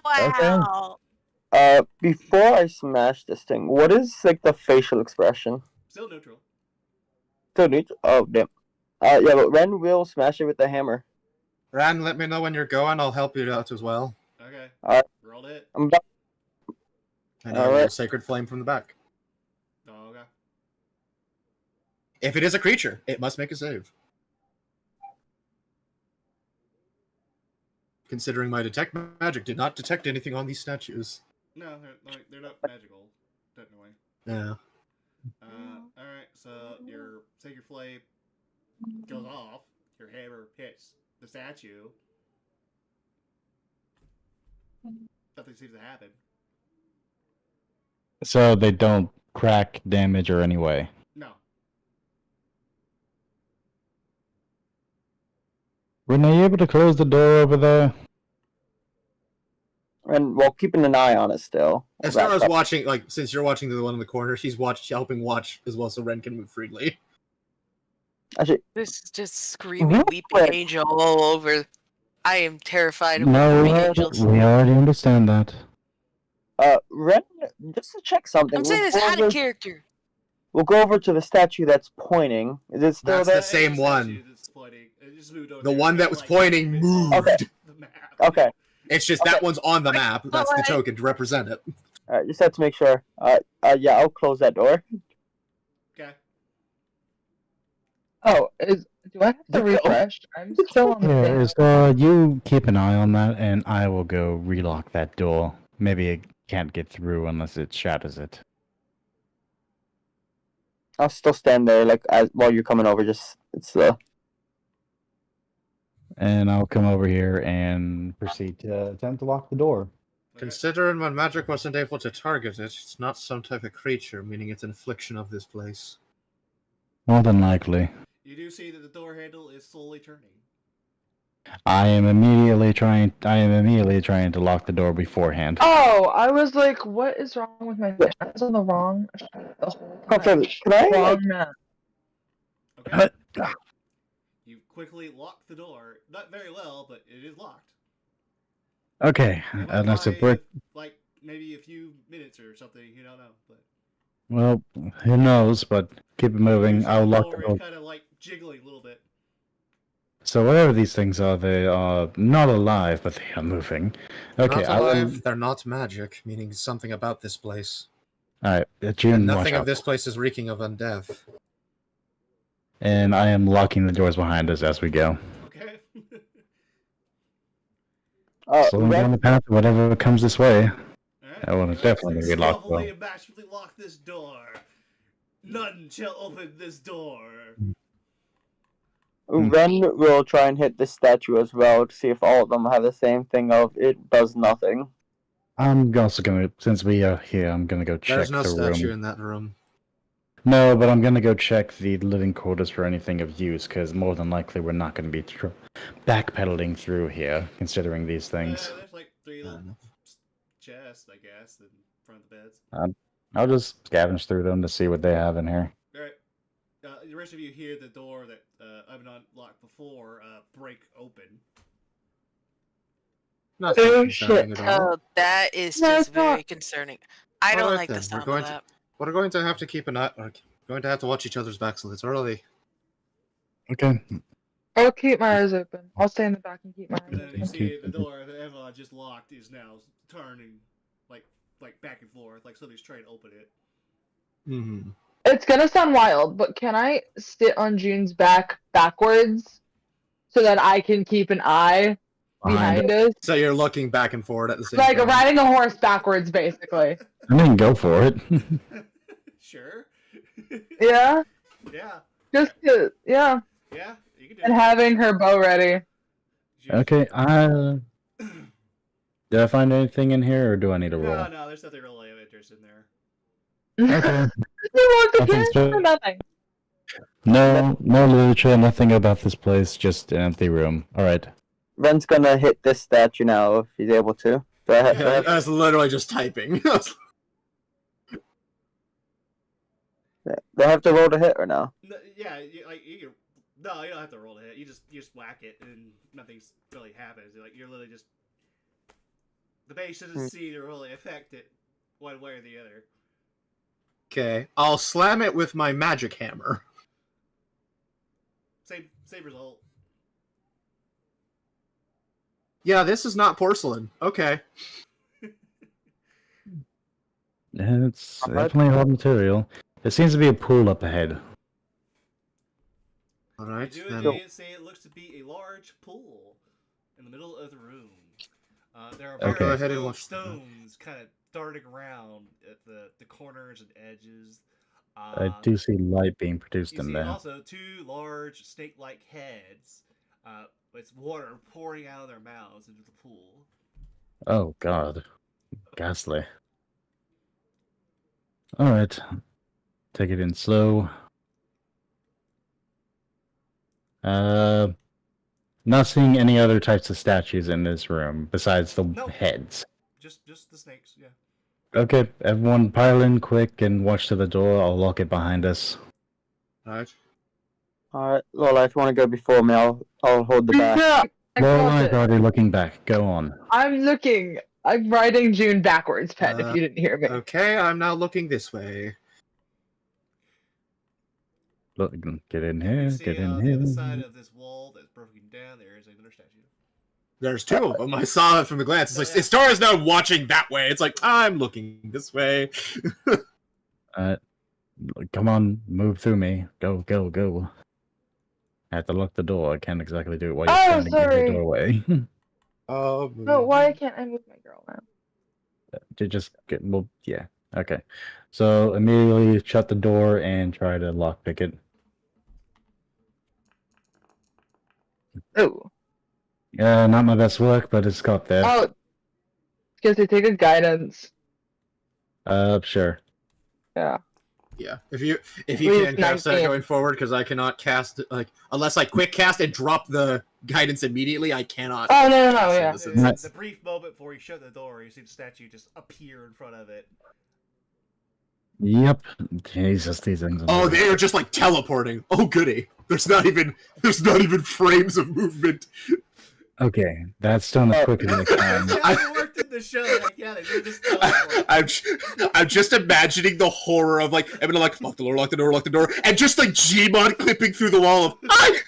Wow. Before I smash this thing, what is like the facial expression? Still neutral. Still neutral? Oh damn. Yeah, but Ren will smash it with the hammer. Ran, let me know when you're going. I'll help you out as well. Okay. Alright. Roll it. I'm back. And I will Alright. Sacred Flame from the back. Oh, okay. If it is a creature, it must make a save. Considering my detect magic did not detect anything on these statues. No, they're not magical, technically. Yeah. Alright, so your Sacred Flame goes off, your hammer hits the statue. Nothing seems to happen. So they don't crack, damage, or anyway. No. Were you able to close the door over there? And while keeping an eye on it still. As far as watching, like, since you're watching the one in the corner, she's helping watch as well, so Ren can move freely. Actually, This is just screaming Real weeping quick. angel all over. I am terrified of No, weeping angels. we already understand that. Ren, just to check something. I'm saying this out of character. We'll go over to the statue that's pointing. Is it still That's there? the same one. That's pointing. It just moved over The there. one that Kinda was like pointing moved moved. Okay. the map. Okay. It's just Okay. that one's on the map. That's the Alright. token to represent it. Alright, just have to make sure. Yeah, I'll close that door. Okay. Oh, do I have to refresh? I'm still on the Yeah, thing. is, you keep an eye on that, and I will go relock that door. Maybe it can't get through unless it shatters it. I'll still stand there, like, while you're coming over, just, it's, And I'll come over here and proceed to attempt to lock the door. Okay. Considering my magic wasn't able to target it, it's not some type of creature, meaning it's an affliction of this place. More than likely. You do see that the door handle is slowly turning. I am immediately trying to lock the door beforehand. Oh, I was like, what is wrong with my fish? I was on the wrong. The whole time. Can I, Wrong map. Okay. You quickly lock the door. Not very well, but it is locked. Okay, It might and that's a buy, brick. like maybe a few minutes or something. You don't know, but Well, who knows? But keep it moving. I'll lock the door. Kind of like jiggling a little bit. So whatever these things are, they are not alive, but they are moving. Okay, Not I will. alive, they're not magic, meaning something about this place. All right, June, And watch nothing out. of this place is reeking of undeath. And I am locking the doors behind us as we go. Okay. Slowing down Ren, the path, whatever comes this way. Alright. I want to definitely get locked Stealthily though. and bashfully lock this door. None shall open this door. Ren will try and hit this statue as well to see if all of them have the same thing of it does nothing. I'm also gonna, since we are here, I'm gonna go check There's no the statue room. in that room. No, but I'm gonna go check the living quarters for anything of use, because more than likely we're not gonna be backpedaling through here, considering these things. There's like three little enough. chests, I guess, in front of the beds. I'll just scavenge through them to see what they have in here. Alright. The rest of you hear the door that Abaddon locked before break open. Nothing Oh, concerning shit. at all. Oh, that is No, just it's not. very concerning. I don't Alright like the then, sound we're of going that. We're going to have to keep an eye. We're going to have to watch each other's backs a little early. Okay. I'll keep my eyes open. I'll stay in the back and keep my eyes And then you open. see the door that Abaddon just locked is now turning like back and forth, like somebody's trying to open it. Mm-hmm. It's gonna sound wild, but can I sit on June's back backwards so that I can keep an eye behind us? So you're looking back and forward at the same Like time. riding a horse backwards, basically. I mean, go for it. Sure. Yeah, Yeah. just to, yeah, Yeah. You can do and it. having her bow ready. Okay, did I find anything in here, or do I need to roll? No, there's nothing really of interest in there. Okay. You want the Nothing's game or good. nothing? No literature, nothing about this place, just an empty room. Alright. Ren's gonna hit this statue now if he's able to. Do I have, do I Yeah, have- I was literally just typing. do I have to roll to hit or no? No, yeah, no, you don't have to roll to hit. You just whack it, and nothing's really happens. Like you're literally just The base doesn't seem to really affect it one way or the other. Okay, I'll slam it with my magic hammer. Same result. Yeah, this is not porcelain. Okay. It's definitely hard material. There seems to be a pool up ahead. Alright, You do then. indeed say it looks to be a large pool in the middle of the room. There are Okay. Go various ahead and little watch that. stones kind of darting around at the corners and edges. I do see light being produced You in see there. also two large snake-like heads with water pouring out of their mouths into the pool. Oh god. Ghastly. Alright. Take it in slow. Not seeing any other types of statues in this room besides the Nope. heads. Just the snakes, yeah. Okay, everyone pile in quick and watch to the door. I'll lock it behind us. Alright. Alright, Lola, if you want to go before me, I'll hold the back. Yeah, I got Lorelai's it. already looking back. Go on. I'm looking. I'm riding June backwards, Pet, if you didn't hear me. Okay, I'm now looking this way. Look, get in You here. see Get on in the other side here. of this wall that's broken down, there is another statue. There's two of them. I saw it from the glance. It's like Yeah. Istara's now watching that way. It's like, I'm looking this way. Come on, move through me. Go, go, go. I have to lock the door. I can't exactly do it while you're Oh, standing in sorry. the doorway. Oh, No, why can't I move my girl now? To just get well, yeah. Okay. So immediately shut the door and try to lockpick it. Oh. Not my best work, but it's got there. Oh. Because they take a guidance. Sure. Yeah. Yeah, if you Please, can cast that 19. going forward, because I cannot cast unless I quick cast and drop the guidance immediately. I cannot. Oh, no, cast yeah. this. Nice. The brief moment before you shut the door, you see the statue just appear in front of it. Yep. Jesus, these things. Oh, they are just like teleporting. Oh, goody. There's not even frames of movement. Okay, that's done as quick as I can. Yeah, it worked in the show. Like, yeah, they just teleport. I'm just imagining the horror of like I'm gonna like lock the door, lock the door, lock the door, and just like Gmod clipping through the wall of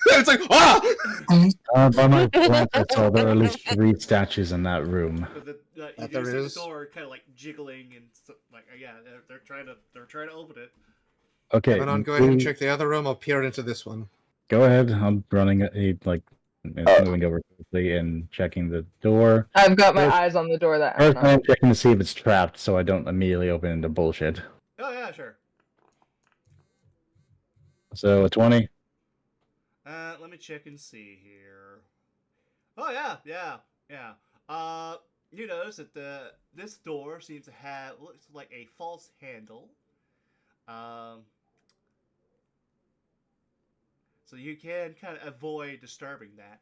it's like By my glance, I saw there are at least 3 statues in that room. But you That do there see is. the door kind of like jiggling and like yeah, they're trying to open it. Okay. Go ahead and check the other room. I'll peer into this one. Go ahead. I'm running moving over quickly and checking the door. I've got my First- eyes on the door that First, I'm I'm checking to see if it's trapped, so I don't immediately open into bullshit. Oh yeah, sure. So a 20. Let me check and see here. Oh yeah. You notice that this door seems to have looks like a false handle. So you can kind of avoid disturbing that.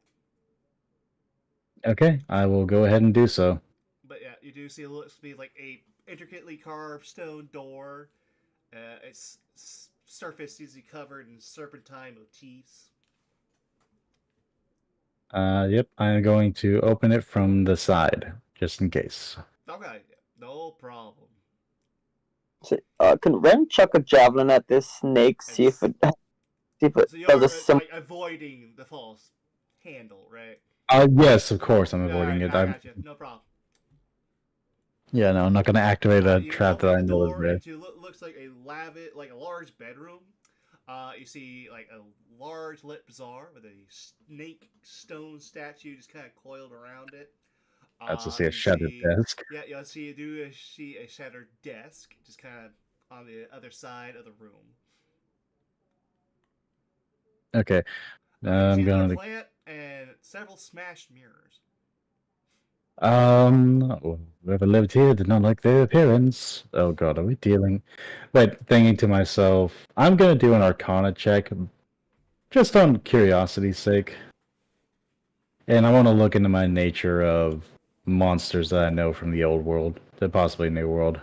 Okay, I will go ahead and do so. But yeah, you do see it looks to be like a intricately carved stone door. Its surface is covered in serpentine motifs. Yep, I'm going to open it from the side, just in case. Okay, no problem. Can Ren chuck a javelin at this snake? See if it So you does are a sim. like avoiding the false handle, right? Yes, of course, I'm avoiding Alright, it. I I'm, got you. No problem. yeah, no, I'm not going to activate a You trap that open I the know is door there. into looks like a large bedroom. You see like a large lit bazaar with a snake stone statue just kind of coiled around it. I also see a you shattered see- desk. Yeah, you see a shattered desk just kind of on the other side of the room. Okay, You I'm see another going plant and several smashed mirrors. to... Whoever lived here did not like their appearance. Oh god, are we dealing... Wait, thinking to myself, I'm going to do an Arcana check, just on curiosity's sake. And I want to look into my nature of monsters that I know from the old world, to possibly new world.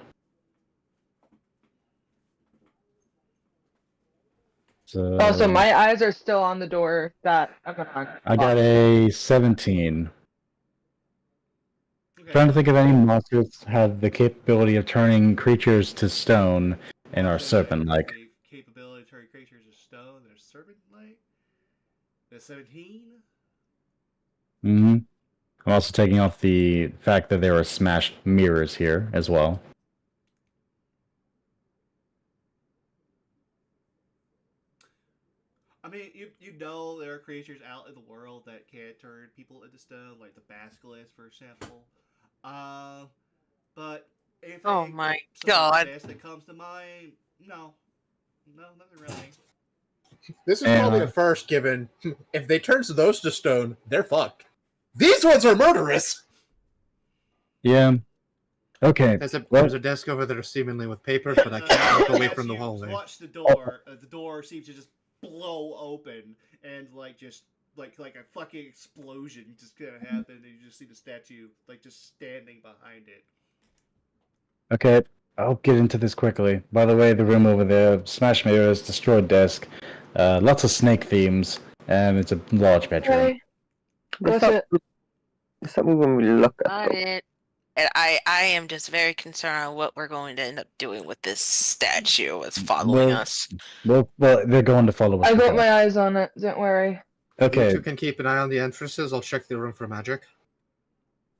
So, Oh, so my eyes are still on the door that I'm gonna I got a 17. Okay. Okay, Trying to think of any monsters have the capability of turning creatures to stone and are serpent-like. Capability to turn creatures of stone. They're serpent-like. They're 17. Mm-hmm. I'm also taking off the fact that there are smashed mirrors here as well. I mean, you know there are creatures out in the world that can turn people into stone, like the basilisk, for example. But anything Oh my something like God. this that comes to mind? No, nothing really. This is And, probably a first, given if they turn those to stone, they're fucked. These ones are murderous! Yeah. Okay. There's a desk over there seemingly with papers, but I can't look away As from the you hallway. watch the door. The door seems to just blow open and just like a fucking explosion just kind of happened, and you just see the statue like just standing behind it. Okay, I'll get into this quickly. By the way, the room over there, smashed mirrors, destroyed desk, lots of snake themes, and it's a large bedroom. Okay. There's Got it. something when we look at Got them. it. And I am just very concerned on what we're going to end up doing with this statue that's following Well, us. Well, they're going to follow us. I got around. my eyes on it. Don't worry. You Okay, two can keep an eye on the entrances. I'll check the room for magic.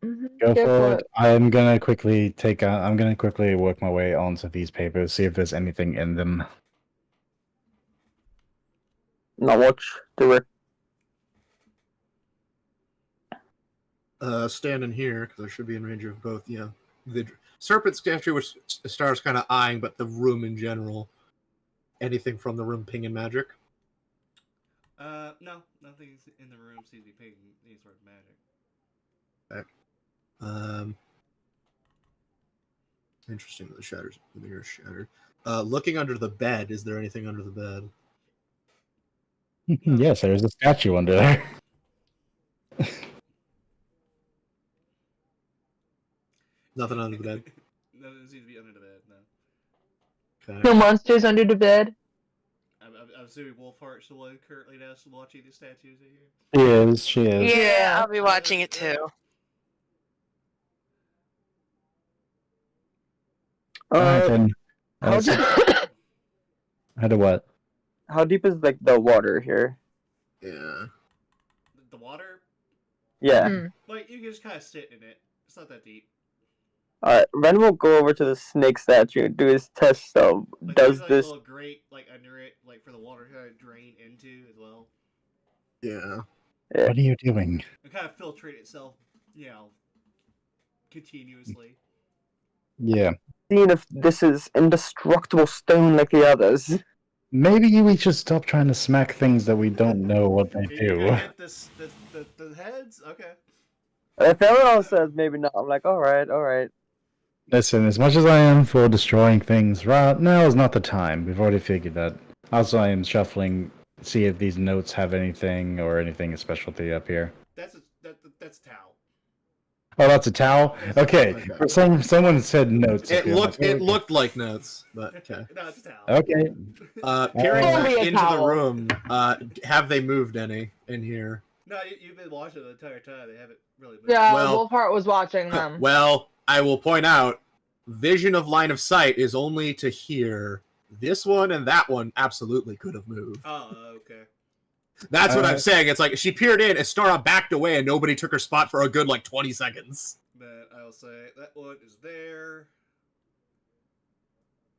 go for it. I'm gonna quickly work my way onto these papers, see if there's anything in them. Now watch the rip. Standing here, because I should be in range of both, yeah. The serpent statue, which the star's kind of eyeing, but the room in general. Anything from the room pinging magic? No, nothing in the room seems to be paying any sort of magic. Interesting that the mirror shattered. Looking under the bed, is there anything under the bed? Yes, there's a statue under there. Nothing under the bed. Nothing seems to be under the bed. No. Okay. No monsters under the bed. I'm assuming Wolfheart's the one currently now watching the statues in here. She is. Yeah, I'll be watching it too. Alright then. How deep, How do what? how deep is like the water here? Yeah. The water, Yeah. Hmm. like you can just kind of sit in it. It's not that deep. Alright, Ren will go over to the snake statue and do his test of Like, does there's, like, this a little grate like under it, like for the water to kind of drain into as well, Yeah. What are you doing? and kind of filtrate itself, continuously. Yeah. seeing if this is indestructible stone like the others? Maybe we should stop trying to smack things that we don't know what they You're do. gonna hit the heads. Okay. If everyone else says maybe not, I'm like, alright. Listen, as much as I am for destroying things, right now is not the time. We've already figured that. Also, I am shuffling, see if these notes have anything or anything of specialty up here. That's a towel. Oh, that's a towel? Okay. Someone said notes. It up here. looked like notes, but okay. No, it's a towel. Okay. Peering Only back a into the towel. room, have they moved any in here? No, you've been watching the entire time. They haven't really moved. Yeah, Well- Wolfheart was watching them. Well, I will point out, vision of line of sight is only to here. This one and that one absolutely could have moved. Oh, okay. That's what I'm saying. It's like she peered in, Astara backed away, and nobody took her spot for a good 20 seconds. Then I'll say that one is there.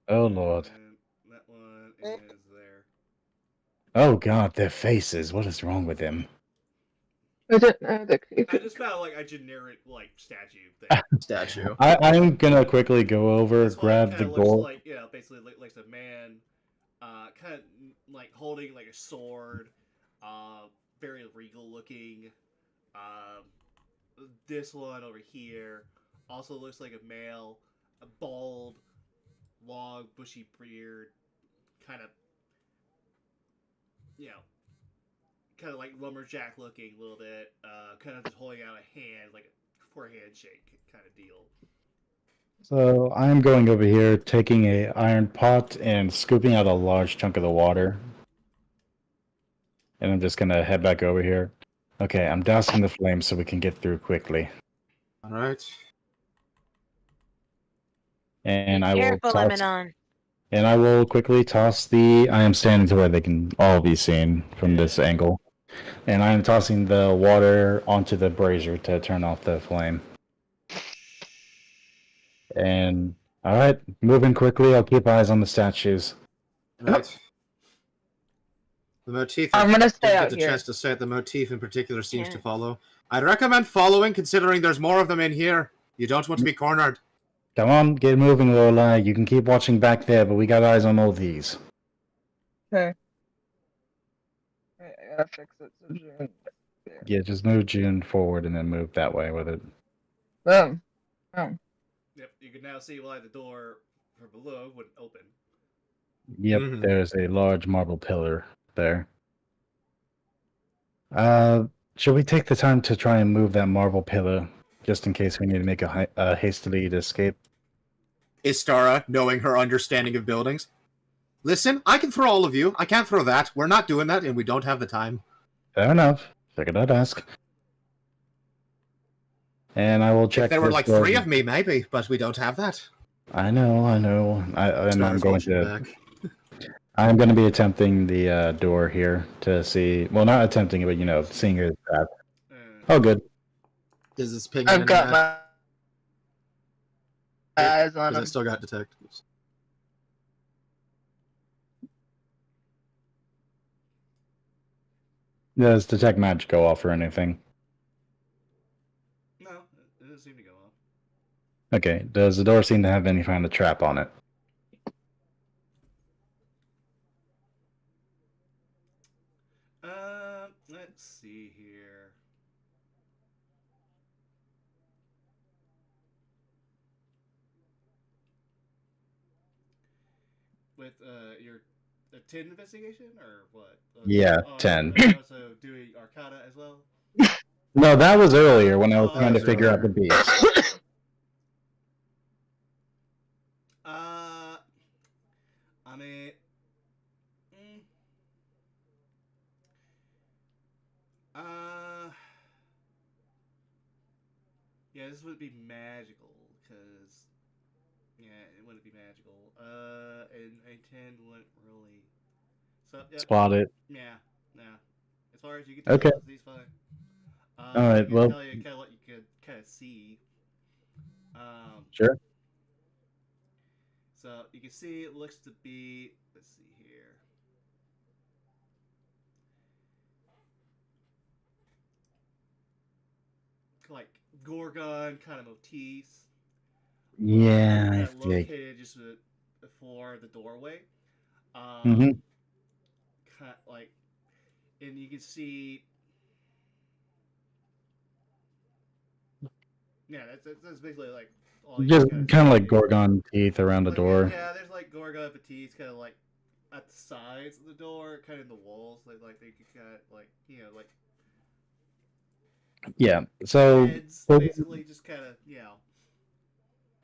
Oh, Lord. And that one is there. Oh, God, their faces. What is wrong with them? I don't know. I just found a generic statue thing. Statue. I'm gonna quickly go over, This one grab the kinda looks gold. like, basically like a man, kind of like holding like a sword, very regal looking. This one over here also looks like a male, a bald, long, bushy beard, kind of, kind of like lumberjack looking a little bit, kind of just holding out a hand, like for a handshake kind of deal. So I'm going over here, taking a iron pot and scooping out a large chunk of the water. And I'm just gonna head back over here. Okay, I'm dousing the flame so we can get through quickly. All right. And Be I will careful, toss. Eminon. And I will quickly toss the. I am standing to where they can all be seen from this angle. And I am tossing the water onto the brazier to turn off the flame. And alright, moving quickly, I'll keep eyes on the statues. Right. The motif. I'm gonna stay didn't out get the here. chance to say it. The motif in particular seems to Yeah. follow. I'd recommend following, considering there's more of them in here. You don't want to be cornered. Come on, get moving, Lorelai. You can keep watching back there, but we got eyes on all these. Okay. Wait, I gotta fix it. So June. There. Yeah, just move June forward and then move that way with it. Boom. Yep, you can now see why the door from below wouldn't open. Yep, Mhm. there's a large marble pillar there. Should we take the time to try and move that marble pillar, just in case we need to make a hastily escape? Istara, knowing her understanding of buildings. Listen, I can throw all of you. I can't throw that. We're not doing that, and we don't have the time. Fair enough. Figured I'd ask. And I will check. If there were this like door. 3 of me, maybe, but we don't have that. I know. And I'm Istara's going watching to. back. I'm going to be attempting the door here to see. Well, not attempting it, but seeing it. Oh, good. Is this ping? I've got my eyes on Because I him. still got detect. Does detect magic go off or anything? No, it doesn't seem to go off. Okay. Does the door seem to have any kind of trap on it? Let's see here. With your a 10 investigation or what? Yeah, 10. Are you also doing Arcana as well? No, that was earlier when I was Oh, trying to that was figure out the earlier. beast. I mean, yeah, this would be magical because, yeah, it wouldn't be magical. And a 10 wouldn't really. So yeah, Spot it. yeah. As far as you can tell, Okay. he's fine. All right, I can well- tell you kind of what you could kind of see. Sure. So you can see it looks to be. Let's see here. Like Gorgon kind of motifs. Yeah, Kind I of think. located just before the doorway. Mm-hmm. Kind of like, and you can see. Yeah, that's basically like all you Just can kind of see. like Gorgon teeth around the Like, door. Yeah, there's like Gorgon Petits kind of like at the sides of the door, kind of in the walls. Like they could kind of like like Yeah. So, heads, basically just kind of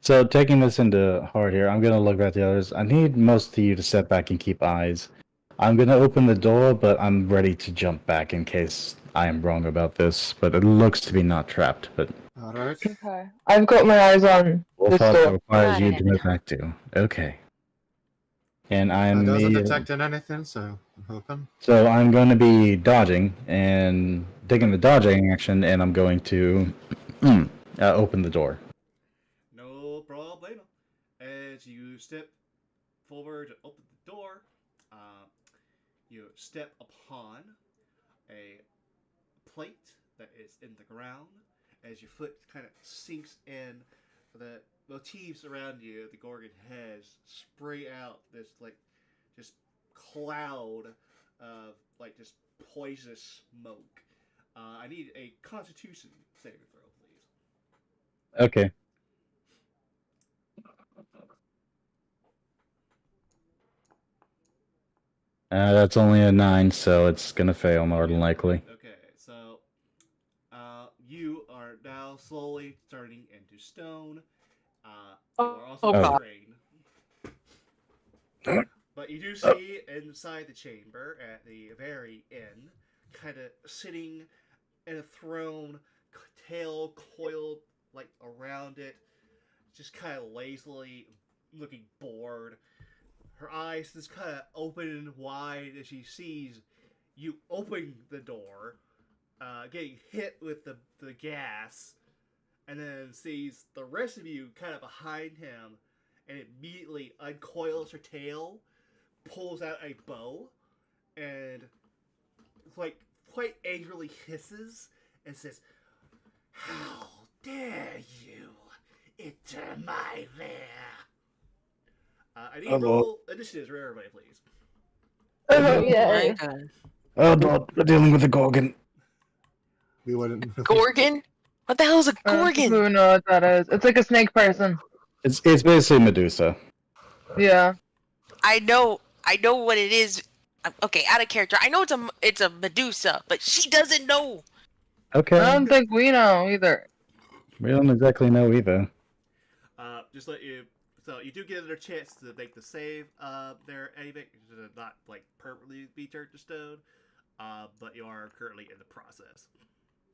so taking this into heart here, I'm gonna look at the others. I need most of you to step back and keep eyes. I'm gonna open the door, but I'm ready to jump back in case I am wrong about this. But it looks to be not trapped. But All right. Okay. I've got my eyes on this Wolfhard door. requires Got you it. to move back too. Okay. And I'm It doesn't the- detect in anything, so I'm hoping. So I'm going to be dodging and taking the dodging action, and I'm going to open the door. no problemo. As you step forward to open the door, you step upon a plate that is in the ground. As your foot kind of sinks in, the motifs around you, the Gorgon heads, spray out this like just cloud of like just poisonous smoke. I need a Constitution saving throw, please. Okay. That's only a 9, so it's going to fail more than likely. Okay, so you are now slowly turning into stone. You are also God. drained. But you do see inside the chamber at the very end, kind of sitting in a throne, tail coiled like around it, just kind of lazily looking bored. Her eyes just kind of open wide as she sees you open the door, getting hit with the gas, and then sees the rest of you kind of behind him, and immediately uncoils her tail, pulls out a bow, and like quite angrily hisses and says, "How dare you enter my lair?" I need to roll initiatives for everybody, please. Oh, My yeah. God. Oh, no, we're dealing with a Gorgon. We wouldn't. Gorgon? What the hell is a Gorgon? Who knows what that is? It's like a snake person. It's basically Medusa. Yeah. I know what it is. Okay, out of character. I know it's a Medusa, but she doesn't know. Okay. I don't think we know either. We don't exactly know either. Just let you. So you do get another chance to make the save. There, Avik, to not like permanently be turned to stone. But you are currently in the process.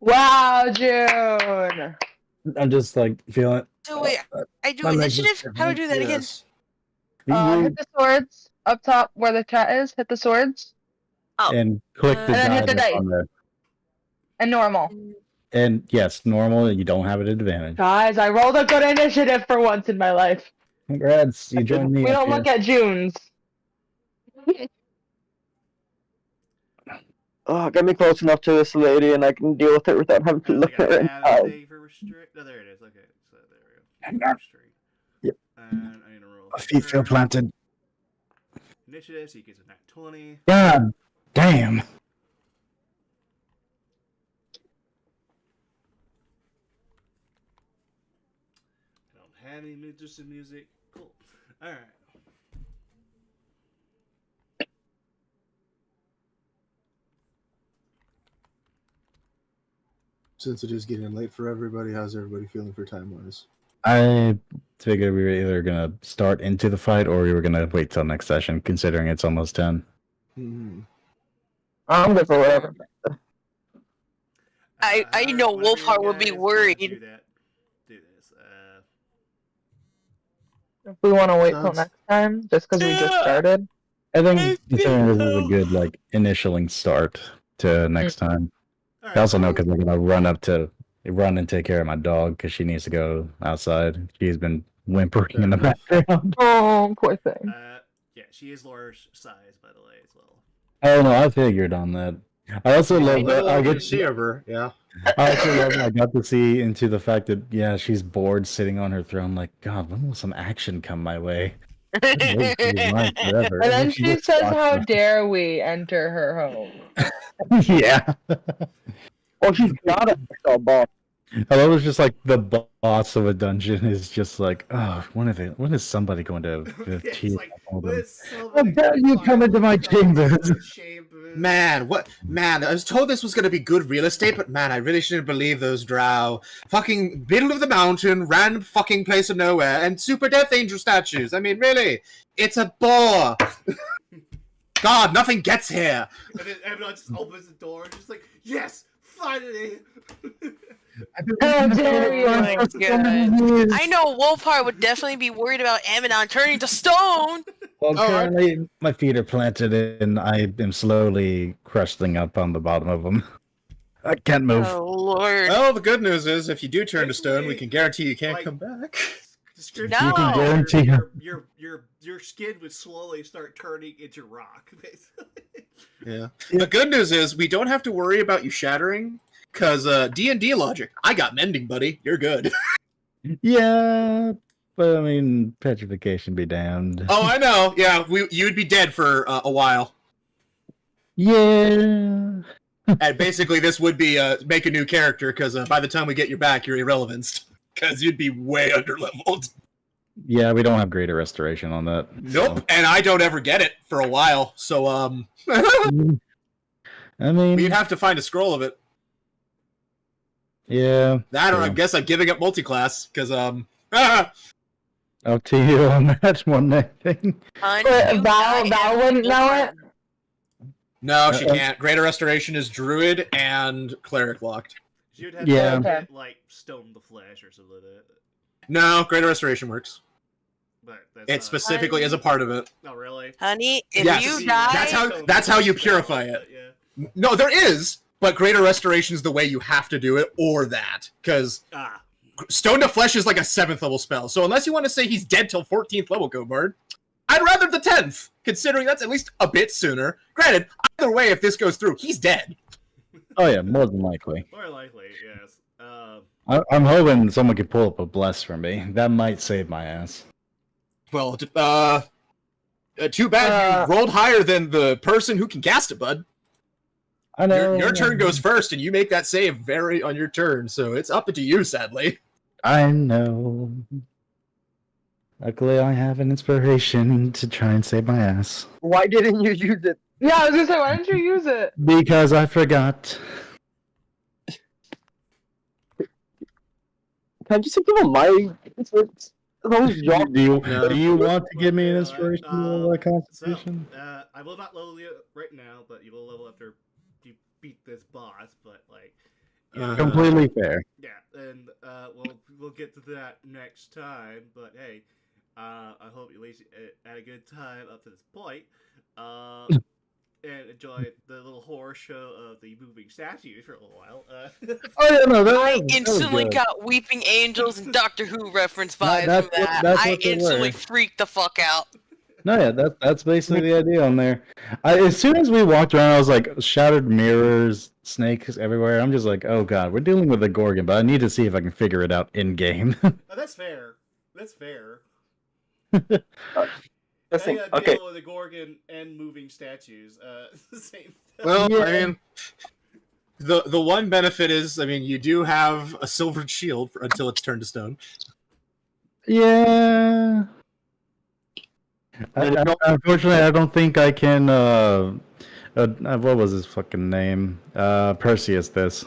Wow, June! I'm just like feeling. So wait, I do My legs are initiative? How do I do that again? Yes. Hit the swords up top where the chat is. Hit the swords. Oh. And click the And then hit the dice dice. on there. And normal. And yes, normal. You don't have an advantage. Guys, I rolled a good initiative for once in my life. Congrats, you joined me. We up don't look here. at June's. Oh, get me close enough to this lady and I can deal with it without having to look at her in the eye. Anything for restrict? No, there it is. Okay, so there we go. Restraint. Yep. And I'm gonna roll. My feet feel planted. Initiative, so he gets a nat 20. God damn. I don't have any Medusa music. Cool. Alright. Since it is getting late for everybody, how's everybody feeling for time wise? I figured we were either gonna start into the fight or we were gonna wait till next session, considering it's almost 10. Mm-hmm. I'm good for whatever. I know whenever you Wolfheart would be guys wanna worried. Do that. Do this. If we want to wait till Sounds- next time, just because we just started. I think considering this is a good like initialing start to next time. Alright, I also know so- because I'm gonna run and take care of my dog because she needs to go outside. She's been whimpering in the background. Oh, poor thing. Yeah, she is Laura's size, by the way, as well. Oh no, I figured on that. I also love that I get see her. Yeah. I also love that I got to see into the fact that yeah, she's bored sitting on her throne. Like, God, when will some action come my way? I've waited for this line forever. And then she just says, walks "How away. dare we enter her home?" Yeah. Oh, she's got a boss. I love it's just like the boss of a dungeon is just like, oh, when is somebody going to It's cheat like, all when them? is somebody dare you gonna come into my find chambers? chambers? Man, what? Man, I was told this was going to be good real estate, but man, I really shouldn't believe those drow. Fucking middle of the mountain, random fucking place of nowhere, and super death angel statues. I mean, really, it's a bore. God, nothing gets here. And then everyone just opens the door and just like, yes, finally. How dare you! Oh my God. I know Wolfheart would definitely be worried about Amidon turning to stone. Well, Oh, I- currently my feet are planted and I am slowly crusting up on the bottom of them. I can't move. Oh Lord. Well, the good news is, if you do turn to stone, we can guarantee you can't Like- come back. Description No! You can guarantee your skin would slowly start turning into rock, basically. Yeah. The good news is, we don't have to worry about you shattering, because D&D logic. I got mending, buddy. You're good. Yeah, but I mean, petrification be damned. Oh, I know. Yeah, you'd be dead for a while. Yeah. And basically, this would be make a new character, because by the time we get you back, you're irrelevant. Because you'd be way underleveled. Yeah, we don't have greater restoration on that. Nope, and I don't ever get it for a while, so So. I mean, we'd have to find a scroll of it. yeah. That, or I True. guess I'm giving up multi-class, because Up to you on that one, I think. Val wouldn't know it. no, she can't. Greater Restoration is Druid and Cleric locked. You'd have Yeah. to get, like, stone the flesh or something like that. No, Greater Restoration works. but that's It specifically is a part of it. Oh, really? Honey, if Yes. you That's die, how you purify it. Yeah. No, there is, but greater restoration is the way you have to do it, or that, because Ah. Stone to Flesh is like a 7th level spell. So unless you want to say he's dead till 14th level, Gobard, I'd rather the 10th, considering that's at least a bit sooner. Granted, either way, if this goes through, he's dead. Oh yeah, more than likely. More likely, yes. I'm hoping someone can pull up a bless for me. That might save my ass. Well, too bad you rolled higher than the person who can cast it, bud. I know. Your turn goes first, and you make that save very on your turn, so it's up to you, sadly. I know. Luckily, I have an inspiration to try and save my ass. Why didn't you use it? Yeah, I was gonna say, why didn't you use it? Because I forgot. Can I just give him my? Those y'all. Do you No. want to give me an Okay, inspirational constitution? So, I will not level you right now, but you will level after you beat this boss. But like, yeah, Completely fair. yeah, and we'll get to that next time. But hey, I hope you at least had a good time up to this point. And enjoyed the little horror show of the moving statues for a little while. Oh yeah, no, I instantly got Weeping Angels and Doctor Who reference vibes that's from that. that's I what they instantly were. freaked the fuck out. No, yeah, that's basically the idea on there. As soon as we walked around, I was like, shattered mirrors, snakes everywhere. I'm just like, oh god, we're dealing with a Gorgon, but I need to see if I can figure it out in game. Oh, that's fair. That's fair. Listen, I okay. deal with the Gorgon and moving statues. Same. Well, Yeah. I mean, the one benefit is, I mean, you do have a silvered shield until it's turned to stone. Yeah. Unfortunately, I don't think I can. What was his fucking name? Perseus. This.